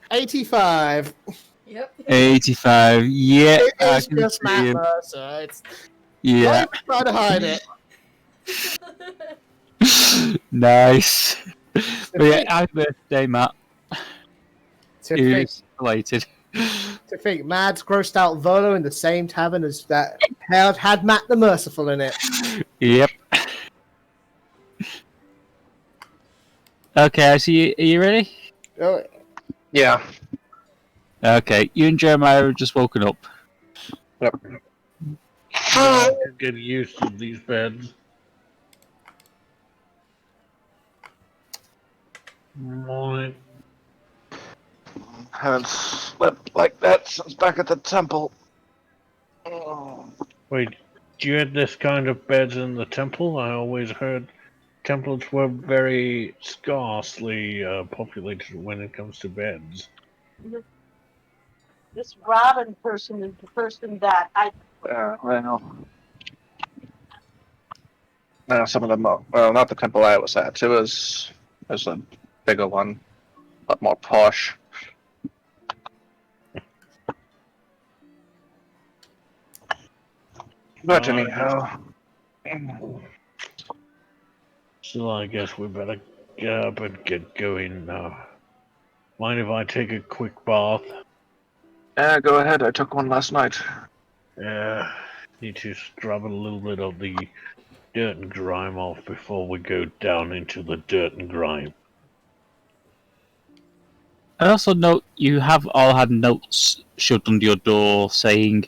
85. Yep. 85. Yeah, It I is can just see Matt him. Mercer. It's Yeah, try to hide it. nice. But yeah, happy birthday, Matt. It's your It's escalated. To think Mads grossed out Volo in the same tavern as that had Matt the Merciful in it. Yep. Okay, I see you. Are you ready? Oh, Yeah. Okay, you and Jeremiah have just woken up. Yep. Get used to these beds. Morning. Haven't slept like that since back at the temple. Oh. Wait, do you have this kind of beds in the temple? I always heard temples were very scarcely populated when it comes to beds. This Robin person is the person that I Some of them, well, not the temple I was at. It was a bigger one, a lot more posh. But anyhow, So I guess we better get up and get going now. Mind if I take a quick bath? yeah, go ahead. I took one last night. Need to scrub a little bit of the dirt and grime off before we go down into the dirt and grime. I also note you have all had notes shoved under your door saying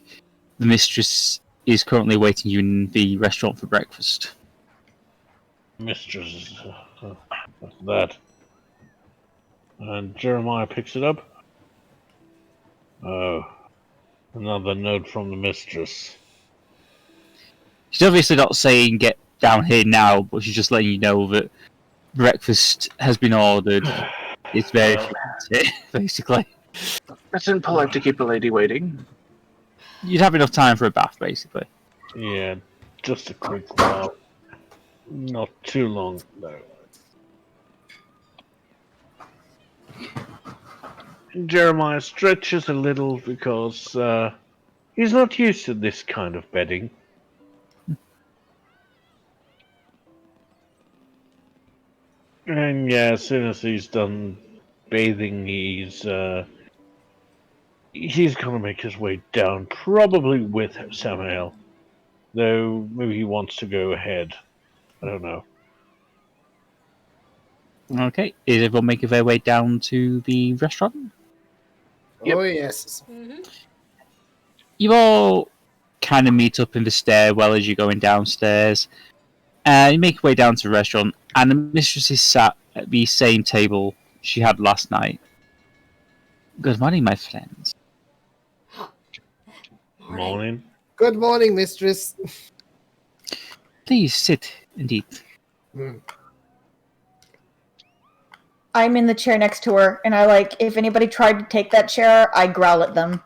the mistress is currently waiting you in the restaurant for breakfast. Mistress, what's that? And Jeremiah picks it up. Oh, another note from the mistress. She's obviously not saying get down here now, but she's just letting you know that breakfast has been ordered. It's very fancy, basically. It's impolite to keep a lady waiting. You'd have enough time for a bath, basically. Yeah, just a quick bath. Not too long, though. Jeremiah stretches a little because he's not used to this kind of bedding. And yeah, as soon as he's done bathing, he's gonna make his way down, probably with Samael. Though maybe he wants to go ahead. I don't know. Okay, is everyone making their way down to the restaurant? Yep. Oh, yes. You all kind of meet up in the stairwell as you're going downstairs. You make your way down to the restaurant, and the mistress is sat at the same table she had last night. Good morning, my friends. Morning. Good morning, mistress. Please sit and eat. I'm in the chair next to her, and I if anybody tried to take that chair, I growl at them.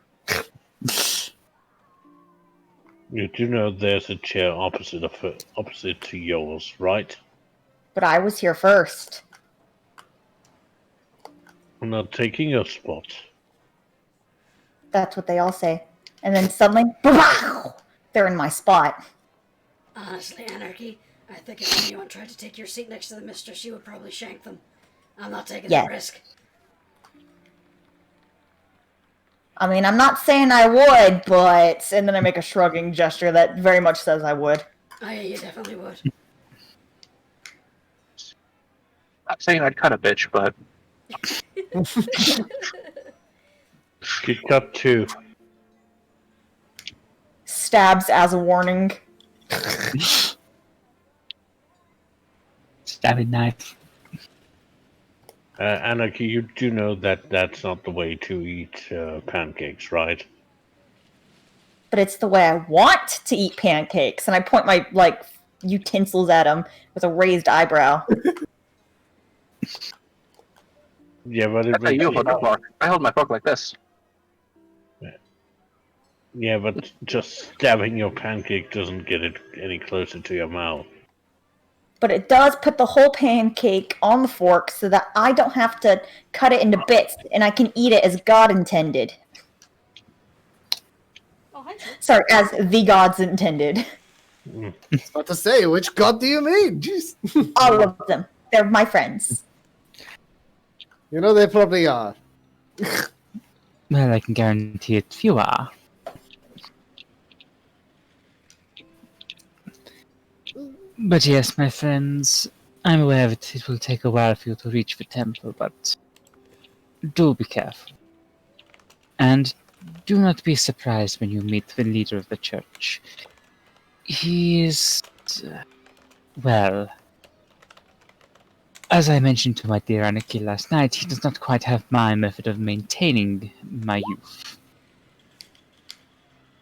You do know there's a chair opposite to yours, right? But I was here first. I'm not taking your spot. That's what they all say. And then suddenly, they're in my spot. Honestly, Anarchy, I think if anyone tried to take your seat next to the mistress, you would probably shank them. I'm not taking that risk. I mean, I'm not saying I would, but... And then I make a shrugging gesture that very much says I would. Oh yeah, you definitely would. Not saying I'd cut a bitch, but Good cut too. Stabs as a warning. Stabbing knife. Anarchy, you do know that that's not the way to eat pancakes, right? But it's the way I want to eat pancakes. And I point my, utensils at him with a raised eyebrow. Yeah, but that's how you hold your fork. I hold my fork like this. Yeah, but just stabbing your pancake doesn't get it any closer to your mouth. But it does put the whole pancake on the fork so that I don't have to cut it into bits and I can eat it as God intended. Oh, hi. Sorry, as the gods intended. What to say? Which god do you mean? Jeez. All of them. They're my friends. You know they probably are. Well, I can guarantee it if you are. But yes, my friends, I'm aware that it will take a while for you to reach the temple, but do be careful. And do not be surprised when you meet the leader of the church. He is, well, as I mentioned to my dear Anarchy last night, he does not quite have my method of maintaining my youth.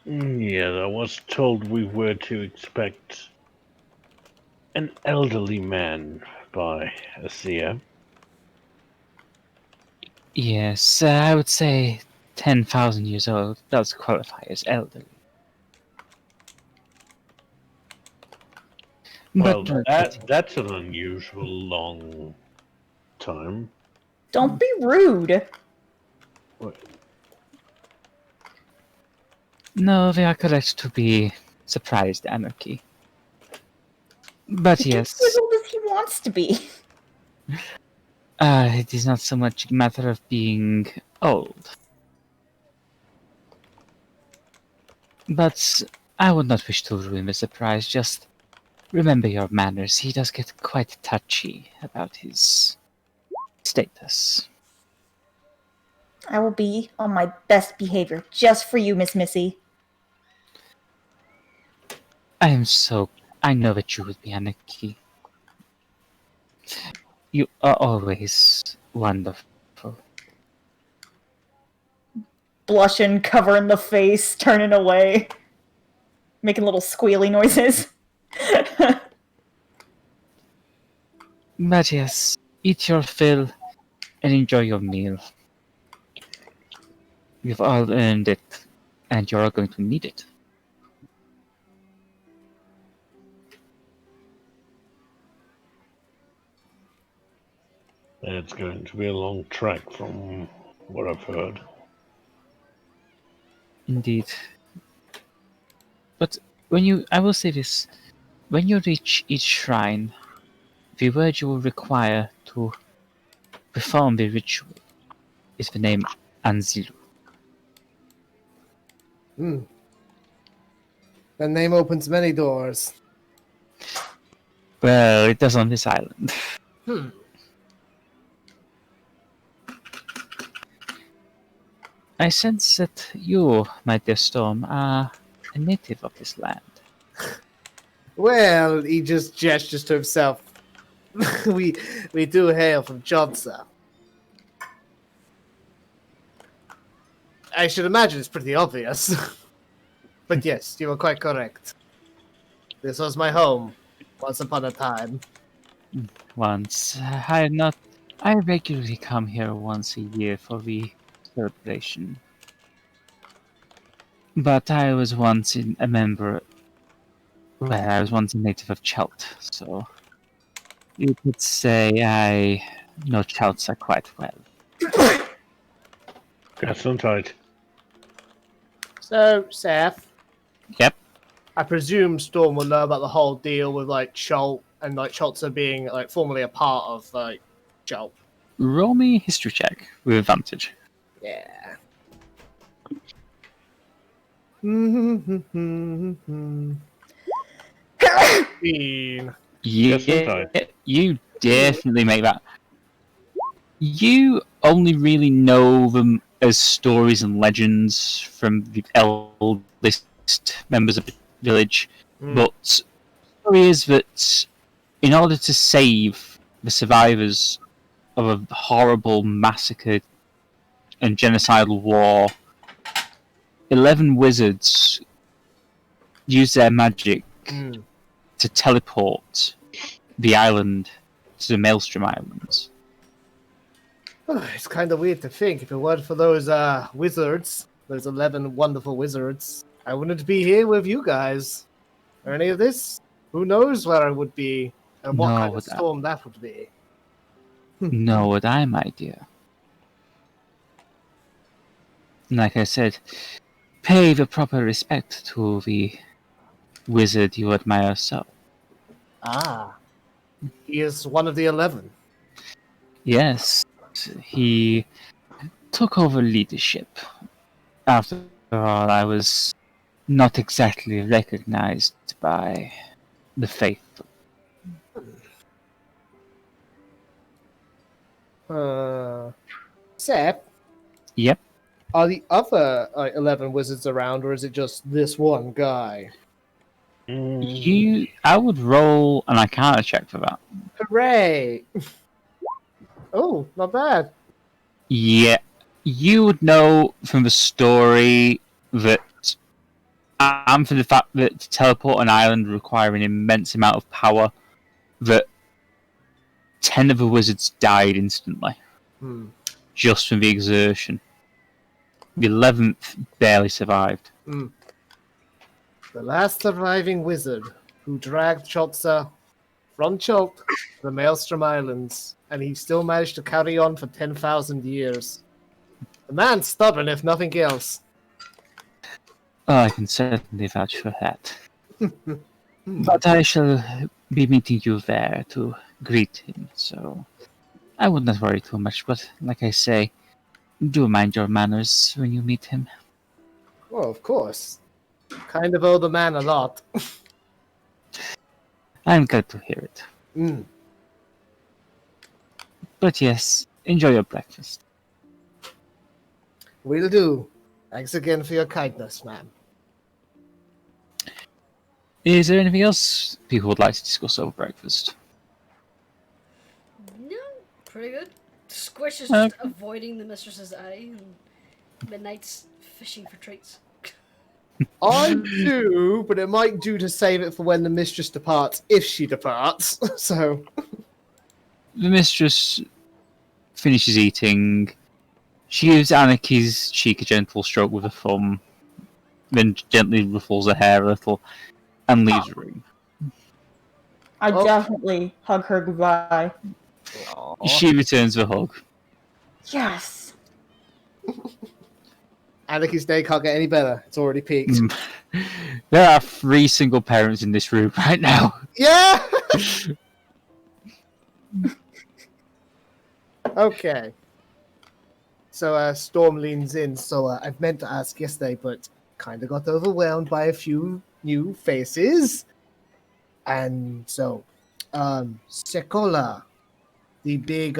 Yeah, I was told we were to expect an elderly man by a seer. Yes, I would say 10,000 years old does qualify as elderly. Well, But that's an unusual long time. Don't be rude. no, they are correct to be surprised, Anarchy. But He can yes, be as old as he wants to be. it is not so much a matter of being old. But I would not wish to ruin the surprise, just remember your manners. He does get quite touchy about his status. I will be on my best behavior just for you, Miss Missy. I know that you would be Anarchy. You are always wonderful. Blushing, covering the face, turning away, making little squealy noises. But yes, eat your fill and enjoy your meal. You've all earned it, and you're all going to need it. It's going to be a long trek from what I've heard. Indeed. But I will say this, when you reach each shrine, the word you will require to perform the ritual is the name Anzilu. The name opens many doors. Well, it does on this island. I sense that you, my dear Storm, are a native of this land. Well, he just gestures to himself. we do hail from Johnson. I should imagine it's pretty obvious. But yes, you are quite correct. This was my home once upon a time. Once, I regularly come here once a year for the celebration. But I was once a member. Well, I was once a native of Chelt, so you could say I know Cheltsa quite well. Got some tight. So, Seph, Yep. I presume Storm will know about the whole deal with like Cholt and like Choltza being like formerly a part of like Cholt. Roll me history check with advantage. Yeah. You definitely make that. You only really know them as stories and legends from the eldest members of the village, but the story is that in order to save the survivors of a horrible massacre and genocidal war, 11 wizards used their magic to teleport the island to the Maelstrom Islands. It's kind of weird to think if it weren't for those wizards, those 11 wonderful wizards, I wouldn't be here with you guys. Or any of this. Who knows where I would be and what kind of storm that would be. Nor would I, my dear. Like I said, pay the proper respect to the wizard you admire so. Ah. He is one of the 11. Yes, he took over leadership. After all, I was not exactly recognized by the faithful. Seph, Yep. are the other 11 wizards around, or is it just this one guy? I would roll an Arcana check for that. Hooray! Oh, not bad. Yeah, you would know from the story that, and for the fact that to teleport an island require an immense amount of power, that 10 of the wizards died instantly, just from the exertion. The 11th barely survived. The last surviving wizard who dragged Chotza from Chult to the Maelstrom Islands, and he still managed to carry on for 10,000 years. The man's stubborn, if nothing else. Oh, I can certainly vouch for that. But I shall be meeting you there to greet him, so I would not worry too much. But like I say, do mind your manners when you meet him. Well, of course. Kind of owe the man a lot. I'm glad to hear it. But yes, enjoy your breakfast. Will do. Thanks again for your kindness, ma'am. Is there anything else people would like to discuss over breakfast? No, pretty good. Squish is just avoiding the mistress's eye, and Midnight's fishing for treats. I do, but it might do to save it for when the mistress departs, if she departs. So The mistress finishes eating. She gives Anarchy's cheek a gentle stroke with a thumb, then gently ruffles her hair a little, and leaves the room. I definitely hug her goodbye. She returns the hug. Yes. Anarchy's day can't get any better. It's already peaked. There are 3 single parents in this room right now. Yeah! Okay. So Storm leans in. So I meant to ask yesterday, but kind of got overwhelmed by a few new faces. And so, Sekola, the big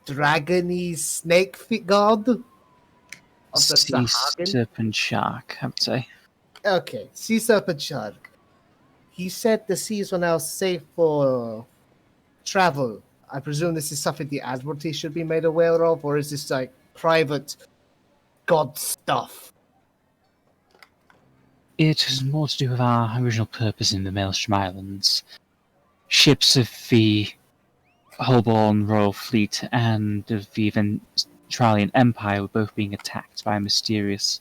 dragony snake god of the Sea Sahagin. serpent shark, I would say. Okay, sea serpent shark. He said the seas were now safe for travel. I presume this is something the Admiralty should be made aware of, or is this like private god stuff? It has more to do with our original purpose in the Maelstrom Islands. Ships of the Holborn Royal Fleet and of the Ventralian Empire were both being attacked by a mysterious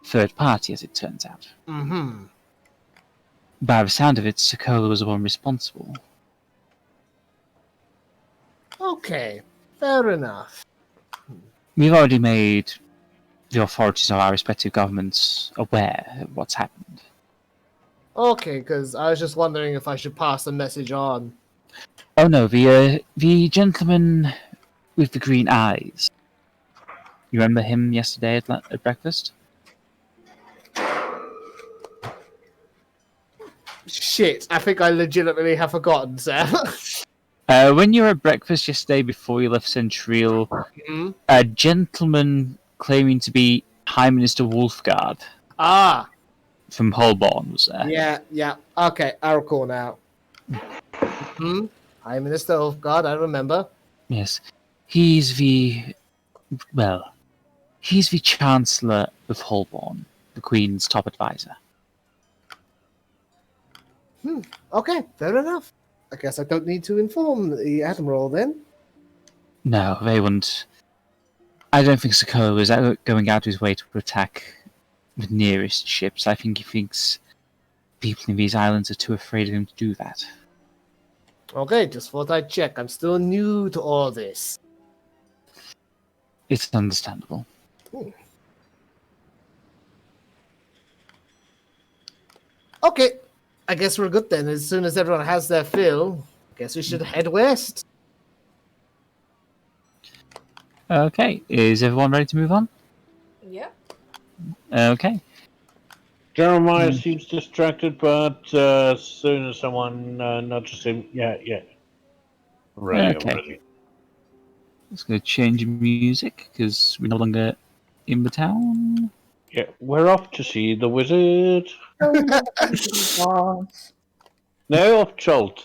third party, as it turns out. Mm-hmm. By the sound of it, Sokola was the one responsible. Okay, fair enough. We've already made the authorities of our respective governments aware of what's happened. Okay, because I was just wondering if I should pass the message on. Oh no, the gentleman with the green eyes. You remember him yesterday at breakfast? Shit, I think I legitimately have forgotten, Seph. When you were at breakfast yesterday before you left Centreal, a gentleman claiming to be High Minister Wolfguard from Holborn was there. Yeah. Okay, I recall now. High Minister Wolfguard, I remember. Yes. He's the Chancellor of Holborn, the Queen's top advisor. Okay, fair enough. I guess I don't need to inform the Admiral then. No, they wouldn't. I don't think Sokola was going out of his way to attack the nearest ships. I think he thinks people in these islands are too afraid of him to do that. Okay, just thought I'd check. I'm still new to all this. It's understandable. Okay, I guess we're good then. As soon as everyone has their fill, I guess we should head west. Okay, is everyone ready to move on? Yeah. Okay. Jeremiah seems distracted, but as soon as someone nudges him, yeah. Ready, Okay. I'm ready. Let's go change music because we're no longer in the town. Yeah, we're off to see the wizard. No, of Cholt.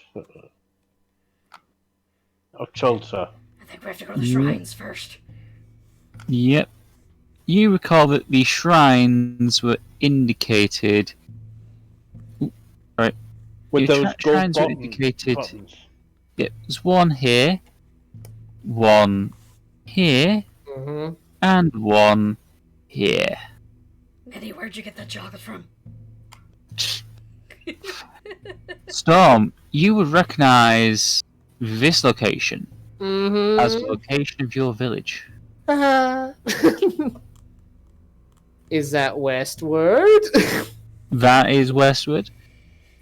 Of Cholta. I think we have to go to the shrines first. Yep. You recall that the shrines were indicated. Right. With Your those gold shrines were indicated. buttons. Yep. There's one here, one here, and one here. Eddie, where'd you get that chocolate from? Storm, you would recognize this location as the location of your village. Is that westward? That is westward.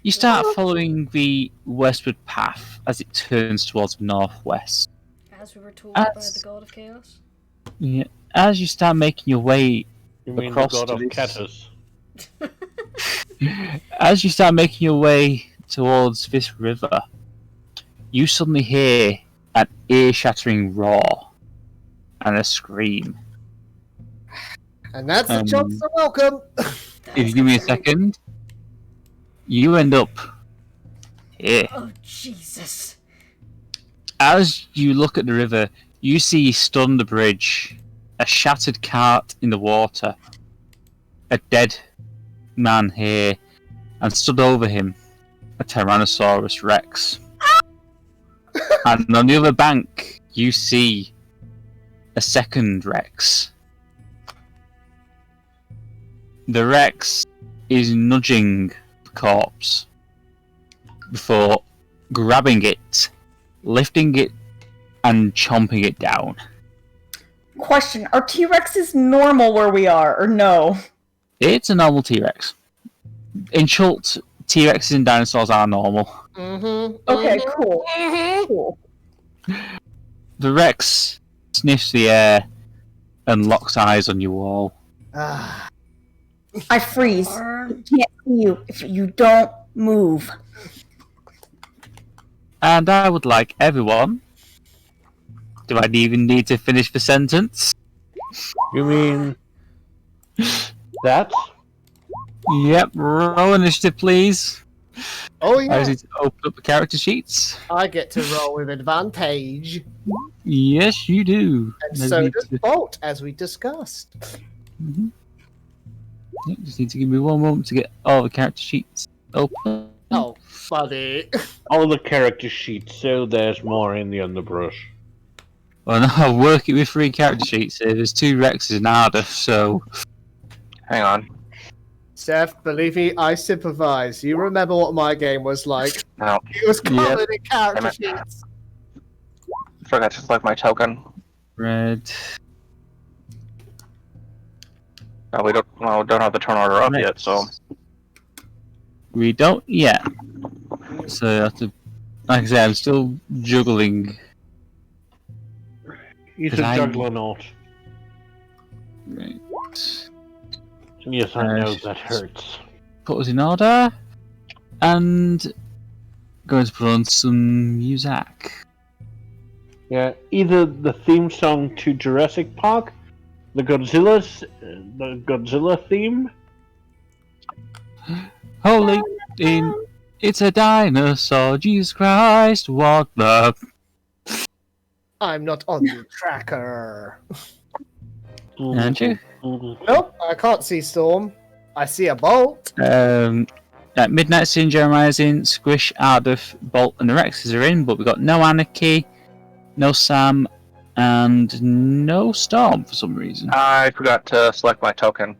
You start following the westward path as it turns towards the northwest. As we were told by the God of Chaos. Yeah. As you start making your way You mean across the god to of this- Catus? As you start making your way towards this river, you suddenly hear an ear-shattering roar and a scream. And that's the chance to welcome. If you give me a second, you end up here. Oh, Jesus. As you look at the river, you see stunned on the bridge, a shattered cart in the water, a dead man here, and stood over him, a Tyrannosaurus Rex. And on the other bank, you see a second Rex. The Rex is nudging the corpse before grabbing it, lifting it, and chomping it down. Question: are T-Rexes normal where we are, or no? It's a normal T-Rex. In short, T-Rexes and dinosaurs are normal. Okay, cool. Cool. The Rex sniffs the air and locks eyes on you all. I freeze. Burn. Can't see you if you don't move. And I would like everyone... Do I even need to finish the sentence? You mean that? Yep, roll initiative, please. Oh I yeah, just need to open up the character sheets. I get to roll with advantage, Yes, you do. and Just so need does to- Bolt, as we discussed. Yep, just need to give me one moment to get all the character sheets open. Oh, buddy. All the character sheets, so there's more in the underbrush. Well, no, I'm working with 3 character sheets here. There's 2 Rexes and Ardeth, so... Hang on. Seph, believe me, I sympathize. You remember what my game was like. No, It was covered in character Damn it. sheets. forgot to select my token. Red... No, we don't have the turn order up yet, so We don't yet. So I have to... Like I said, I'm still juggling. He's But a I'm- jugglernaut. Right. Yes, I know that hurts. Put us in order. And... Going to put on some music. Yeah, either the theme song to Jurassic Park, the Godzilla theme. Holy... It's a dinosaur, Jesus Christ, what the... I'm not on the tracker. Aren't you? Nope, I can't see Storm. I see a Bolt. Midnight's in, Jeremiah's in, Squish, Ardeth, Bolt, and the Rexes are in, but we've got no Anarchy, no Sam, and no Storm for some reason. I forgot to select my token.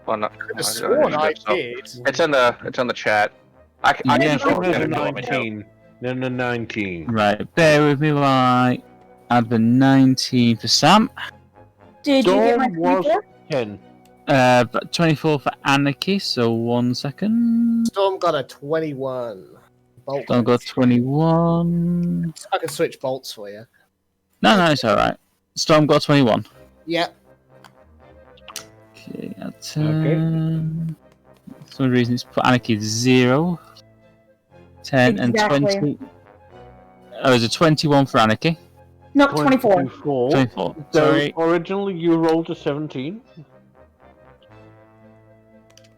Well, no, I could have sworn I did. It's in the chat. I Yeah, can sure. show it if you want me to. 19. Then the 19. Right, bear with me while I add the 19 for Sam, Did you get my Storm was 24? 10. but 24 for Anarchy, so 1 second. Storm got a 21. Bolt. Storm got 21. I can switch bolts for you. No, it's alright. Storm got 21. Yeah. Okay, that's for some reason it's put Anarchy to 0. 10 Exactly. and 20. Oh, there's a 21 for Anarchy. Nope, 24. 24. So Sorry. originally you rolled a 17.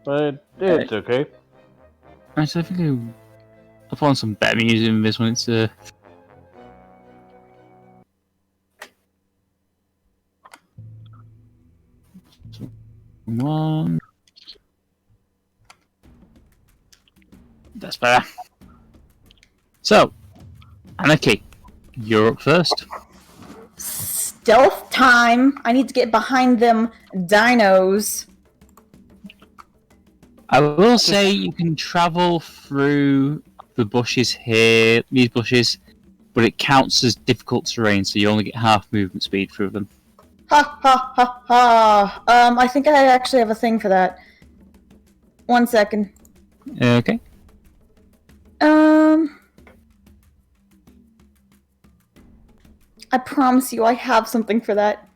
But it's okay. Actually, I think I found some better music in this one. It's one. That's better. So, Anarchy, you're up first. Stealth time. I need to get behind them dinos. I will say you can travel through the bushes here, these bushes, but it counts as difficult terrain, so you only get half movement speed through them. Ha ha ha ha. I think I actually have a thing for that. 1 second. Okay. I promise you I have something for that.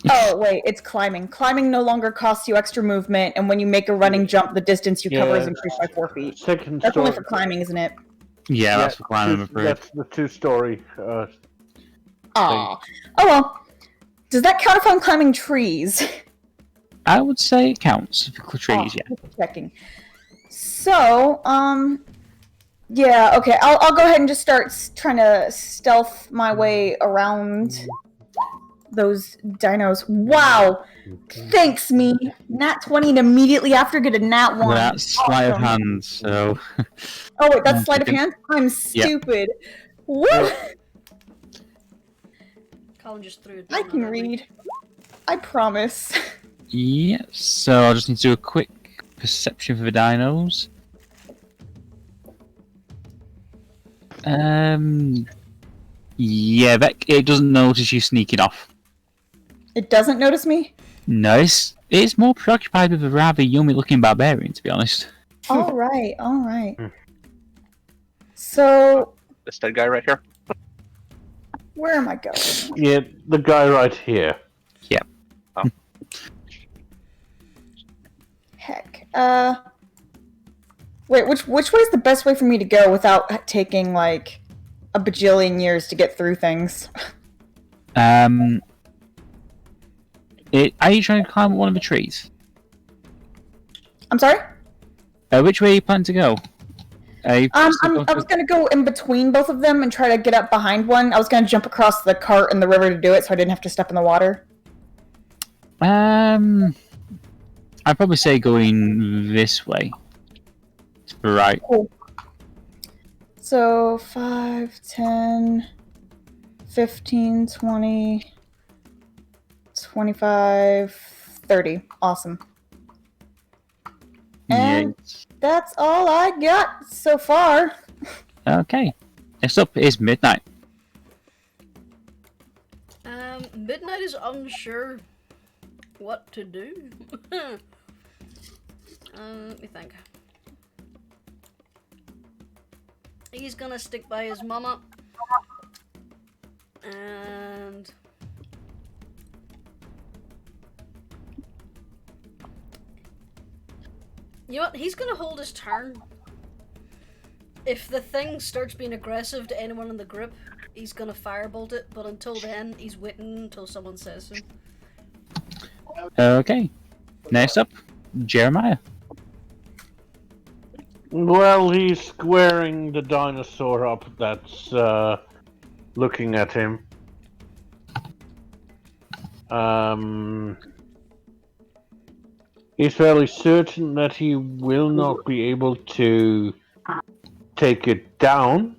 Oh, wait, it's climbing. Climbing no longer costs you extra movement, and when you make a running jump, the distance you cover is increased by 4 feet. Second That's only story. for climbing, isn't it? Yeah, that's for climbing, I'm afraid. That's the 2-story. Aw. Oh well. Does that count if I'm climbing trees? I would say it counts for trees, yeah. Checking. So, yeah, okay, I'll go ahead and just start trying to stealth my way around those dinos. Wow! Thanks, me! Nat 20 and immediately after get a Nat 1. That's sleight of hand, so... Oh wait, that's sleight of hand? I'm stupid. Woo! Colin just threw it I down can already. read. I promise. Yeah, so I'll just need to do a quick perception for the dinos. Yeah, it doesn't notice you sneaking off. It doesn't notice me? No, it's more preoccupied with a rather yummy looking barbarian, to be honest. Alright, alright. So, This dead guy right here. where am I going? Yeah, the guy right here. Yeah. Oh. Heck. Wait, which way is the best way for me to go without taking, like, a bajillion years to get through things? Are you trying to climb one of the trees? I'm sorry? Which way are you planning to go? I was gonna go in between both of them and try to get up behind one. I was gonna jump across the cart and the river to do it so I didn't have to step in the water. I'd probably say going this way. Right. Cool. So, 5, 10, 15, 20, 25, 30. Awesome. And that's all I got so far. Okay. Next up is Midnight. Midnight is unsure what to do. Let me think. He's gonna stick by his mama. And... you know what? He's gonna hold his turn. If the thing starts being aggressive to anyone in the group, he's gonna firebolt it, but until then, he's waiting until someone says so. Okay. Next up, Jeremiah. Well, he's squaring the dinosaur up that's looking at him. He's fairly certain that he will not be able to take it down.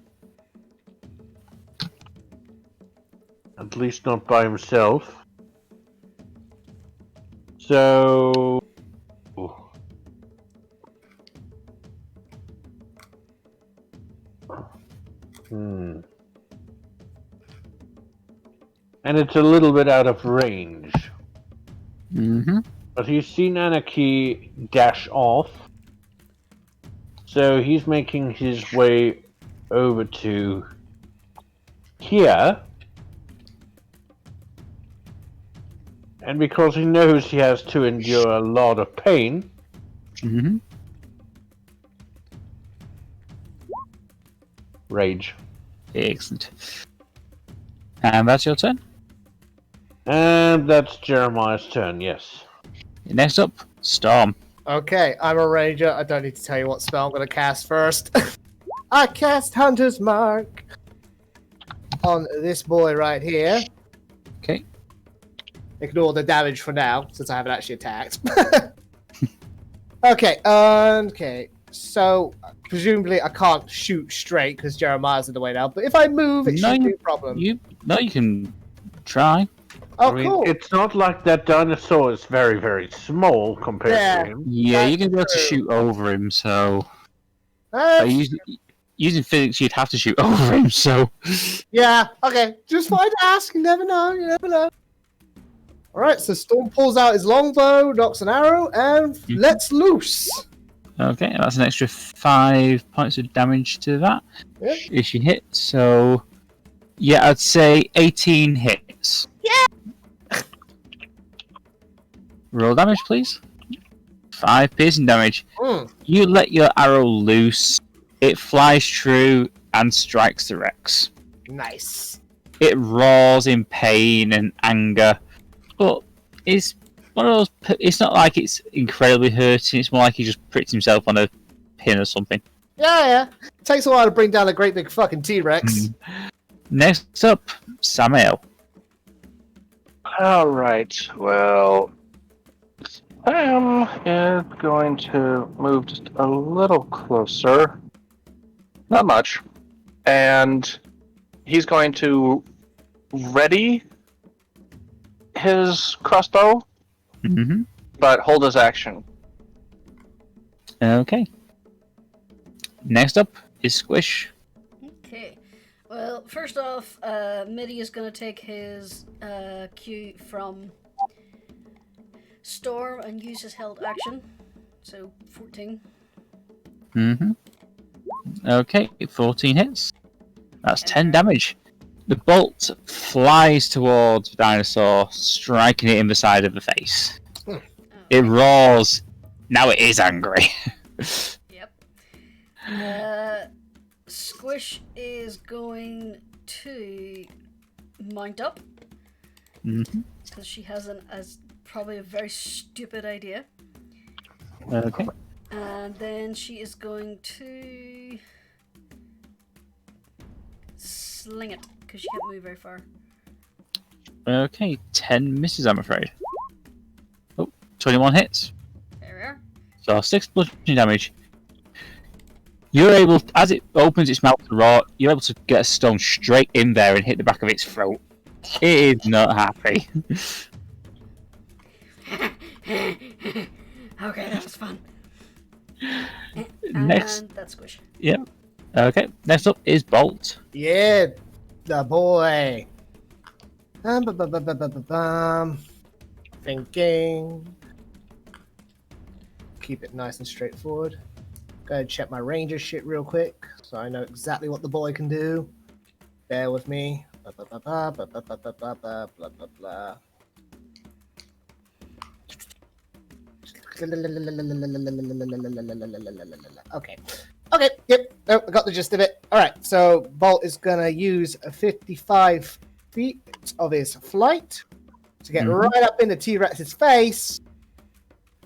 At least not by himself. So... And it's a little bit out of range. Mm-hmm. But he's seen Anarchy dash off. So he's making his way over to here. And because he knows he has to endure a lot of pain, Mm-hmm. rage. Excellent. And that's your turn. And that's Jeremiah's turn, yes. Next up, Storm. Okay, I'm a ranger. I don't need to tell you what spell I'm going to cast first. I cast Hunter's Mark on this boy right here. Okay. Ignore the damage for now, since I haven't actually attacked. Okay. So, presumably I can't shoot straight because Jeremiah's in the way now, but if I move, it shouldn't be a problem. You can try. Oh, I mean, cool. it's not like that dinosaur is very, very small compared Yeah. to him. Yeah, That's you're gonna be able to true. shoot over him. So That's- using physics, you'd have to shoot over him. So Yeah, okay. Just thought I'd ask. You never know. Alright, so Storm pulls out his longbow, knocks an arrow, and lets loose. okay, that's an extra 5 points of damage to that. Yeah. If she hits, so yeah, I'd say 18 hits. Yeah. Roll damage, please. 5 piercing damage. Mm. You let your arrow loose. It flies true and strikes the Rex. Nice. It roars in pain and anger, but it's one of those. It's not like it's incredibly hurting. It's more like he just pricked himself on a pin or something. Yeah. It takes a while to bring down a great big fucking T-Rex. Next up, Samael. Alright, well, Sam is going to move just a little closer. Not much. And he's going to ready his crossbow, Mm-hmm. but hold his action. Okay. Next up is Squish. Okay. Well, first off, Midi is going to take his cue from Storm and use his held action. So, 14. Mm-hmm. Okay, 14 hits. That's 10 damage. The bolt flies towards the dinosaur, striking it in the side of the face. It roars. Now it is angry. Yep. Squish is going to mount up Mm-hmm. because she has probably a very stupid idea. Okay. And then she is going to sling it because she can't move very far. Okay, 10 misses, I'm afraid. Oh, 21 hits. There we are. So 6 bludgeoning damage. You're able, as it opens its mouth to roar, you're able to get a stone straight in there and hit the back of its throat. It is not happy. Okay, that was fun. Next. And that's Squish. Yep. Okay, next up is Bolt. Yeah, the boy. Thinking. Keep it nice and straightforward. Go ahead and check my ranger shit real quick, so I know exactly what the boy can do. Bear with me. Blah, blah, blah. Okay, yep, I got the gist of it. Alright, so Bolt is gonna use 55 feet of his flight to get right up into T-Rex's face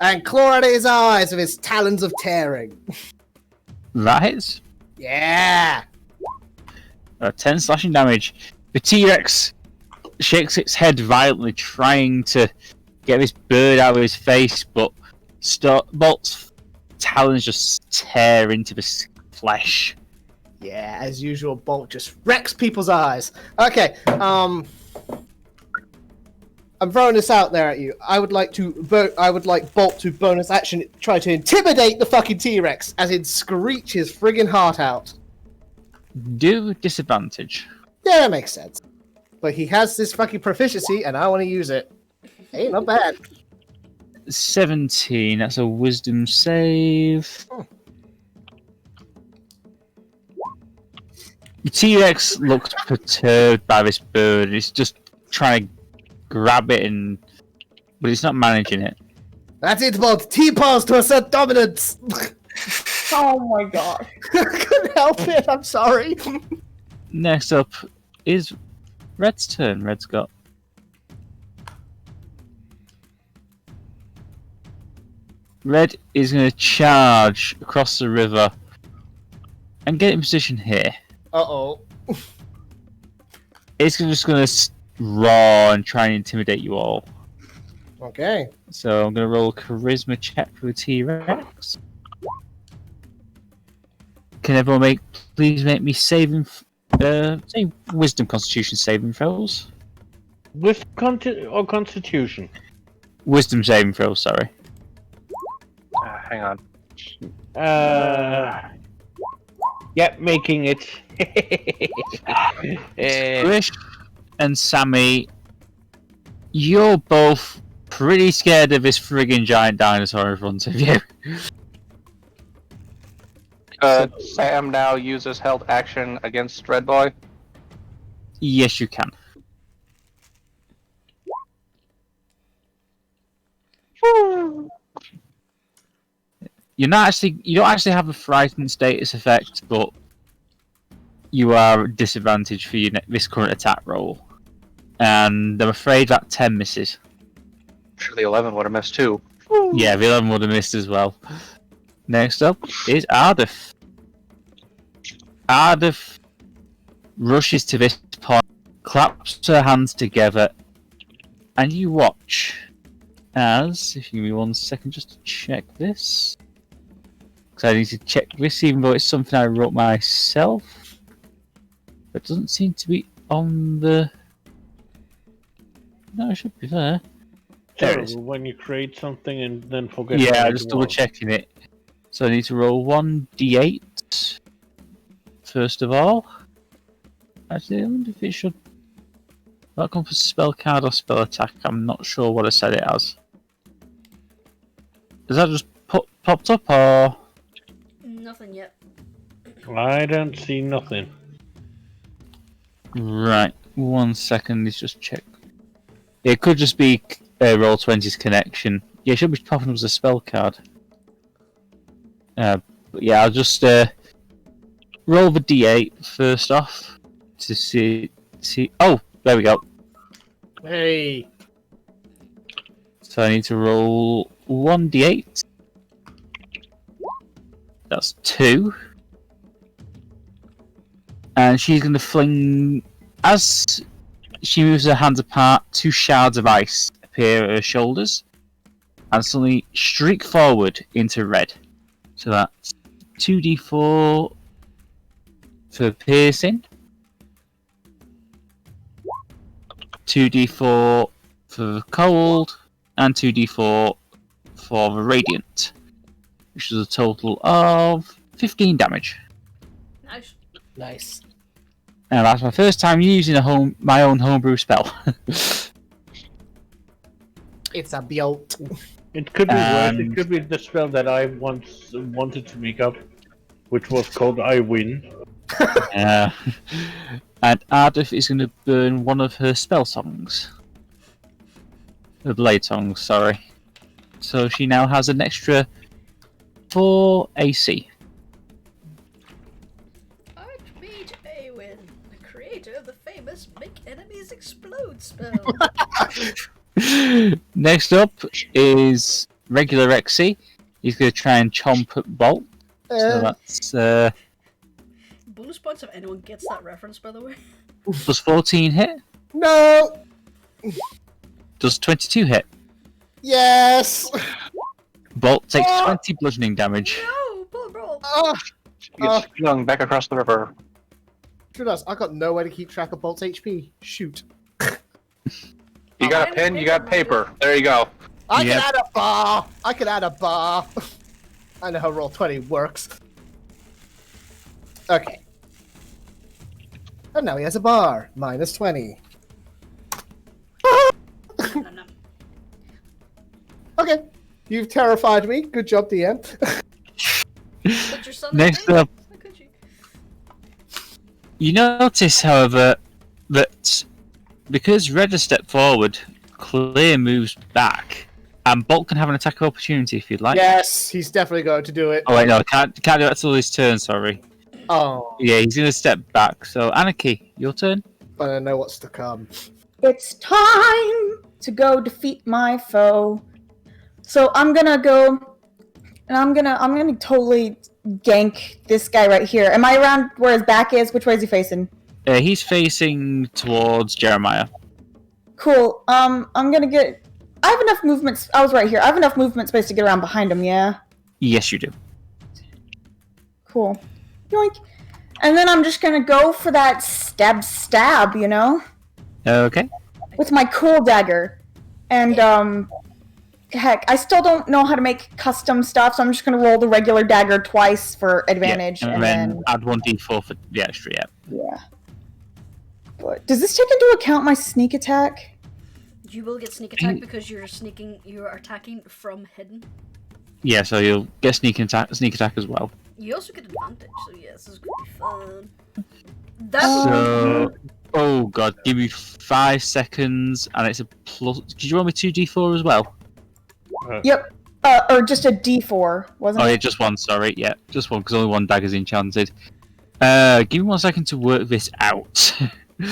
and claw at his eyes with his talons of tearing. That hits. Yeah! 10 slashing damage. The T-Rex shakes its head violently, trying to get this bird out of his face, but Bolt's talons just tear into the flesh. Yeah, as usual, Bolt just wrecks people's eyes. Okay, I'm throwing this out there at you. I would like Bolt to bonus action try to intimidate the fucking T-Rex as it screech his friggin' heart out. Do disadvantage. Yeah, that makes sense. But he has this fucking proficiency, and I want to use it. Hey, not bad. 17, that's a wisdom save. The T-Rex looks perturbed by this bird. It's just trying to grab it and but he's not managing it. That's it, Bolt. T-pose to assert dominance. Oh my gosh. I couldn't help it. I'm sorry. Next up is Red's turn. Red's got. Red is going to charge across the river and get in position here. Uh-oh. It's just going to roar and try and intimidate you all. Okay. So I'm going to roll a charisma check for the T-Rex. Can everyone please make me say wisdom constitution saving throws? With or constitution? Wisdom saving throws, sorry. Hang on. Yep, making it. Squish and Sammy, you're both pretty scared of this friggin' giant dinosaur in front of you. Sam now uses held action against Red Boy. Yes, you can. You don't actually have a frightened status effect, but you are disadvantaged for this current attack roll. And I'm afraid that 10 misses. Sure, the 11 would have missed too. Yeah, the 11 would have missed as well. Next up is Ardeth. Ardeth rushes to this point, claps her hands together, and you watch as, if you give me 1 second just to check this, because I need to check this even though it's something I wrote myself, but it doesn't seem to be on the... No, it should be there. There it is. When you create something and then forget. Yeah, I'm just double checking it. So I need to roll 1d8 first of all. Actually, I wonder if it should. That come for spell card or spell attack. I'm not sure what I set it as. Does that just popped up or? Nothing yet. I don't see nothing. Right, 1 second. Let's just check. It could just be Roll20's connection. Yeah, it should be popping up as a spell card. But yeah, I'll just roll the d8 first off to see. Oh, there we go. Hey. So I need to roll 1d8. That's 2. And she's going to fling, as she moves her hands apart, 2 shards of ice appear at her shoulders and suddenly streak forward into red. So that's 2d4 for piercing, 2d4 for cold, and 2d4 for the radiant, which is a total of 15 damage. Nice. Nice. And that's my first time using my own homebrew spell. It's a Bolt. It could be worse. It could be the spell that I once wanted to make up, which was called I Win. And Ardeth is going to burn one of her spell songs. Her blade songs, sorry. So she now has an extra 4 AC. Archmage Awen, the creator of the famous Make Enemies Explode spell. Next up is regular Rexy. He's going to try and chomp at Bolt. So that's Bonus points if anyone gets that reference, by the way. plus 14 hit. No. Does 22 hit. Yes. Bolt takes 20 bludgeoning damage. No, pull roll. She gets flung back across the river. Jurnis, I got no way to keep track of Bolt's HP. Shoot. You got a pen, you got paper. There you go. I can add a bar. I know how Roll20 works. Okay. And now he has a bar. Minus 20. No. Okay. You've terrified me. Good job, DM. Put your son in Next danger. up, How could you? you notice, however, that because Red has stepped forward, clear moves back. And Bolt can have an attack of opportunity if you'd like. Yes, he's definitely going to do it. Oh wait, no, can't do that till his turn. Sorry. Oh, Yeah, he's gonna step back. So Anarchy, your turn. I don't know what's to come. It's time to go defeat my foe. So I'm gonna go, and I'm gonna totally gank this guy right here. Am I around where his back is? Which way is he facing? He's facing towards Jeremiah. Cool. I'm gonna get. I have enough movement. I was right here. I have enough movement space to get around behind him. Yeah. Yes, you do. Cool. Yoink. And then I'm just gonna go for that stab. You know, Okay. with my cool dagger, and heck, I still don't know how to make custom stuff, so I'm just gonna roll the regular dagger twice for advantage, Yeah, and then add 1d4 for the extra. Yeah. yeah. But does this take into account my sneak attack? You will get sneak attack because you're attacking from hidden. Yeah, so you'll get sneak attack as well. You also get advantage, so yeah, this is gonna be fun. So, oh god, give me 5 seconds, and it's a plus. Did you roll me 2d4 as well? Yep. Or just a D4, wasn't Oh it? yeah, just one. Sorry, yeah, just one because only one dagger's enchanted. Give me 1 second to work this out.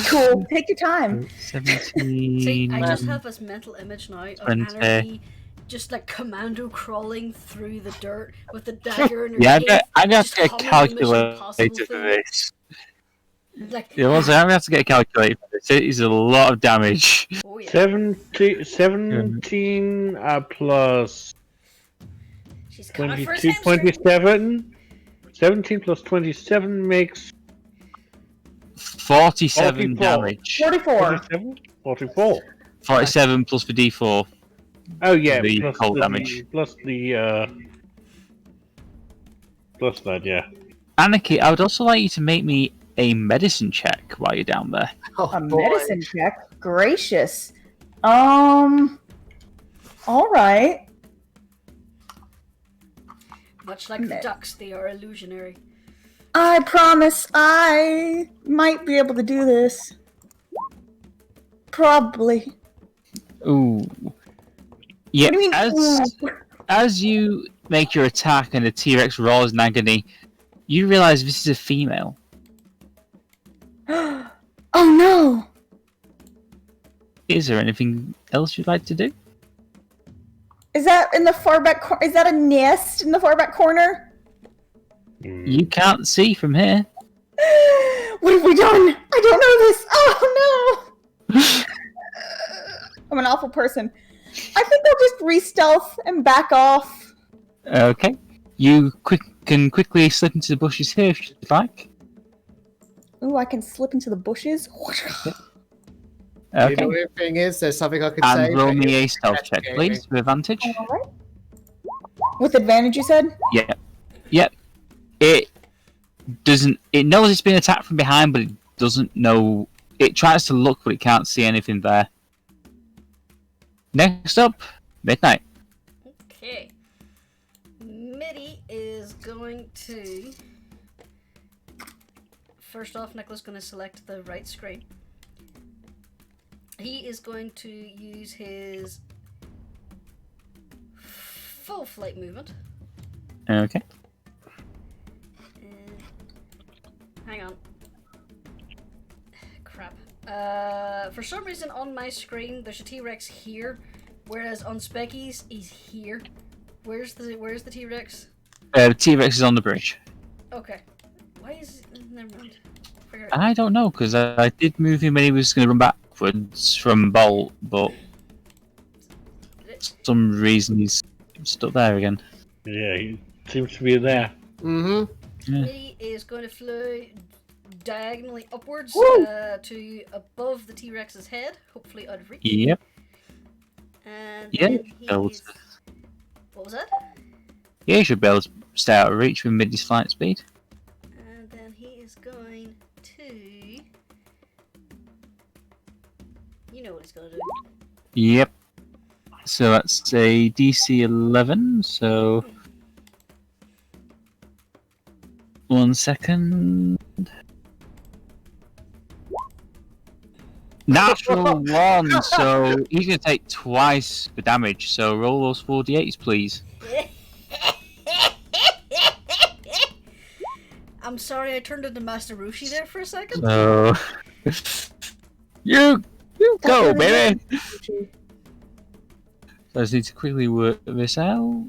Cool. Take your time. 17. See, I just have this mental image now of 20. Anarchy just like commando crawling through the dirt with the dagger in her Yeah, teeth, I'm gonna have just to get a humming the Mission calculator Impossible for theme. this. Like, Yeah, I'm gonna have to get a calculator for this. It is a lot of damage. oh yeah. 17 plus She's coming for his 22, hamstring. 27. 17 plus 27 makes 47 44. damage. 44. 47? 44. 47 plus the d4. Oh yeah, The plus cold the, damage. plus that, yeah. Anarchy, I would also like you to make me a medicine check while you're down there. Oh, a boy. medicine check. Gracious. All right. Much like the ducks, they are illusionary. I promise I might be able to do this. Probably. Ooh. Yeah, What do you mean, as you make your attack and the T-Rex roars in agony, you realise this is a female. Oh no! Is there anything else you'd like to do? Is that in the far back corner? Is that a nest in the far back corner? You can't see from here. What have we done? I don't know this. Oh no! I'm an awful person. I think I'll just re-stealth and back off. Okay. You can quickly slip into the bushes here if you'd like. Ooh, I can slip into the bushes. The Okay. only thing is, there's something I could say. And roll but me a it's stealth check, investigating. please, with advantage. Alright. With advantage, you said? Yeah. Yep. It doesn't. It knows it's been attacked from behind, but it doesn't know. It tries to look, but it can't see anything there. Next up, Midnight. Okay. Mitty is going to... First off, Nicholas is going to select the right screen. He is going to use his full flight movement. Okay. Hang on. Crap. For some reason on my screen there's a T-Rex here, whereas on Specky's he's here. Where's the T-Rex? The T-Rex is on the bridge. Okay. Why is never mind. Figure it I don't know, because I did move him when he was going to run backwards from Bolt, but for some reason he's stuck there again. Yeah, he seems to be there. Mm-hmm. Yeah. He is going to fly diagonally upwards Woo! to above the T-Rex's head, hopefully out of reach. Yep. And Yeah, then he that is... was- What was that? Yeah, you should be able to stay out of reach with mid flight speed. And then he is going to... You know what he's going to do. Yep. So that's a DC 11, so... 1 second. Natural 1, so he's going to take twice the damage. So roll those 4d8s, please. I'm sorry, I turned into Master Roshi there for a second. So you go, baby. So I just need to quickly work this out.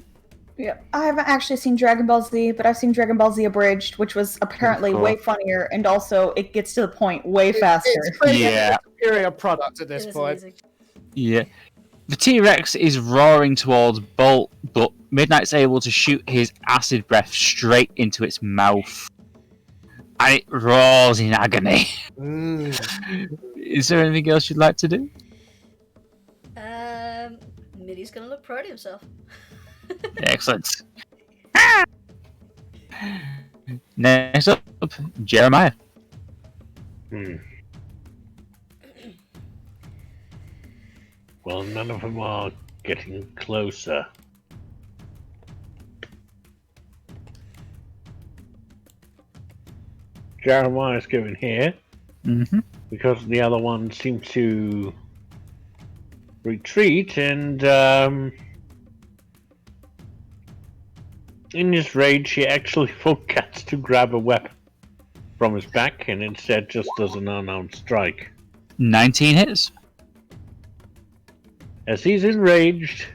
Yeah, I haven't actually seen Dragon Ball Z, but I've seen Dragon Ball Z Abridged, which was apparently Cool. way funnier, and also it gets to the point way faster. It's pretty Yeah. superior product at this It is point. amazing. Yeah. The T-Rex is roaring towards Bolt, but Midnight's able to shoot his acid breath straight into its mouth. And it roars in agony. Is there anything else you'd like to do? Middy's gonna look proud of himself. Excellent. Next up, Jeremiah. Well, none of them are getting closer. Jeremiah's going here because the other one seemed to retreat, and in his rage he actually forgets to grab a weapon from his back and instead just does an unarmed strike. 19 hits. As he's enraged,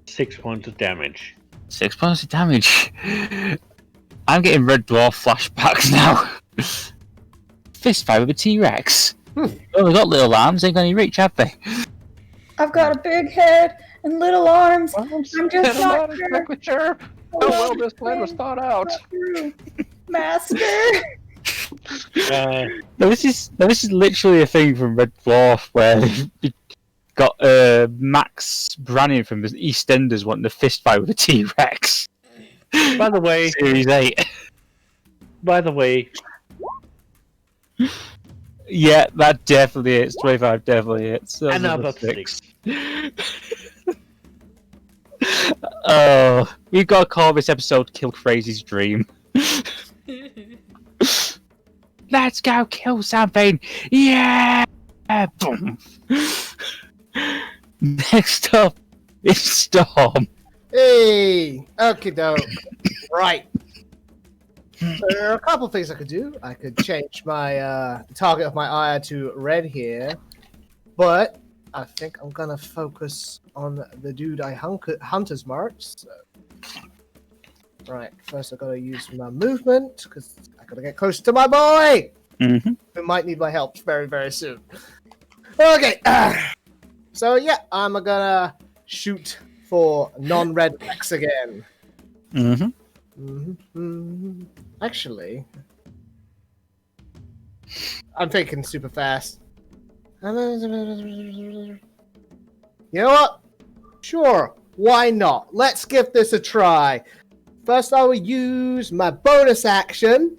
6 points of damage. 6 points of damage. I'm getting Red Dwarf flashbacks now. Fist fight with a T-Rex. Oh, they've got little arms, ain't got any reach, have they? I've got a big head and little arms. I'm just not sure how well this plan was thought out. Master. No, this is literally a thing from Red Dwarf where they got Max Brannigan from the EastEnders wanting to fist fight with a T-Rex. By the way, Series 8. By the way, yeah, that definitely hits. 25 definitely hits. That's another 6. Oh, we've got to call this episode "Kill Crazy's Dream." Let's go kill something! Yeah! Boom! Next up is Storm. Hey! Okie doke. Right. So there are a couple things I could do. I could change my the target of my ire to red here, but I think I'm gonna focus on the dude I hunter's marked. So. Right, first I gotta use my movement because I gotta get close to my boy. Who might need my help very, very soon. Okay, so yeah, I'm gonna shoot for non-red X again. Actually, I'm thinking super fast. You know what? Sure, why not? Let's give this a try. First, I will use my bonus action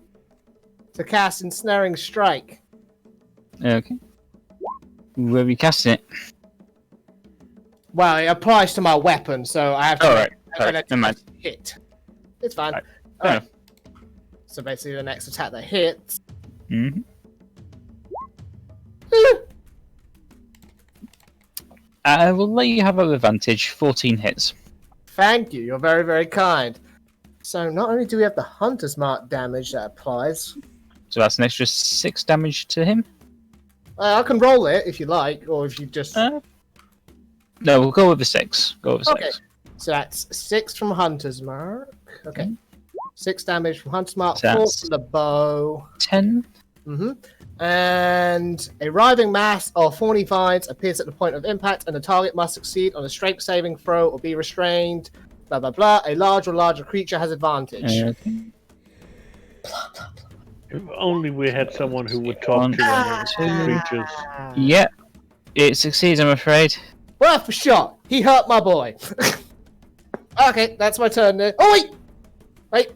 to cast Ensnaring Strike. Okay. Where are we casting it? Well, it applies to my weapon, so I have to Alright, never mind. hit. It's fine. Alright, Alright. So basically, the next attack that hits. I will let you have an advantage. 14 hits. Thank you. You're very, very kind. So not only do we have the Hunter's Mark damage that applies. So that's an extra 6 damage to him. I can roll it if you like, or if you just. No, we'll go with the 6. Go with the 6. Okay. So that's 6 from Hunter's Mark. Okay. 6 damage from Hunter's Mark, So 4 that's- from the bow. 10. And a writhing mass of thorny vines appears at the point of impact, and the target must succeed on a strength saving throw or be restrained. Blah blah blah. A large or larger creature has advantage. Okay. If only we had someone who would talk to one of the creatures. Yep. It succeeds, I'm afraid. Worth a shot. He hurt my boy. Okay, that's my turn there. Oh wait.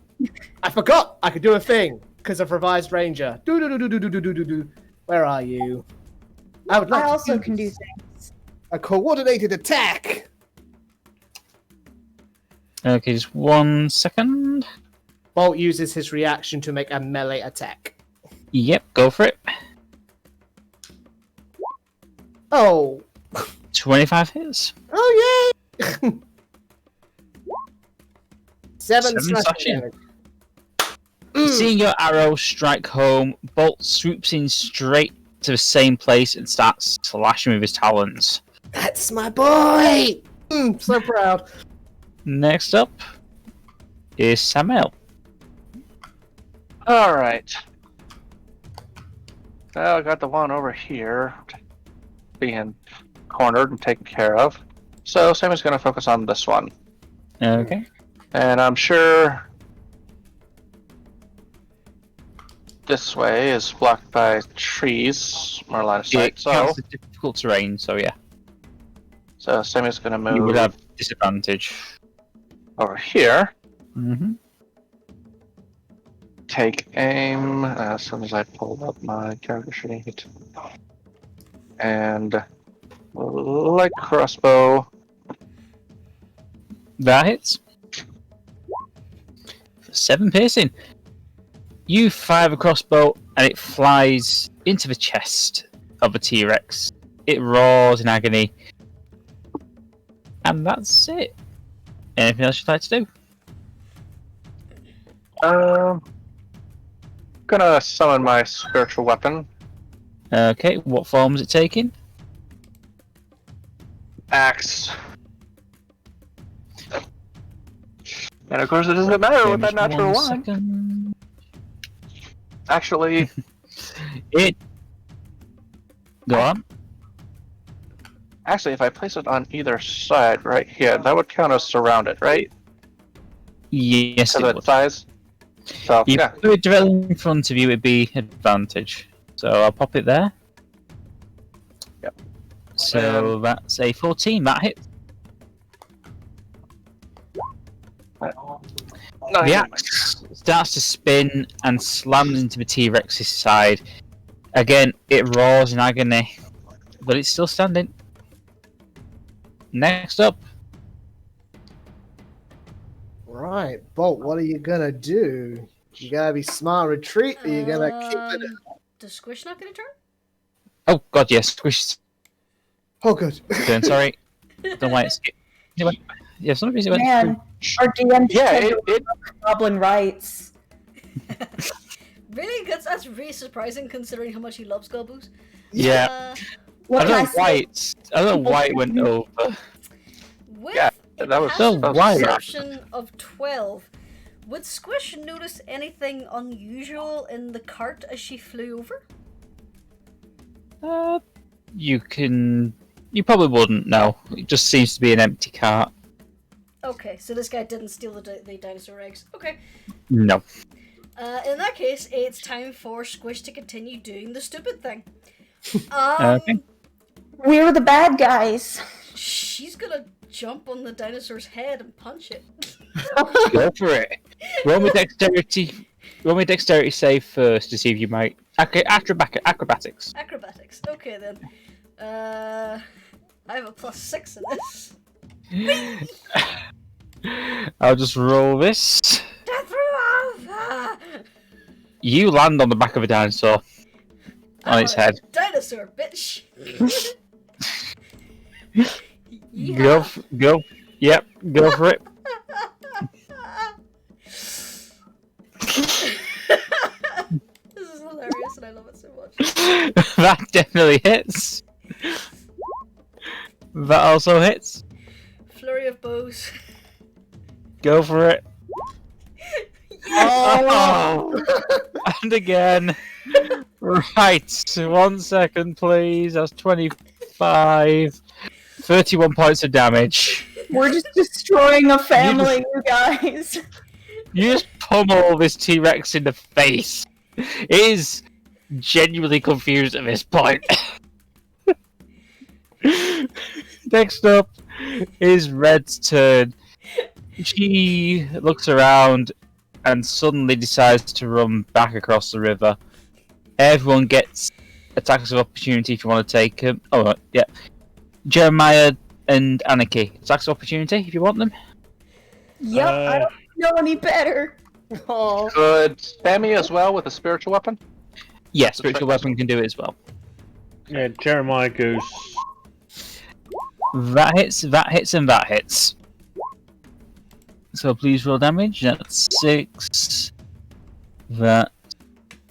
I forgot I could do a thing because of revised ranger. Do. Where are you? I would like I to also do can do things. a coordinated attack. Okay, just 1 second. Bolt uses his reaction to make a melee attack. Yep, go for it. Oh. 25 hits. Oh, yay! 7 Seven slashing slashing. damage. Seeing your arrow strike home, Bolt swoops in straight to the same place and starts slashing with his talons. That's my boy! So proud. Next up is Samael. Alright. Well, I got the one over here being cornered and taken care of. So Sammy's going to focus on this one. Okay. And I'm sure this way is blocked by trees, more line of sight. It counts as difficult terrain, so yeah. So Sammy's going to You would move have disadvantage. over here. Mm-hmm. Take aim as soon as I pull up my character sheet. And light crossbow. That hits. 7 piercing. You fire the crossbow and it flies into the chest of a T-Rex. It roars in agony. And that's it. Anything else you'd like to do? Gonna summon my spiritual weapon. Okay, what form is it taking? Axe. And of course it doesn't matter with that natural one. Second. Actually, It. Go on. if I place it on either side right here, that would count as surrounded, right? Yes, Because it of would. its size. So, You yeah. put it directly in front of you, it'd be advantage. So I'll pop it there. Yep. So that's a 14. That hits. The axe starts to spin and slams into the T-Rex's side. Again, it roars in agony, but it's still standing. Next up, Right, Bolt, what are you gonna do? You gotta be smart retreat, or you gonna keep it? Does Squish not get a turn? oh god, yes, Squish Oh, good. turn. Sorry, don't like skip. Anyway, yeah, some reason Man, our DM just Yeah, tried to it Goblin rights. Really? That's really surprising considering how much he loves gobos. Yeah, What I can I don't know why say? I don't know why it went over. With Yeah, a that was so passive wild. perception of 12, would Squish notice anything unusual in the cart as she flew over? You probably wouldn't know. It just seems to be an empty cart. Okay, so this guy didn't steal the dinosaur eggs. Okay. No. In that case, it's time for Squish to continue doing the stupid thing. Okay. We're the bad guys. She's gonna jump on the dinosaur's head and punch it. Go for it. Roll me dexterity. Roll me dexterity save first to see if you might. Acrobatics. Acrobatics. Okay then. I have a +6 in this. I'll just roll this. Death Alpha! You land on the back of a dinosaur. On its head. Dinosaur, bitch. Go. Yep, go for it. This is hilarious and I love it so much. That definitely hits. That also hits. Flurry of bows. Go for it. Oh! And again. Right, 1 second, please. That's 25. 31 points of damage. We're just destroying a family, you guys. You just pummel this T-Rex in the face. It is genuinely confused at this point. Next up is Red's turn. She looks around and suddenly decides to run back across the river. Everyone gets attacks of opportunity if you want to take them. Oh, yeah. Jeremiah and Anarchy. Attacks of opportunity if you want them. Yep, I don't know any better. Oh. could Sammy as well with a spiritual weapon. Yes, spiritual weapon can do it as well. Yeah, Jeremiah goes That hits, and that hits. So please roll damage. That's 6. That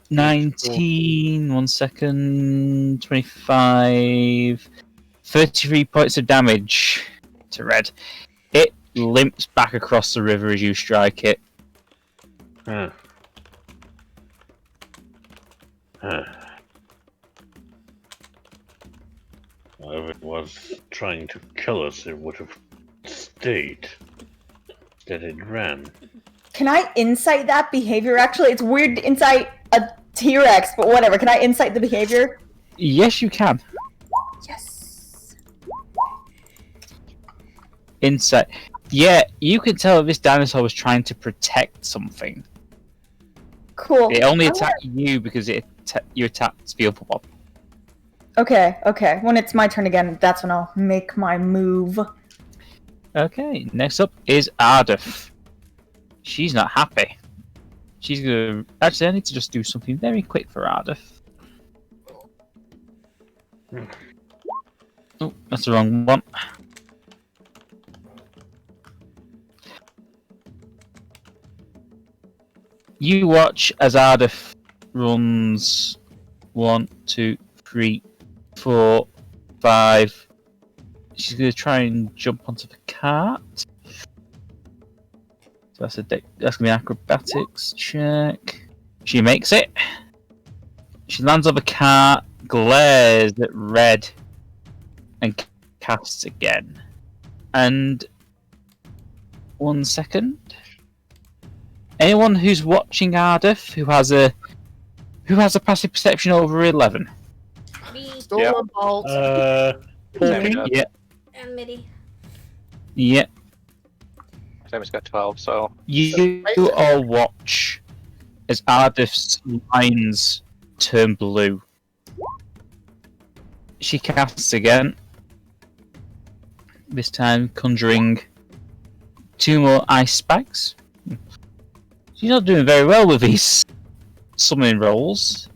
19. 1 second. 25. 33 points of damage to Red. It limps back across the river as you strike it. Well, if it was trying to kill us, it would have stayed. Instead, it ran. Can I insight that behavior? Actually, it's weird to insight a T-Rex, but whatever. Can I insight the behavior? Yes, you can. Yes. Insight. Yeah, you can tell this dinosaur was trying to protect something. Cool. It only attacked you because you attacked the other one. Okay. When it's my turn again, that's when I'll make my move. Okay, next up is Ardeth. She's not happy. She's gonna... Actually, I need to just do something very quick for Ardeth. Oh, that's the wrong one. You watch as Ardeth runs 1, 2, 3, 4, 5. She's going to try and jump onto the cart. So that's going to be an acrobatics check. She makes it. She lands on the cart, glares at Red, and casts again. And 1 second. Anyone who's watching Ardeth who has a passive perception over 11? Me Storm bolt. 14? Yeah. and Mitty. Yeah. Sammy's got 12, so... You all watch as Ardeth's lines turn blue. She casts again. This time conjuring 2 more ice spikes. She's not doing very well with these summoning rolls.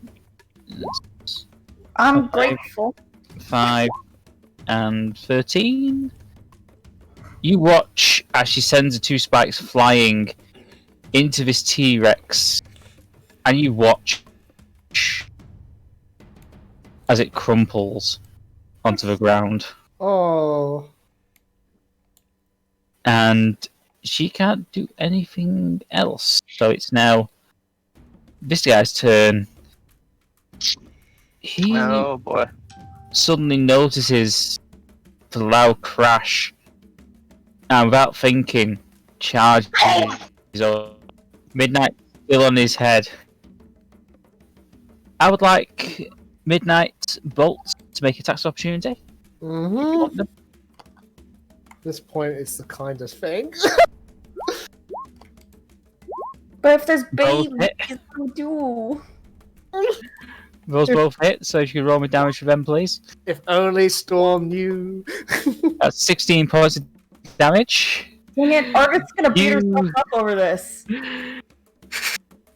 I'm grateful. 5 and 13. You watch as she sends the 2 spikes flying into this T-Rex, and you watch as it crumples onto the ground. Oh. And she can't do anything else. So it's now this guy's turn. He Oh boy. suddenly notices the loud crash, and without thinking, charges his own. Midnight still on his head. I would like Midnight Bolt to make attacks of opportunity. Mm-hmm. This point is the kindest thing. But if there's Both babies, hit. I do. Those both hit, so if you could roll me damage for them, please. If only Storm knew. That's 16 points of damage. Dang it, Ardeth's gonna beat You- herself up over this.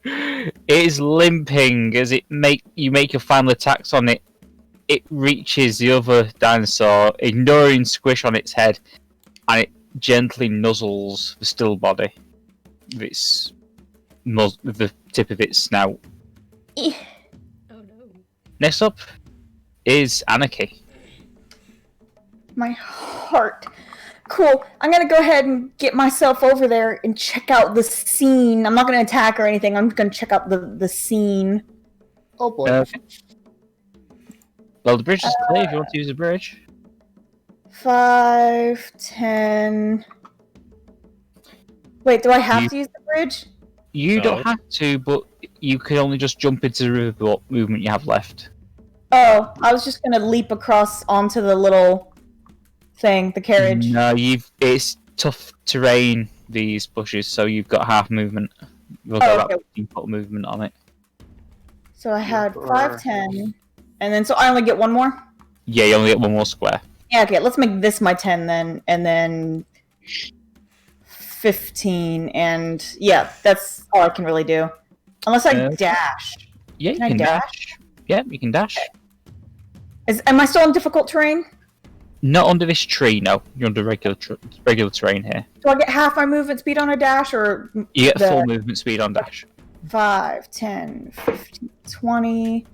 It is limping as you make your final attacks on it. It reaches the other dinosaur, ignoring Squish on its head, and it gently nuzzles the still body with with the tip of its snout. Eh. Oh no. Next up is Anarchy. My heart. Cool. I'm gonna go ahead and get myself over there and check out the scene. I'm not gonna attack or anything. I'm just gonna check out the scene. Oh boy. Okay. Well, the bridge is clear if you want to use the bridge. 5, 10. Wait, do I have You- to use the bridge? You No. don't have to, but you can only just jump into the riverboat movement you have left. Oh, I was just gonna leap across onto the little thing, the carriage. No, it's tough terrain, these bushes, so you've got half movement. You've got Oh, okay. that default movement on it. So I had 5, 10, and then so I only get one more? Yeah, you only get one more square. Yeah, okay, let's make this my 10 then, and then 15, and yeah, that's all I can really do. Unless I Okay. dash. Yeah, you Can I can dash? dash. Yeah, you can dash. Am I still in difficult terrain? Not under this tree, no. You're under regular terrain here. Do I get half my movement speed on a dash, or You get full movement speed on dash. 5, 10, 15, 20,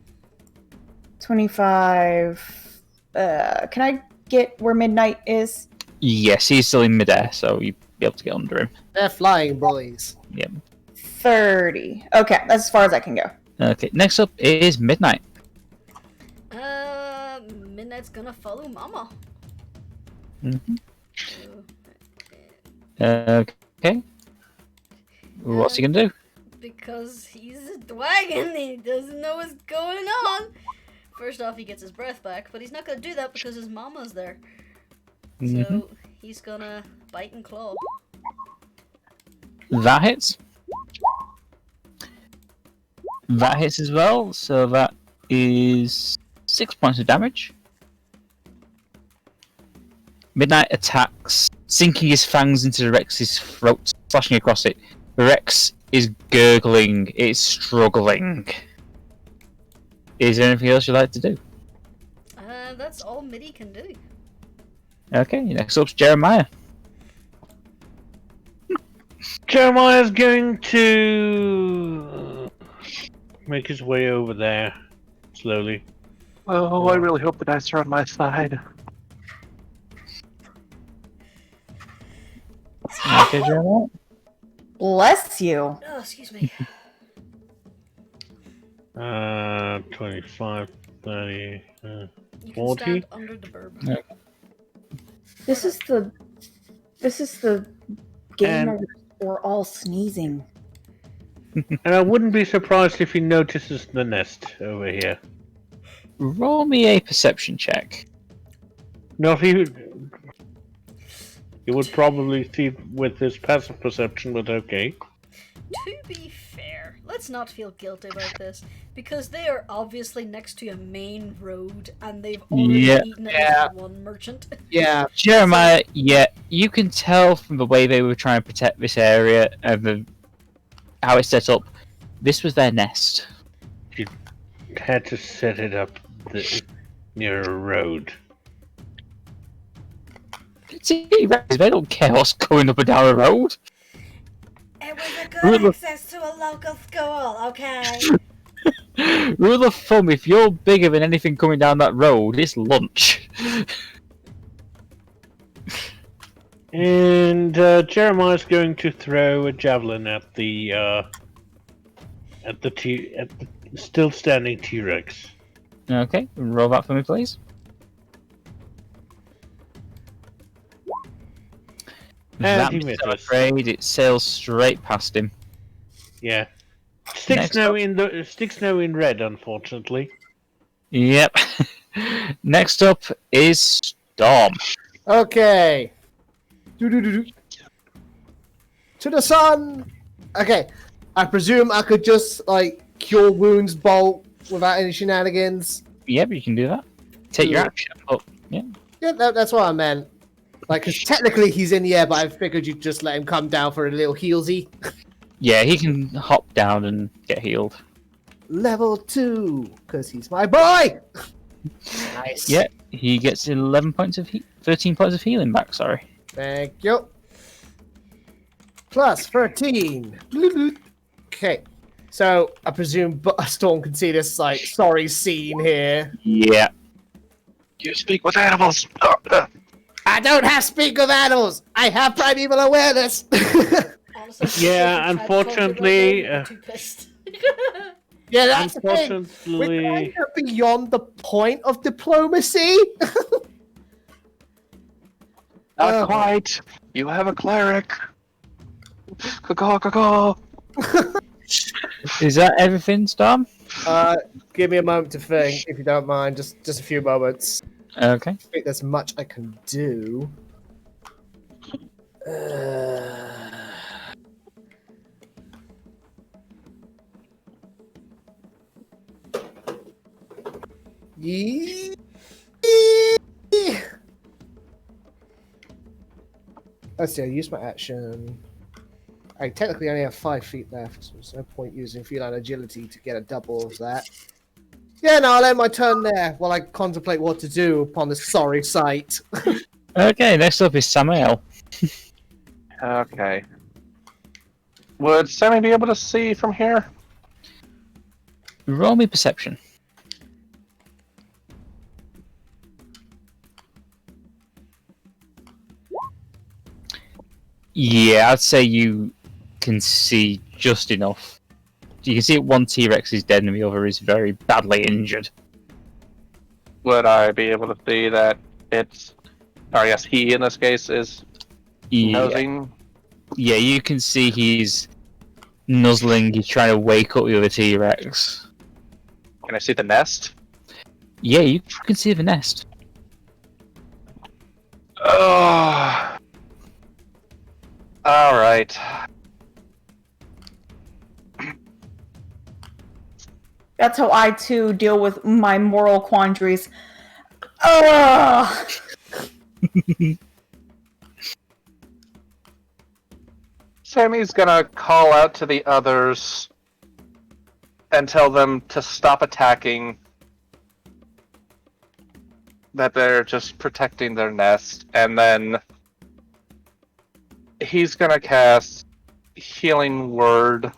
25... can I get where midnight is? Yes, he's still in midair, so you'll be able to get under him. They're flying boys. Yep. 30. Okay, that's as far as I can go. Okay, next up is Midnight. Midnight's gonna follow Mama. Mm-hmm. Okay. What's he gonna do? Because he's a dwagon, he doesn't know what's going on. First off, he gets his breath back, but he's not gonna do that because his mama's there. So he's gonna bite and claw. That hits. That hits as well, so that is 6 points of damage. Midnight attacks, sinking his fangs into the Rex's throat, slashing across it. The Rex is gurgling, it's struggling. Is there anything else you'd like to do? That's all Midi can do. Okay, next up's Jeremiah. Jeremiah's going to make his way over there slowly. Oh, I really hope the dice are on my side. Okay, Jeremiah. Bless you. Oh, excuse me. 25, 30, You can 40. stand under the Birb. Yeah. This is the game And- where we're all sneezing. And I wouldn't be surprised if he notices the nest over here. Roll me a perception check. No, he would probably see with his passive perception, but okay. To be fair, let's not feel guilty about this, because they are obviously next to a main road, and they've already eaten at least one merchant. Yeah. Jeremiah, yeah, you can tell from the way they were trying to protect this area and how it's set up, this was their nest. You had to set it up near a road. They don't care what's going up and down the road. It was a good access to a local school, okay? Rule of thumb, if you're bigger than anything coming down that road, it's lunch. And Jeremiah's going to throw a javelin at the still standing T-Rex. Okay, roll that for me, please. And he I'm misses. afraid it sails straight past him. Yeah. Sticks now in red, unfortunately. Yep. Next up is Storm. Okay. Do-do-do-do. To the sun. Okay. I presume I could just like cure wounds bolt without any shenanigans. Yep, you can do that. Take your action. Oh, yeah. Yeah, that's what I meant. Like, because technically he's in the air, but I figured you'd just let him come down for a little healsy. Yeah, he can hop down and get healed. Level 2, because he's my boy! Nice. Yeah, he gets 13 points of healing back, sorry. Thank you. Plus 13. Okay. So, I presume Storm can see this, like, sorry scene here. Yeah. You speak with animals. I don't have speak of animals! I have primeval awareness! Honestly, Yeah, unfortunately, too pissed. Yeah, that's the thing. Unfortunately, We're kind of beyond the point of diplomacy. Not quite. You have a cleric. Caw. Is that everything, Storm? Give me a moment to think, if you don't mind. Just a few moments. Okay. I think there's much I can do. Let's see, I used my action. I technically only have 5 feet left, so there's no point using feline agility to get a double of that. Yeah, no, I'll end my turn there while I contemplate what to do upon this sorry sight. Okay, next up is Samael. Okay. Would Sammy be able to see from here? Roll me perception. Yeah, I'd say you can see just enough. You can see one T-Rex is dead and the other is very badly injured. Would I be able to see that it's... Or yes, he in this case is nosing? Yeah, you can see he's nuzzling, he's trying to wake up the other T-Rex. Can I see the nest? Yeah, you can see the nest. Oh. Alright. That's how I too deal with my moral quandaries. Ugh! Sammy's gonna call out to the others and tell them to stop attacking. That they're just protecting their nest, and then he's gonna cast Healing Word.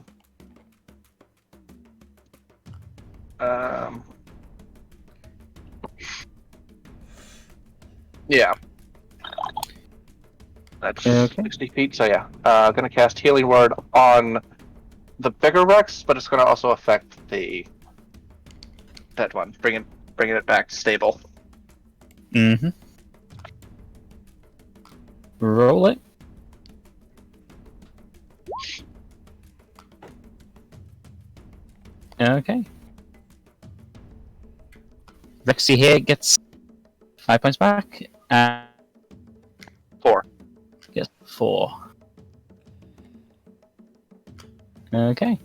Yeah. That's Okay. 60 feet, so yeah. Gonna cast Healing Word on the bigger Rex, but it's gonna also affect that one, bringing it back stable. Mm-hmm. Roll it. Okay. Rexy here gets 5 points back. 4. Gets 4. Okay.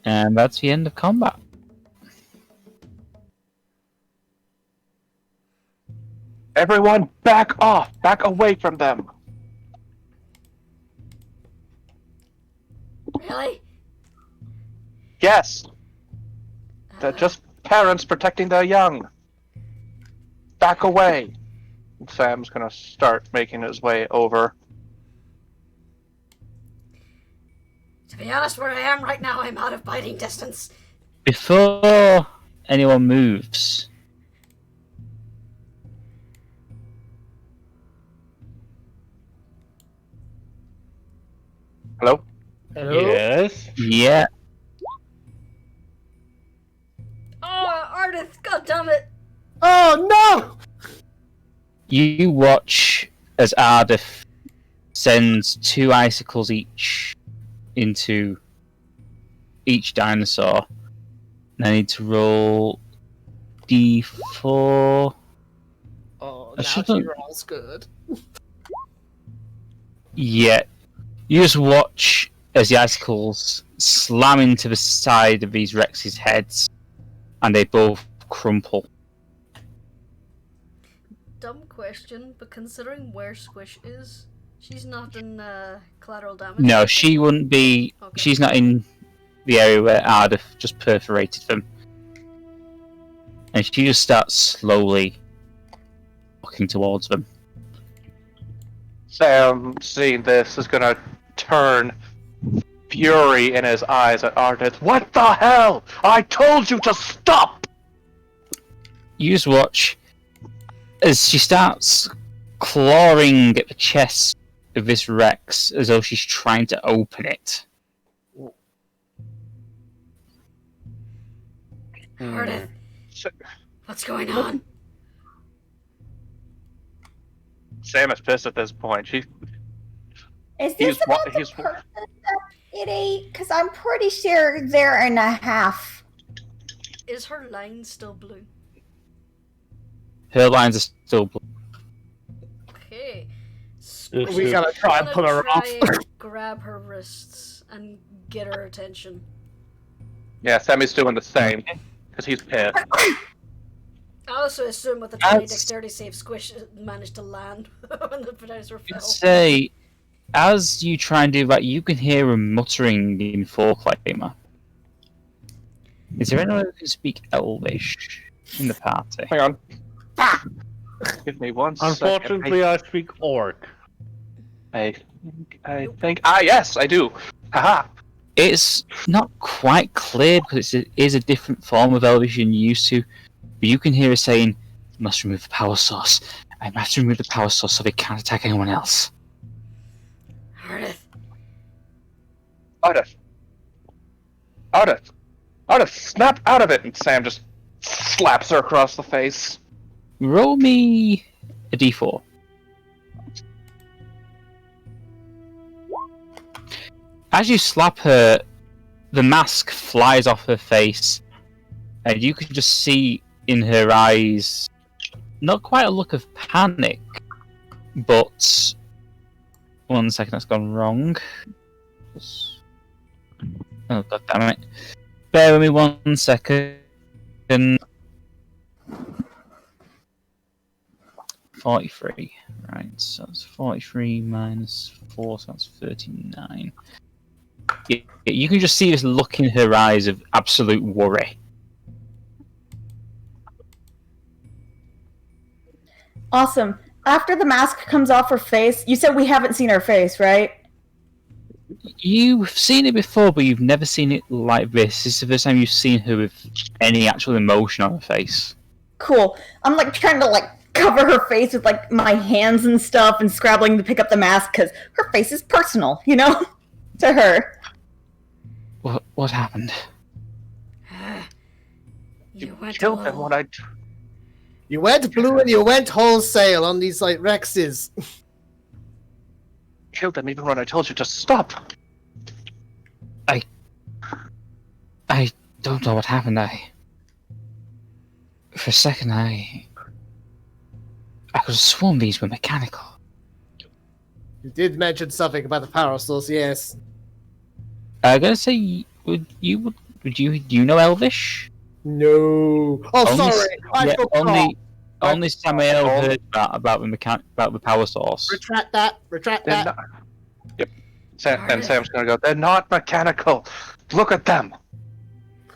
And that's the end of combat. Everyone, back off! Back away from them! Really? Yes! They're just parents protecting their young. Back away! And Sam's gonna start making his way over. To be honest, where I am right now, I'm out of biting distance. Before anyone moves, Hello? Hello? Yes. yeah, Oh, Ardeth, goddammit! Oh no! you watch as Ardeth sends 2 icicles each into each dinosaur. And I need to roll D4. Oh, I now shouldn't- she rolls good. Yeah. You just watch as the icicles slam into the side of these Rex's heads, and they both crumple. Dumb question, but considering where Squish is, she's not in collateral damage. No, she wouldn't be. Okay. She's not in the area where Ardeth just perforated them. And she just starts slowly walking towards them. Sam, seeing this, is gonna turn fury in his eyes at Ardeth. What the hell? I told you to stop! You just watch as she starts clawing at the chest of this Rex as though she's trying to open it. Ardeth, what's going on? Sam is pissed at this point. Is He's this wa- about the he's- person that it ate? Because I'm pretty sure they're in a half. Is her line still blue? Her lines are still blue. Okay. We gotta try and pull her off. and grab her wrists and get her attention. Yeah, Sammy's doing the same, because he's pissed. I also assume with the 20 That's- dexterity save, Squish managed to land when the dinosaur fell. I'd say, as you try and do that, you can hear a muttering in Foreclaimer. Is there anyone who can speak Elvish in the party? Hang on. Give me 1 second. Unfortunately, I speak Orc. I think. Ah, yes, I do. Haha. It's not quite clear because it is a different form of Elvish you're used to. But you can hear it saying, "You must remove the power source. I must remove the power source so they can't attack anyone else." Ardeth. Ardeth, snap out of it! And Sam just slaps her across the face. Roll me a d4. As you slap her, the mask flies off her face, and you can just see in her eyes not quite a look of panic, but 1 second, that's gone wrong. Oh, god damn it. Bear with me 1 second. 43. Right, so it's 43 minus 4, so that's 39. You can just see this look in her eyes of absolute worry. Awesome. After the mask comes off her face, you said we haven't seen her face, right? You've seen it before, but you've never seen it like this. This is the first time you've seen her with any actual emotion on her face. Cool. I'm like trying to like cover her face with like my hands and stuff and scrabbling to pick up the mask because her face is personal, you know, to her. What happened? You went Killed them all- when I. You went blue and you went wholesale on these like Rexes. Killed them even when I told you to stop. I don't know what happened. For a second, I could have sworn these were mechanical. You did mention something about the power source, yes. I gotta say, do you know Elvish? No. Oh, Only- sorry. I yeah, forgot. only Samael heard about the power source. Retract that. Retract They're that. not. Yep. And Sam's gonna go. They're not mechanical. Look at them.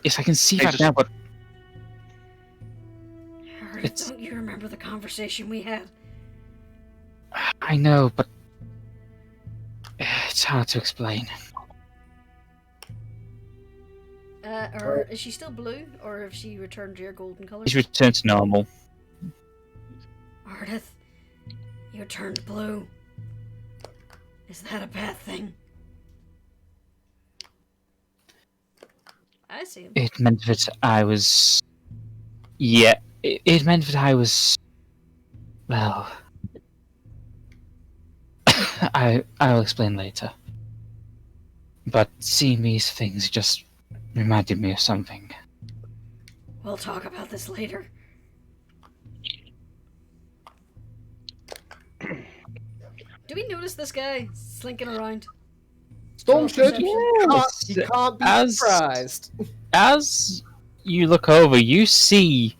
Yes, I can see Hey, that just- now, but Ardeth, It's- don't you remember the conversation we had? I know, but it's hard to explain. Or is she still blue, or have she returned to your golden color? He's returned to normal. Ardeth, you turned blue. Is that a bad thing? I see him. It meant that I was. Yeah, it meant that I was. Well. I'll explain later. But seeing these things just reminded me of something. We'll talk about this later. Do we notice this guy slinking around? Storm should. Yes. You can't be As- surprised. As you look over, you see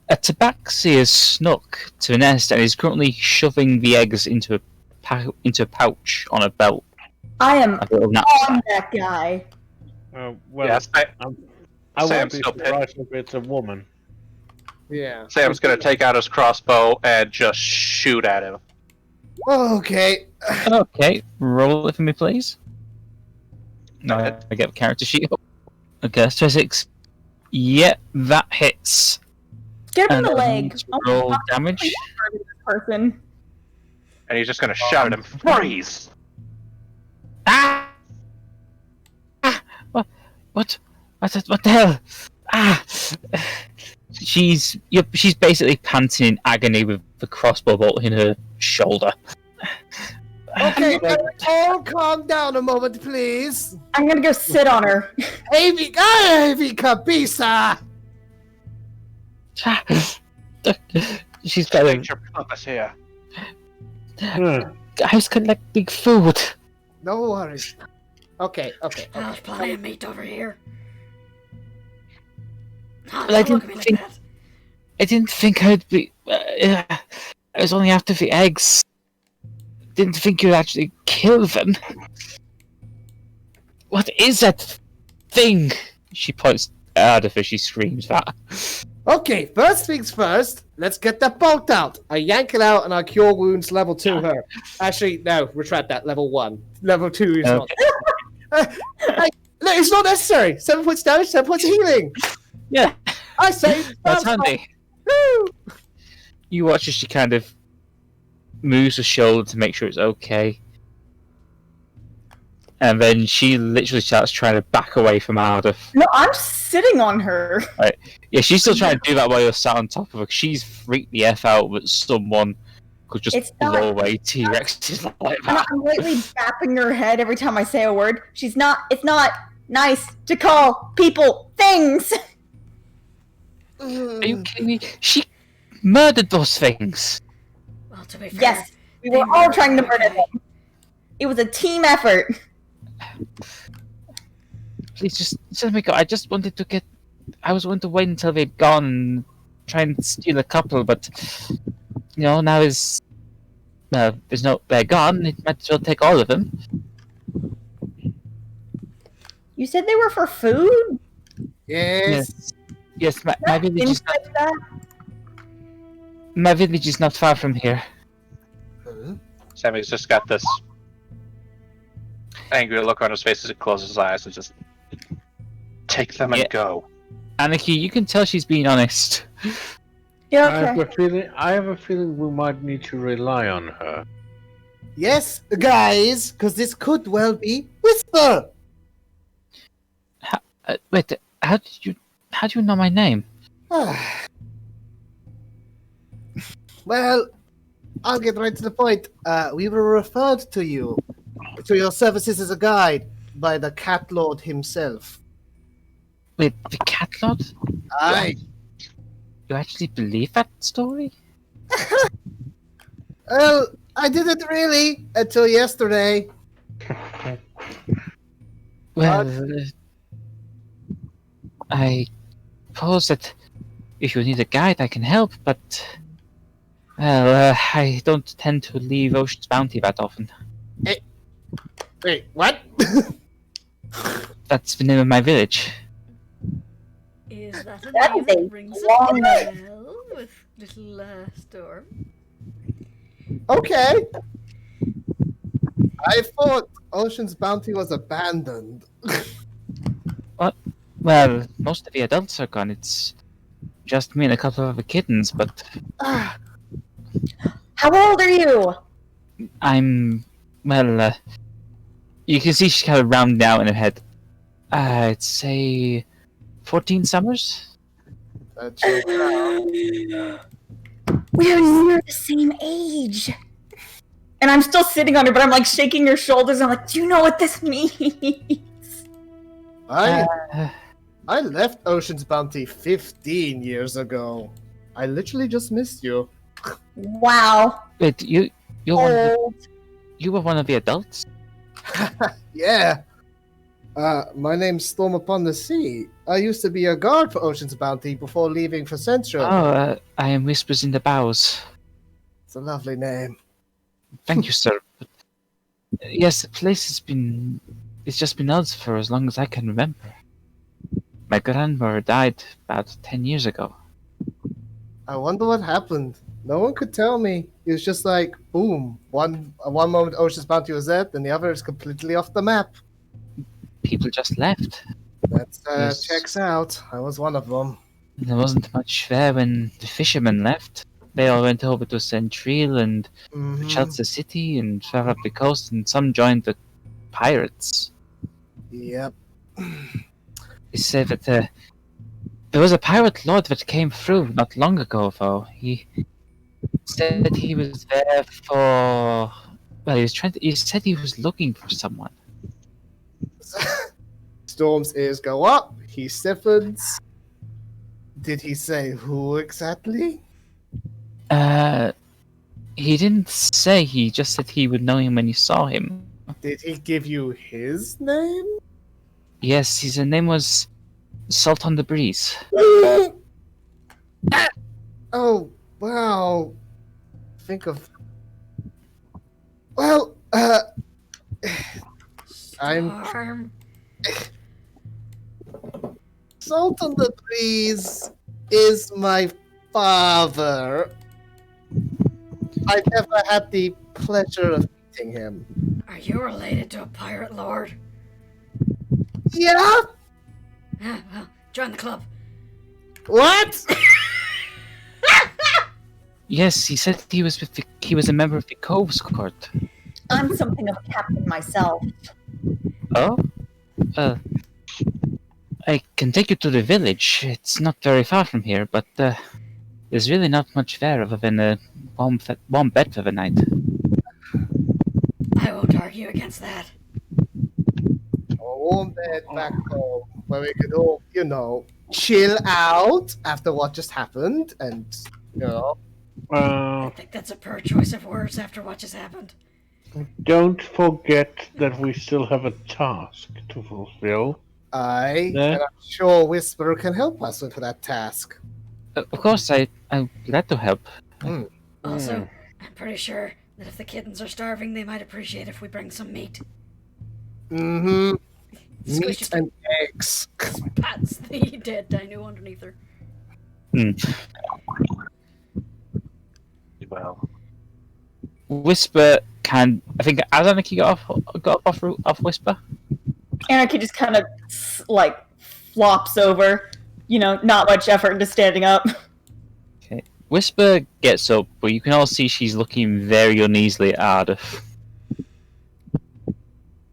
a Tabaxi has snuck to the nest and is currently shoving the eggs into a pouch on a belt. I am A little on knapsack. that guy. Well, Yes. I won't Sam's be still pissed. surprised if it's a woman. Yeah. Sam's gonna take out his crossbow and just shoot at him. Okay. Okay, roll it for me, please. No, I get a character sheet up. Okay, that's 26. Yep, that hits. Get him in And the I leg. need to Oh, roll fuck, damage. please murder this person. And he's just gonna shout at him, "Freeze!" Ah! What the hell? Ah! She's basically panting in agony with the crossbow bolt in her shoulder. Okay, all calm down a moment, please. I'm gonna go sit on her. Avi Cabisa! She's going. Get your purpose here. Hmm. I was collecting food. No worries. Okay. There's plenty of meat over here. But I Don't look didn't at me like think- that. I didn't think I'd be. I was only after the eggs. Didn't think you'd actually kill them. What is that thing? She points at Ardeth as she screams that. Okay, first things first, let's get that bolt out. I yank it out and I cure wounds level 2 her. Actually, no, retract that, level 1. Level 2 is not. No, it's not necessary. 7 points damage, 10 points of healing. Yeah, I say, that's handy. Woo! You watch as she kind of moves her shoulder to make sure it's okay. And then she literally starts trying to back away from Ardeth. No, I'm sitting on her. Yeah, she's still trying to do that while you're sat on top of her. She's freaked the F out that someone could just It's blow not- away T-Rexes like I'm that. lightly bapping her head every time I say a word. It's not nice to call people things. Are you kidding me? She murdered those things. Well, to be fair, Yes, we were all trying to murder them. It was a team effort. Please just let me go. I just wanted to get. I was going to wait until they'd gone and try and steal a couple, but now is there's no. They're gone. It might as well take all of them. You said they were for food? Yes. Yes. My village is not. Like that? My village is not far from here. Sammy's just got this angry look on his face as he closes his eyes and just take them and Yeah. go. Anarchy, you can tell she's being honest. Yeah, I have okay. I have a feeling we might need to rely on her. Yes, guys, because this could well be Whisper. Wait, how do you know my name? Well, I'll get right to the point. We were referred to your services as a guide by the Cat Lord himself. Wait, the cat lord? Aye. You actually believe that story? Well, I didn't really until yesterday. Well, I suppose that if you need a guide, I can help, but I don't tend to leave Ocean's Bounty that often. Wait, what? That's the name of my village. Is that a That name is a that rings a long bell with little Storm? Okay. I thought Ocean's Bounty was abandoned. Well, most of the adults are gone. It's just me and a couple of other kittens, but Ah, How old are you? I'm, you can see she's kind of rounding out in her head. I'd say 14 summers? that checks out. We're near the same age. And I'm still sitting on her, but I'm like shaking her shoulders. I'm like, do you know what this means? I left Ocean's Bounty 15 years ago. I literally just missed you. Wow. Wait, you're one of the, Old. you were one of the adults? Yeah. My name's Storm Upon the Sea. I used to be a guard for Ocean's Bounty before leaving for Central. Oh, I am Whispers in the Boughs. It's a lovely name. Thank you, sir. But, yes, the place it's just been ours for as long as I can remember. My grandmother died about 10 years ago. I wonder what happened. No one could tell me. It was just like, boom. One moment Ocean's Bounty was there, then the other is completely off the map. People just left. That Yes. checks out. I was one of them. There wasn't much there when the fishermen left. They all went over to Centril and Mhm. Chelsea City and further up the coast, and some joined the pirates. Yep. They say that there was a pirate lord that came through not long ago, though. He said that he was there for. Well, he said he was looking for someone. Storm's ears go up. He stiffens. Did he say who exactly? He didn't say. He just said he would know him when he saw him. Did he give you his name? Yes, his name was Salt on the Breeze. Oh, wow. Think of. Well, I'm. Storm. Salt on the Breeze is my father. I never had the pleasure of meeting him. Are you related to a pirate lord? Yeah? Well, join the club. What? Yes, he said he was a member of the Cove's court. I'm something of a captain myself. Oh? I can take you to the village. It's not very far from here, but there's really not much there other than a warm bed for the night. I won't argue against that. A warm bed back home where we could all, chill out after what just happened and, I think that's a poor choice of words after what just happened. Don't forget that we still have a task to fulfill. and I'm sure Whisper can help us with that task. Of course, I'm glad to help. Also, I'm pretty sure that if the kittens are starving, they might appreciate if we bring some meat. Mm-hmm. Squish Meat and eggs. Pats the dead dino underneath her. Well, Whisper can. I think has Anarchy got off Whisper? Anarchy just kind of flops over. Not much effort into standing up. Okay. Whisper gets up, but you can all see she's looking very uneasily at Ardeth.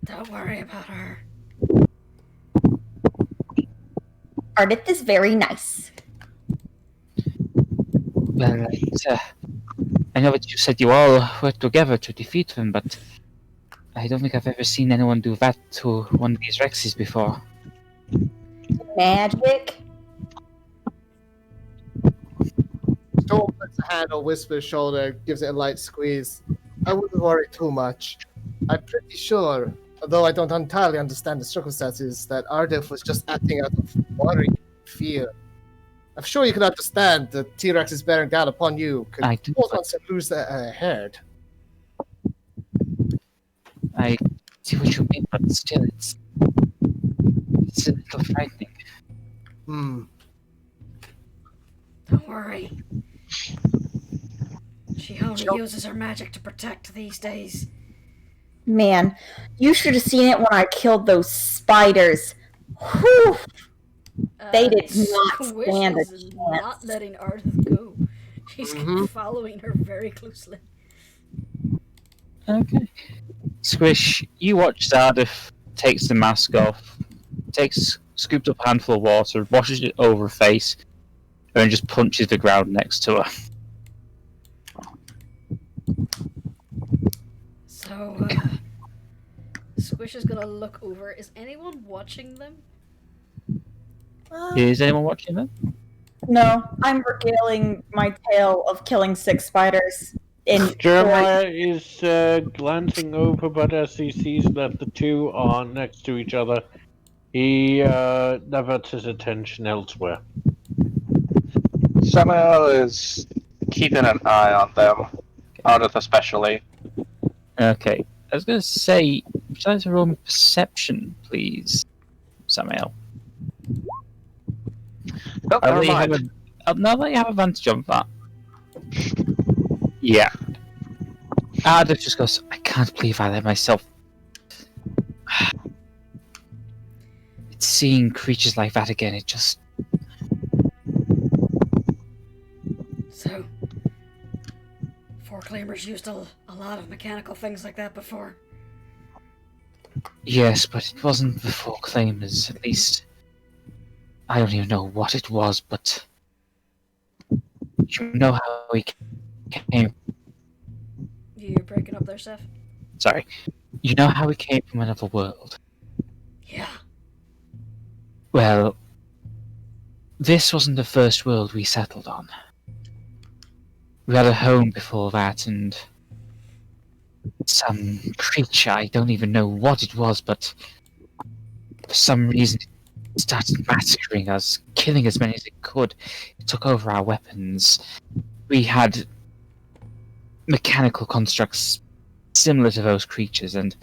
Don't worry about her. Ardeth is very nice. Well, I know that you said you all worked together to defeat them, but I don't think I've ever seen anyone do that to one of these Rexes before. Magic. Storm puts a hand on Whisper's shoulder, gives it a light squeeze. I wouldn't worry too much. I'm pretty sure, although I don't entirely understand the circumstances, that Ardeth was just acting out of worry and fear. I'm sure you can understand the T-Rex is bearing down upon you. I do, Both wants to lose a herd. I see what you mean, but still, it's a little frightening. Don't worry. She only uses her magic to protect these days. Man, you should have seen it when I killed those spiders. Whew. They did not Squish stand a is chance. not letting Ardeth go. She's following her very closely. Okay. Squish, you watch Ardeth takes the mask off, scoops up a handful of water, washes it over her face, and just punches the ground next to her. So, Squish is gonna look over. Is anyone watching them? Is anyone watching them? No, I'm regaling my tale of killing 6 spiders. Jeremiah is glancing over, but as he sees that the two are next to each other, he diverts his attention elsewhere. Samael is keeping an eye on them, Ardeth especially. Okay. I was going to say, would you like to roll perception, please, Samael? Oh, Now never that mind. you have advantage on that. Yeah. Ardeth just goes, I can't believe I let myself. It's seeing creatures like that again, it just. So, Foreclaimers used a lot of mechanical things like that before. Yes, but it wasn't the Foreclaimers, at least. I don't even know what it was, but. You know how we came. You're breaking up there, Seph? Sorry. You know how we came from another world? Yeah. Well, this wasn't the first world we settled on. We had a home before that, and some creature, I don't even know what it was, but for some reason it started massacring us, killing as many as it could. It took over our weapons. We had mechanical constructs similar to those creatures, and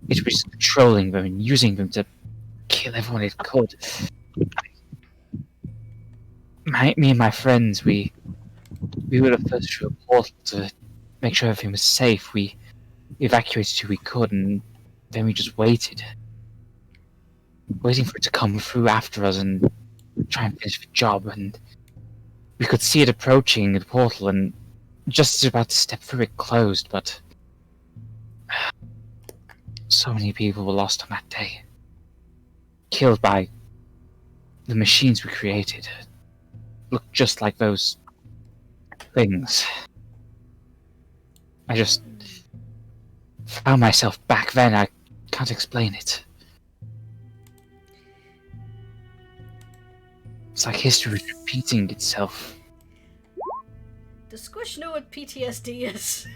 it was controlling them and using them to kill everyone it could. me and my friends, we would have first through a portal to make sure everything was safe. We evacuated who we could, and then we just waited for it to come through after us and try and finish the job. And we could see it approaching the portal, and just as we were about to step through, it closed. But so many people were lost on that day, killed by the machines we created. Looked just like those things. I just found myself back then. I can't explain it. It's like history was repeating itself. Does Squish know what PTSD is?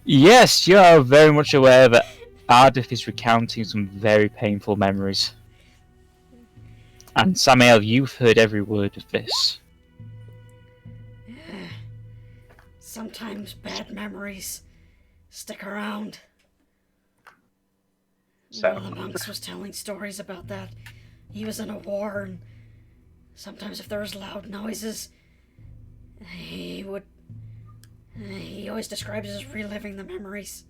Yes, you are very much aware that Ardeth is recounting some very painful memories. And Samael, you've heard every word of this. Sometimes bad memories stick around. One of the monks was telling stories about that. He was in a war, and sometimes if there was loud noises, he always describes it as reliving the memories.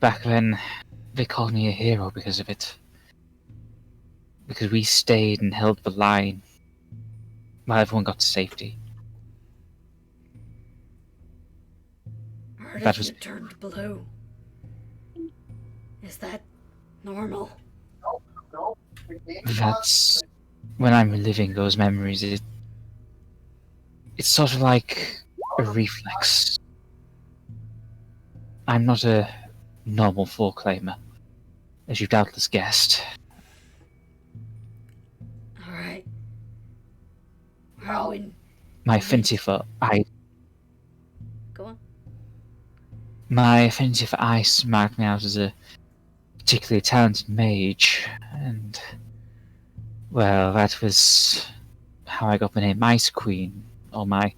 Back then, they called me a hero because of it. Because we stayed and held the line while everyone got to safety. Heard That if was- you turned blue. Is that normal? That's when I'm reliving those memories. It's sort of like a reflex. I'm not a normal foreclaimer, as you've doubtless guessed. Alright. Well, My affinity for ice, go on. my affinity for ice marked me out as a particularly talented mage, and well, that was how I got the name Ice Queen. All my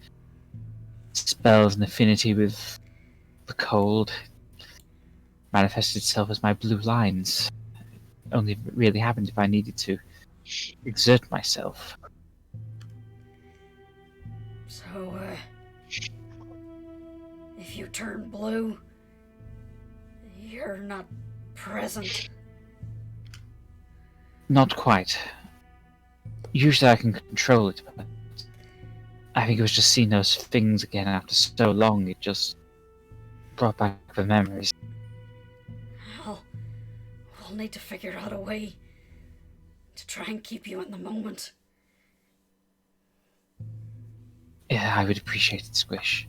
spells and affinity with the cold manifested itself as my blue lines. Only really happened if I needed to exert myself. So, if you turn blue, you're not present. Not quite. Usually I can control it, but I think it was just seeing those things again after so long, it just brought back the memories. Well, we'll need to figure out a way to try and keep you in the moment. Yeah, I would appreciate it, Squish.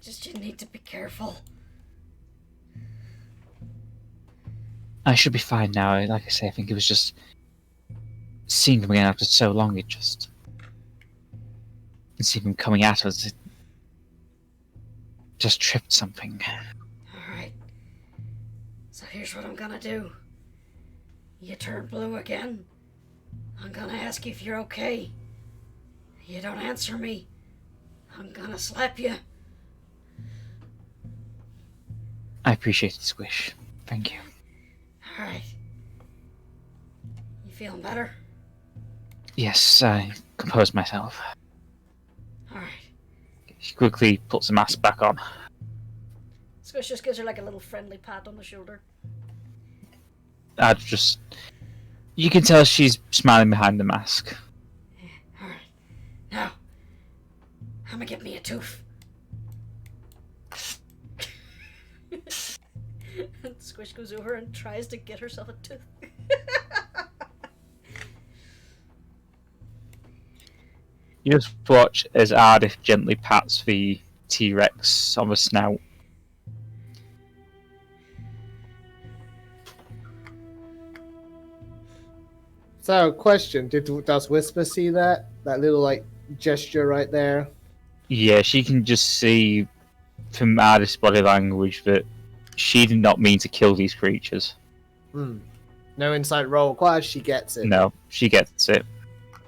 Just you need to be careful. I should be fine now. Like I say, I think it was just seeing them again after so long, it just... And seeing them coming at us, it just tripped something. Alright. So here's what I'm gonna do. You turn blue again. I'm gonna ask you if you're okay. You don't answer me. I'm gonna slap you. I appreciate it, Squish. Thank you. Alright. You feeling better? Yes, I composed myself. Alright. She quickly puts the mask back on. Squish just gives her like a little friendly pat on the shoulder. I'd just... You can tell she's smiling behind the mask. Alright. Now, I'm gonna get me a tooth. And Squish goes over and tries to get herself a tooth. You just watch as Ardeth gently pats the T-Rex on the snout. So, question: does Whisper see that little like gesture right there? Yeah, she can just see from Ardeth's body language that she did not mean to kill these creatures. No insight roll. Quite, she gets it. No, she gets it.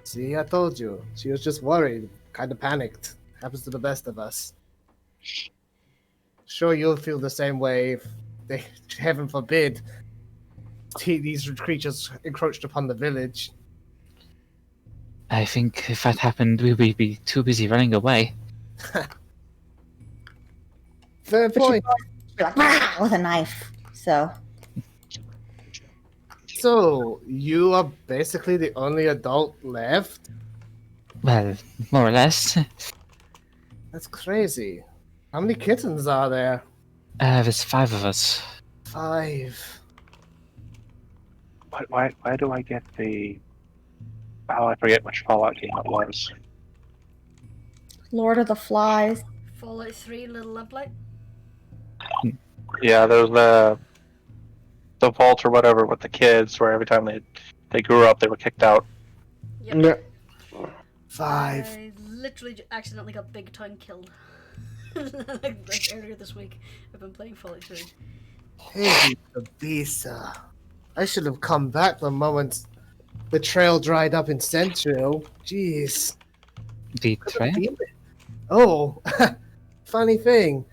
See, I told you. She was just worried, kind of panicked. Happens to the best of us. Sure, you'll feel the same way if they, heaven forbid, these creatures encroached upon the village. I think if that happened, we would be too busy running away. Fair But point. you're like, "Rah!" with a knife. So, So, you are basically the only adult left? Well, more or less. That's crazy. How many kittens are there? There's 5 of us. 5. Why do I get the... Oh, I forget which Fallout game it was. Lord of the Flies. Fallout 3, Little Lamplight. Yeah, there was the vault or whatever with the kids, where every time they grew up, they were kicked out. Yep. 5. I literally accidentally got Big Town killed. like earlier this week. I've been playing Fallout 3. Hey, the beast. I should have come back the moment the trail dried up in Central. Jeez. The trail? Oh, funny thing.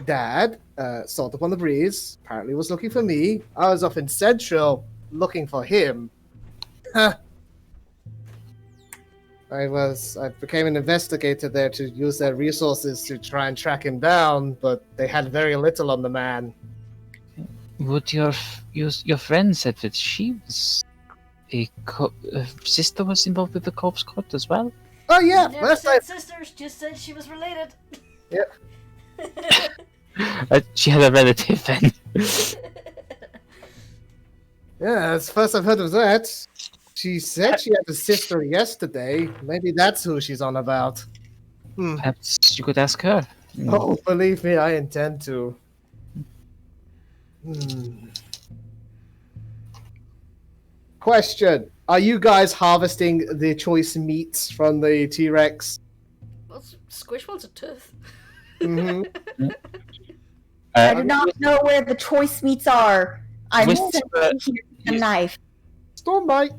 Dad, salt up on the breeze, apparently was looking for me. I was off in Central looking for him. I became an investigator there to use their resources to try and track him down, but they had very little on the man. Would your friend said that she was sister was involved with the corpse court as well? Oh yeah, Never last said time. sisters, just said she was related. Yep. She had a relative then. Yeah, that's the first I've heard of that. She said she had a sister yesterday. Maybe that's who she's on about. Perhaps you could ask her. Oh, believe me, I intend to. Question: are you guys harvesting the choice meats from the T-Rex? Well, Squish wants a tooth. Mm-hmm. I do not know where the choice meats are. I'm Whisper- simply here with a knife. Stormbite.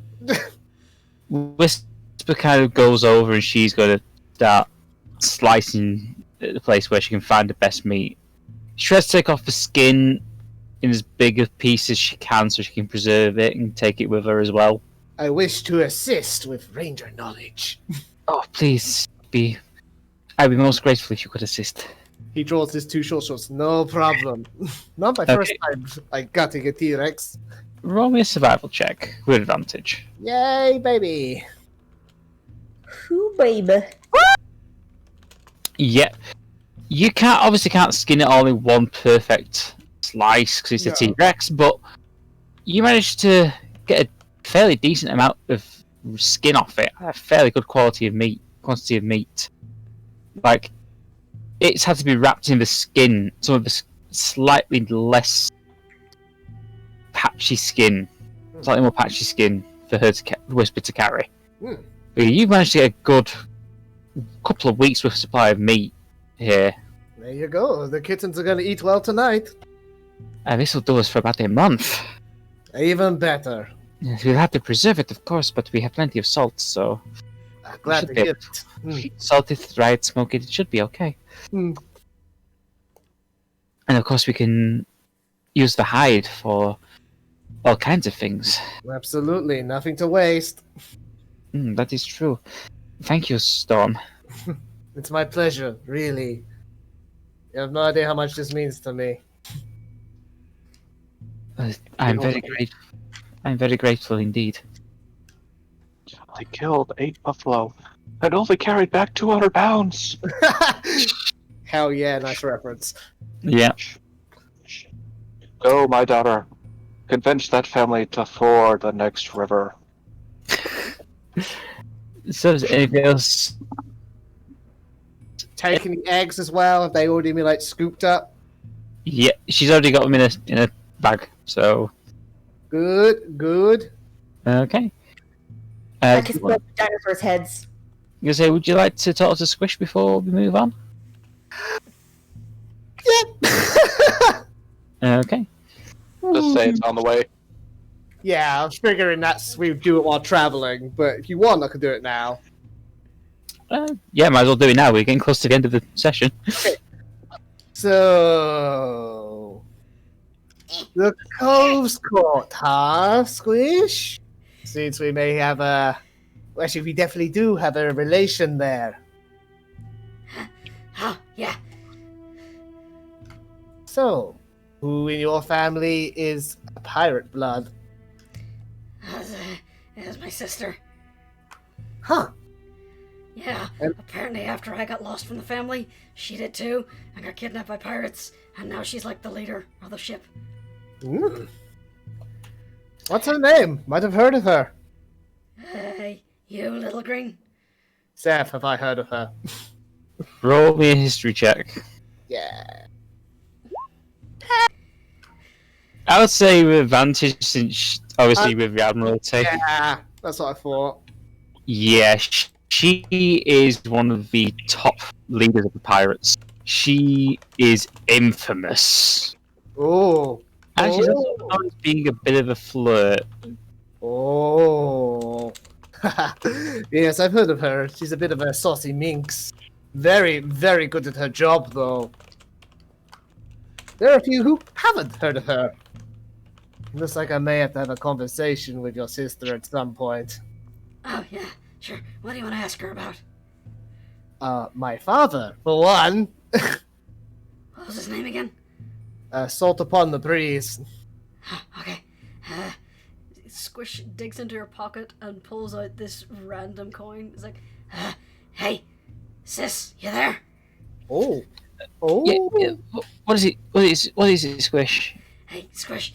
Whisper kind of goes over and she's going to start slicing the place where she can find the best meat. She tries to take off the skin in as big a piece as she can so she can preserve it and take it with her as well. I wish to assist with ranger knowledge. Oh, please, I'd be most grateful if you could assist. He draws his 2 short swords. No problem. Not my first time I gutting a T-Rex. Roll me a survival check with advantage. Yay, baby. Who, baby? Yeah. You obviously can't skin it all in one perfect slice because it's a No. T-Rex, but you managed to get a fairly decent amount of skin off it. A fairly good quantity of meat. Like, it's had to be wrapped in the skin, some of the slightly less patchy skin, slightly more patchy skin for her to Whisper to carry. Hmm. But you managed to get a good couple of weeks worth of supply of meat here. There you go. The kittens are going to eat well tonight. And this will do us for about a month. Even better. Yes, we'll have to preserve it, of course, but we have plenty of salt, so Glad should to be hear it. salt it, dry it, smoke it should be okay. Hmm. And of course we can use the hide for all kinds of things. Absolutely. Nothing to waste. That is true. Thank you, Storm. It's my pleasure, really. You have no idea how much this means to me. I'm very grateful. I'm very grateful indeed. They killed 8 buffalo and only carried back 200 pounds. Hell yeah, nice reference. Yeah. Go, my daughter. Convince that family to ford the next river. So, is there anything else? Taking the eggs as well. Have they already been like scooped up? Yeah, she's already got them in a bag. So, Good. okay. I can You split the dinosaurs' heads. gonna say, would you like to talk to Squish before we move on? Yep. Okay. Just say it's on the way. Yeah, I was figuring we would do it while traveling, but if you want, I could do it now. Yeah, might as well do it now. We're getting close to the end of the session. So, The Coast Court, huh, Squish? Since we may have a... Actually, we definitely do have a relation there. Oh, yeah. So, who in your family is a pirate blood? It was my sister. Huh. Yeah, And- apparently after I got lost from the family, she did too, and got kidnapped by pirates, and now she's like the leader of the ship. Hmm. What's her name? Might have heard of her. Hey, you little green. Seph, have I heard of her? Roll me a history check. Yeah. I would say with advantage since obviously with the Admiralty. Yeah, that's what I thought. Yeah, she is one of the top leaders of the pirates. She is infamous. Oh. And she's also known as being a bit of a flirt. Oh. Yes, I've heard of her. She's a bit of a saucy minx. Very, very good at her job, though. There are a few who haven't heard of her. Looks like I may have to have a conversation with your sister at some point. Oh, yeah, sure. What do you want to ask her about? My father, for one. What was his name again? Salt upon the breeze. Okay. Squish digs into her pocket and pulls out this random coin. It's like, hey, sis, you there? Oh. Oh. Yeah, what is it? What is it, Squish? Hey, Squish,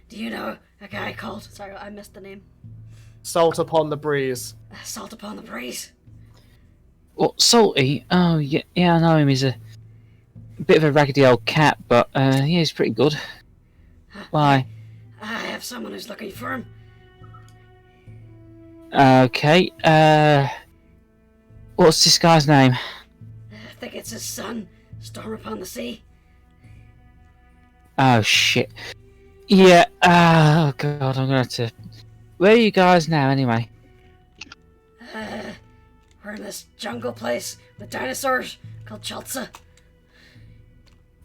do you know a guy called... Sorry, I missed the name. Salt upon the breeze. Salt upon the breeze. What, Salty? Oh, yeah, I know him. He's a bit of a raggedy old cat, but yeah, he's pretty good. Why? I have someone who's looking for him. Okay, what's this guy's name? I think it's his son, Storm Upon the Sea. Oh, shit. Yeah, oh god, I'm gonna have to... Where are you guys now, anyway? We're in this jungle place with dinosaurs called Chaltza.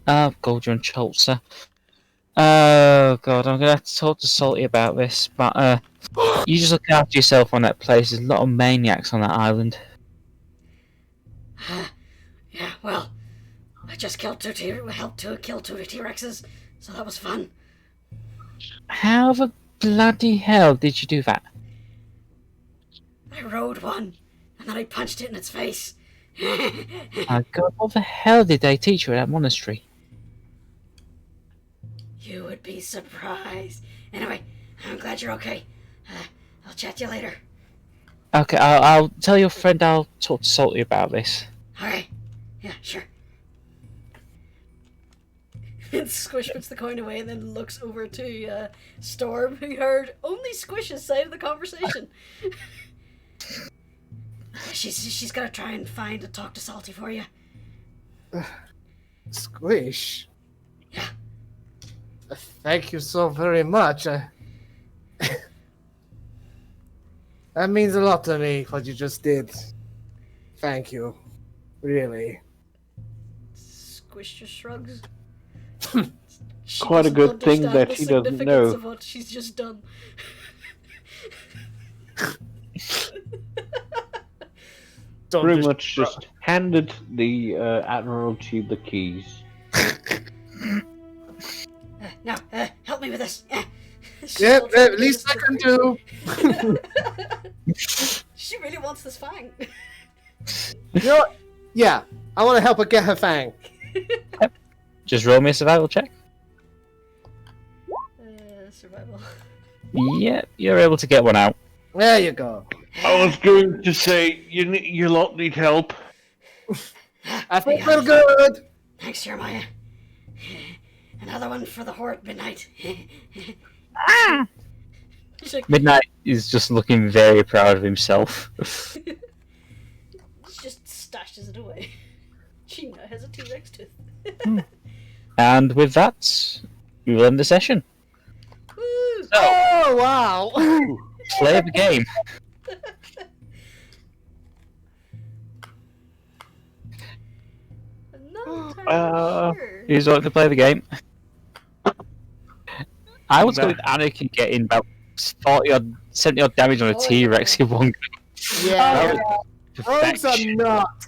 Oh, Goldron Chaltza. Oh god, I'm gonna have to talk to Salty about this, but you just look after yourself on that place. There's a lot of maniacs on that island. Yeah, well, I just helped to kill two T-Rexes, so that was fun. How the bloody hell did you do that? I rode one, and then I punched it in its face. My god, what the hell did they teach you at that monastery? You would be surprised. Anyway, I'm glad you're okay. I'll chat to you later. Okay, I'll tell your friend I'll talk to Salty about this. Alright. Yeah, sure. And Squish puts the coin away and then looks over to Storm, who heard only Squish's side of the conversation. She's gonna try and find and talk to Salty for you. Squish. Yeah. Thank you so very much. That means a lot to me, what you just did. Thank you. Really. Squish just shrugs. She Quite a doesn't good thing understand that the she doesn't significance know. of what she's just done. Don't Pretty just- much just handed the Admiralty the keys. Now, help me with this. Yeah, at least I can do. She really wants this fang. You know what? Yeah, I want to help her get her fang. Just roll me a survival check. Survival. Yep, you're able to get one out. There you go. I was going to say, you lot need help. I feel real good. Thanks, Jeremiah. Another one for the Horde Midnight. She's like, Midnight is just looking very proud of himself. just stashes it away. She now has a T-Rex tooth. And with that, we will end the session. Woo! So, Oh, wow. play the game. I'm not entirely sure. Who's like to play the game? I was going with Anarchy getting about 40 odd, 70 odd damage on a Oh, T-Rex in one go. Yeah, Oh, rogues are Perfection. not.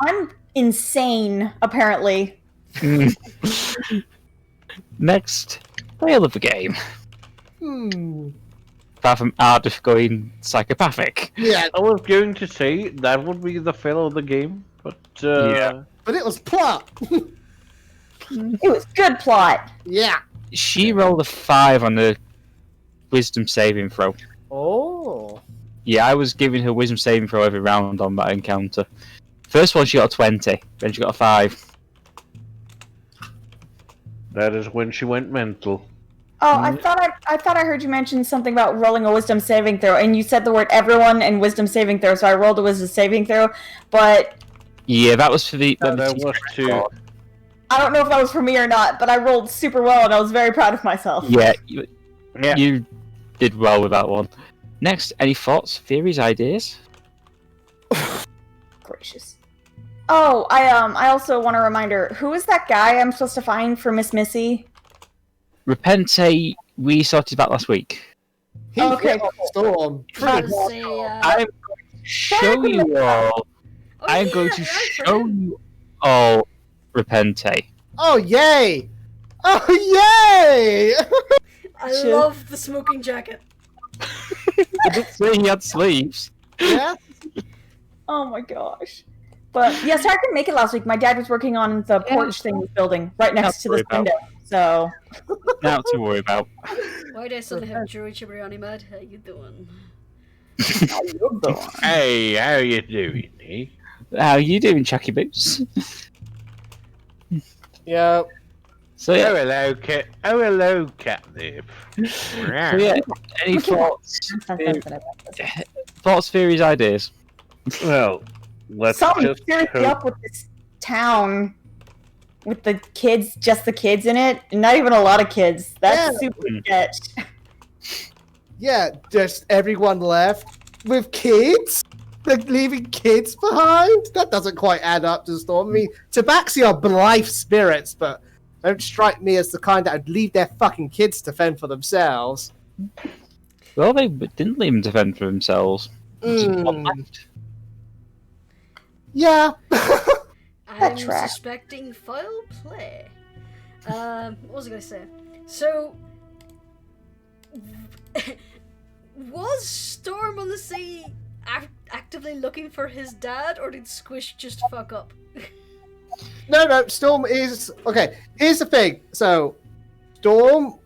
I'm insane, apparently. Next, fail of the game. Apart from Ardeth going psychopathic. Yeah, I was going to say that would be the fail of the game, but Yeah. but it was plot. It was good plot. Yeah. She rolled a 5 on the wisdom saving throw. Oh. Yeah, I was giving her wisdom saving throw every round on that encounter. First one she got a 20, then she got a 5. that is when she went mental. Oh, I thought I heard you mention something about rolling a wisdom saving throw, and you said the word everyone and wisdom saving throw, so I rolled a wisdom saving throw, but Yeah, that was for the... That was to... I don't know if that was for me or not, but I rolled super well and I was very proud of myself. Yeah, Yeah. you did well with that one. Next, any thoughts, theories, ideas? Gracious. Oh, I also want a reminder, who is that guy I'm supposed to find for Miss Missy? Repente, we sorted that last week. He Okay. hit on Storm. Let's Pretty see, I'm going to show you all. oh, I'm yeah, going to right, for show him. you all Repente. Oh, yay! Oh, yay! I Shit. love the smoking jacket. I didn't say he had sleeves. Yeah? Oh my gosh. But yeah, sorry I couldn't make it last week. My dad was working on the porch thing he's building right next to this Not window. So Not to worry about. Why did I suddenly have Jury Chibriani mad? How you doing? Hey, how you doing, eh? How you doing, Chucky Boots? Yeah. So Oh, yeah, hello, cat. Oh, hello, catnip. so yeah. Any thoughts? Thoughts, theories, ideas? Well, let's something just seriously hope... up with this town with the kids, just the kids in it, and not even a lot of kids. That's Yeah. super sketch. Yeah, just everyone left with kids? They're leaving kids behind? That doesn't quite add up to the Storm. I mean, Tabaxi are blithe spirits, but don't strike me as the kind that would leave their fucking kids to fend for themselves. Well, they didn't leave them to fend for themselves. Just one left. Yeah. I'm track. suspecting foul play. What was I going to say? So, was Storm on the Sea actively looking for his dad, or did Squish just fuck up? No, Storm is... Okay, here's the thing. So, Storm,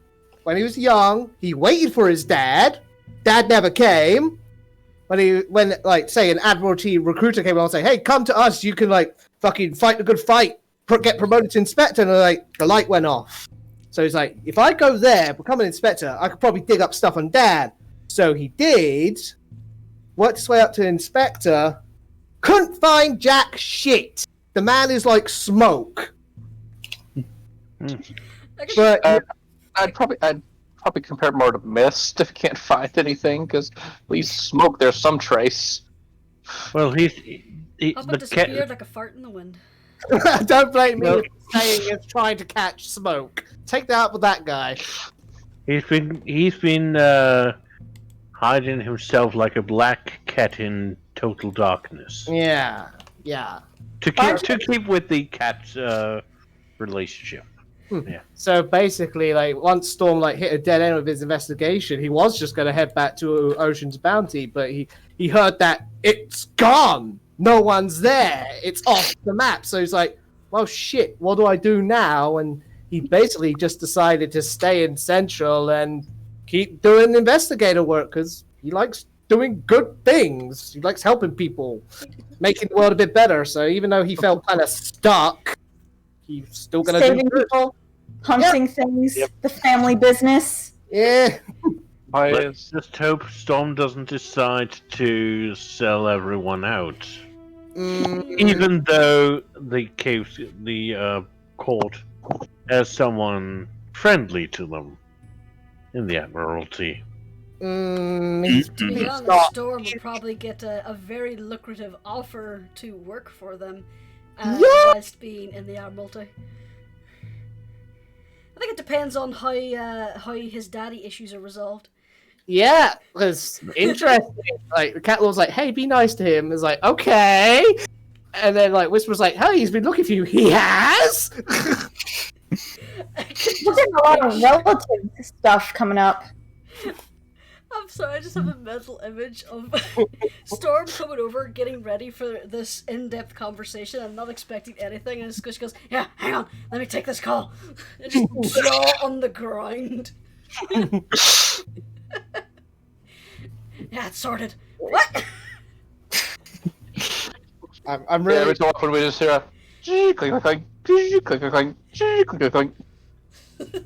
when he was young, he waited for his dad. Dad never came. When like, say, an Admiralty recruiter came along and say, hey, come to us, you can, like, fucking fight a good fight, get promoted to Inspector, and, like, the light went off. So he's like, if I go there, become an Inspector, I could probably dig up stuff on Dad. So he did, worked his way up to Inspector, couldn't find jack shit. The man is like smoke. But I'd probably compare it more to Mist if you can't find anything, because at least smoke there's some trace. Well, he Up the and disappeared cat. like a fart in the wind. don't blame me Well- for saying it's trying to catch smoke. Take that up with that guy. He's been hiding himself like a black cat in total darkness Yeah. to keep with the cat's relationship. So basically, like, once Storm like hit a dead end with his investigation, he was just going to head back to Ocean's Bounty, but he heard that it's gone. No one's there. It's off the map. So he's like, well, shit, what do I do now? And he basically just decided to stay in Central and keep doing investigator work because he likes doing good things. He likes helping people, making the world a bit better. So even though he felt kind of stuck, he's still going to do Saving good. people, hunting things, the family business. Yeah. Let's just hope Storm doesn't decide to sell everyone out. Even though the court has someone friendly to them in the Admiralty. To be honest, Storm will probably get a very lucrative offer to work for them whilst being in the Admiralty. think it depends on how his daddy issues are resolved. Yeah, because interesting. Like, the cat was like, "Hey, be nice to him." It's like, okay. And then, like, Whisper's like, "Hey, he's been looking for you." He has? We're getting a lot of relative stuff coming up. I'm sorry, I just have a mental image of Storm coming over, getting ready for this in-depth conversation and not expecting anything, and Squish goes, "Yeah, hang on, let me take this call." And just jaw on the ground. Yeah, it's sorted. What? I'm really... every so often we just hear a click, click, click, click, click, click, click, click, click.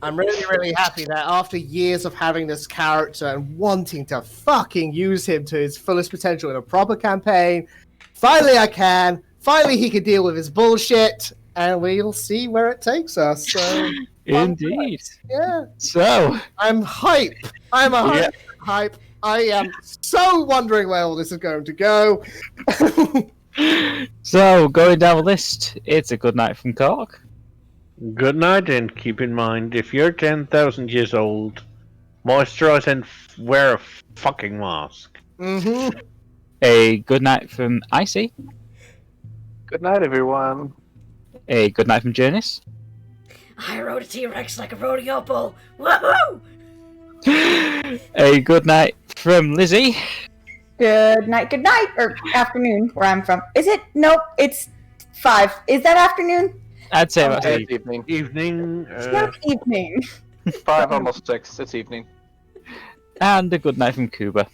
I'm really happy that after years of having this character and wanting to fucking use him to his fullest potential in a proper campaign, finally I can. Finally he can deal with his bullshit, and we'll see where it takes us. So, Indeed. yeah. So, I'm hype. I'm hype. I am so wondering where all this is going to go. so going down the list, it's a good night from Kork. Good night, and keep in mind, if you're 10,000 years old, moisturize and wear a fucking mask. Mm-hmm. A good night from Icy. Good night, everyone. A good night from Jurnis. I rode a T-Rex like a rodeo bull. Woohoo! A good night from Lizzie. Good night, or afternoon, where I'm from. Is it? Nope, it's 5. Is that afternoon? I'd say that's It's evening. Evening. It's not evening. 5, almost 6. It's evening. And a good night from Kubar.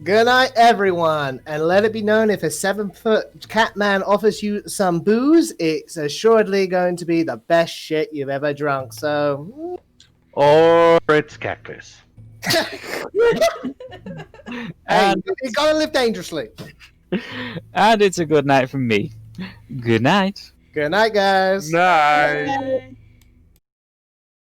Good night, everyone, and let it be known if a 7-foot catman offers you some booze, it's assuredly going to be the best shit you've ever drunk. So, Or it's cactus. and you gotta live dangerously. And it's a good night from me. Good night. Good night, guys. Night. Bye.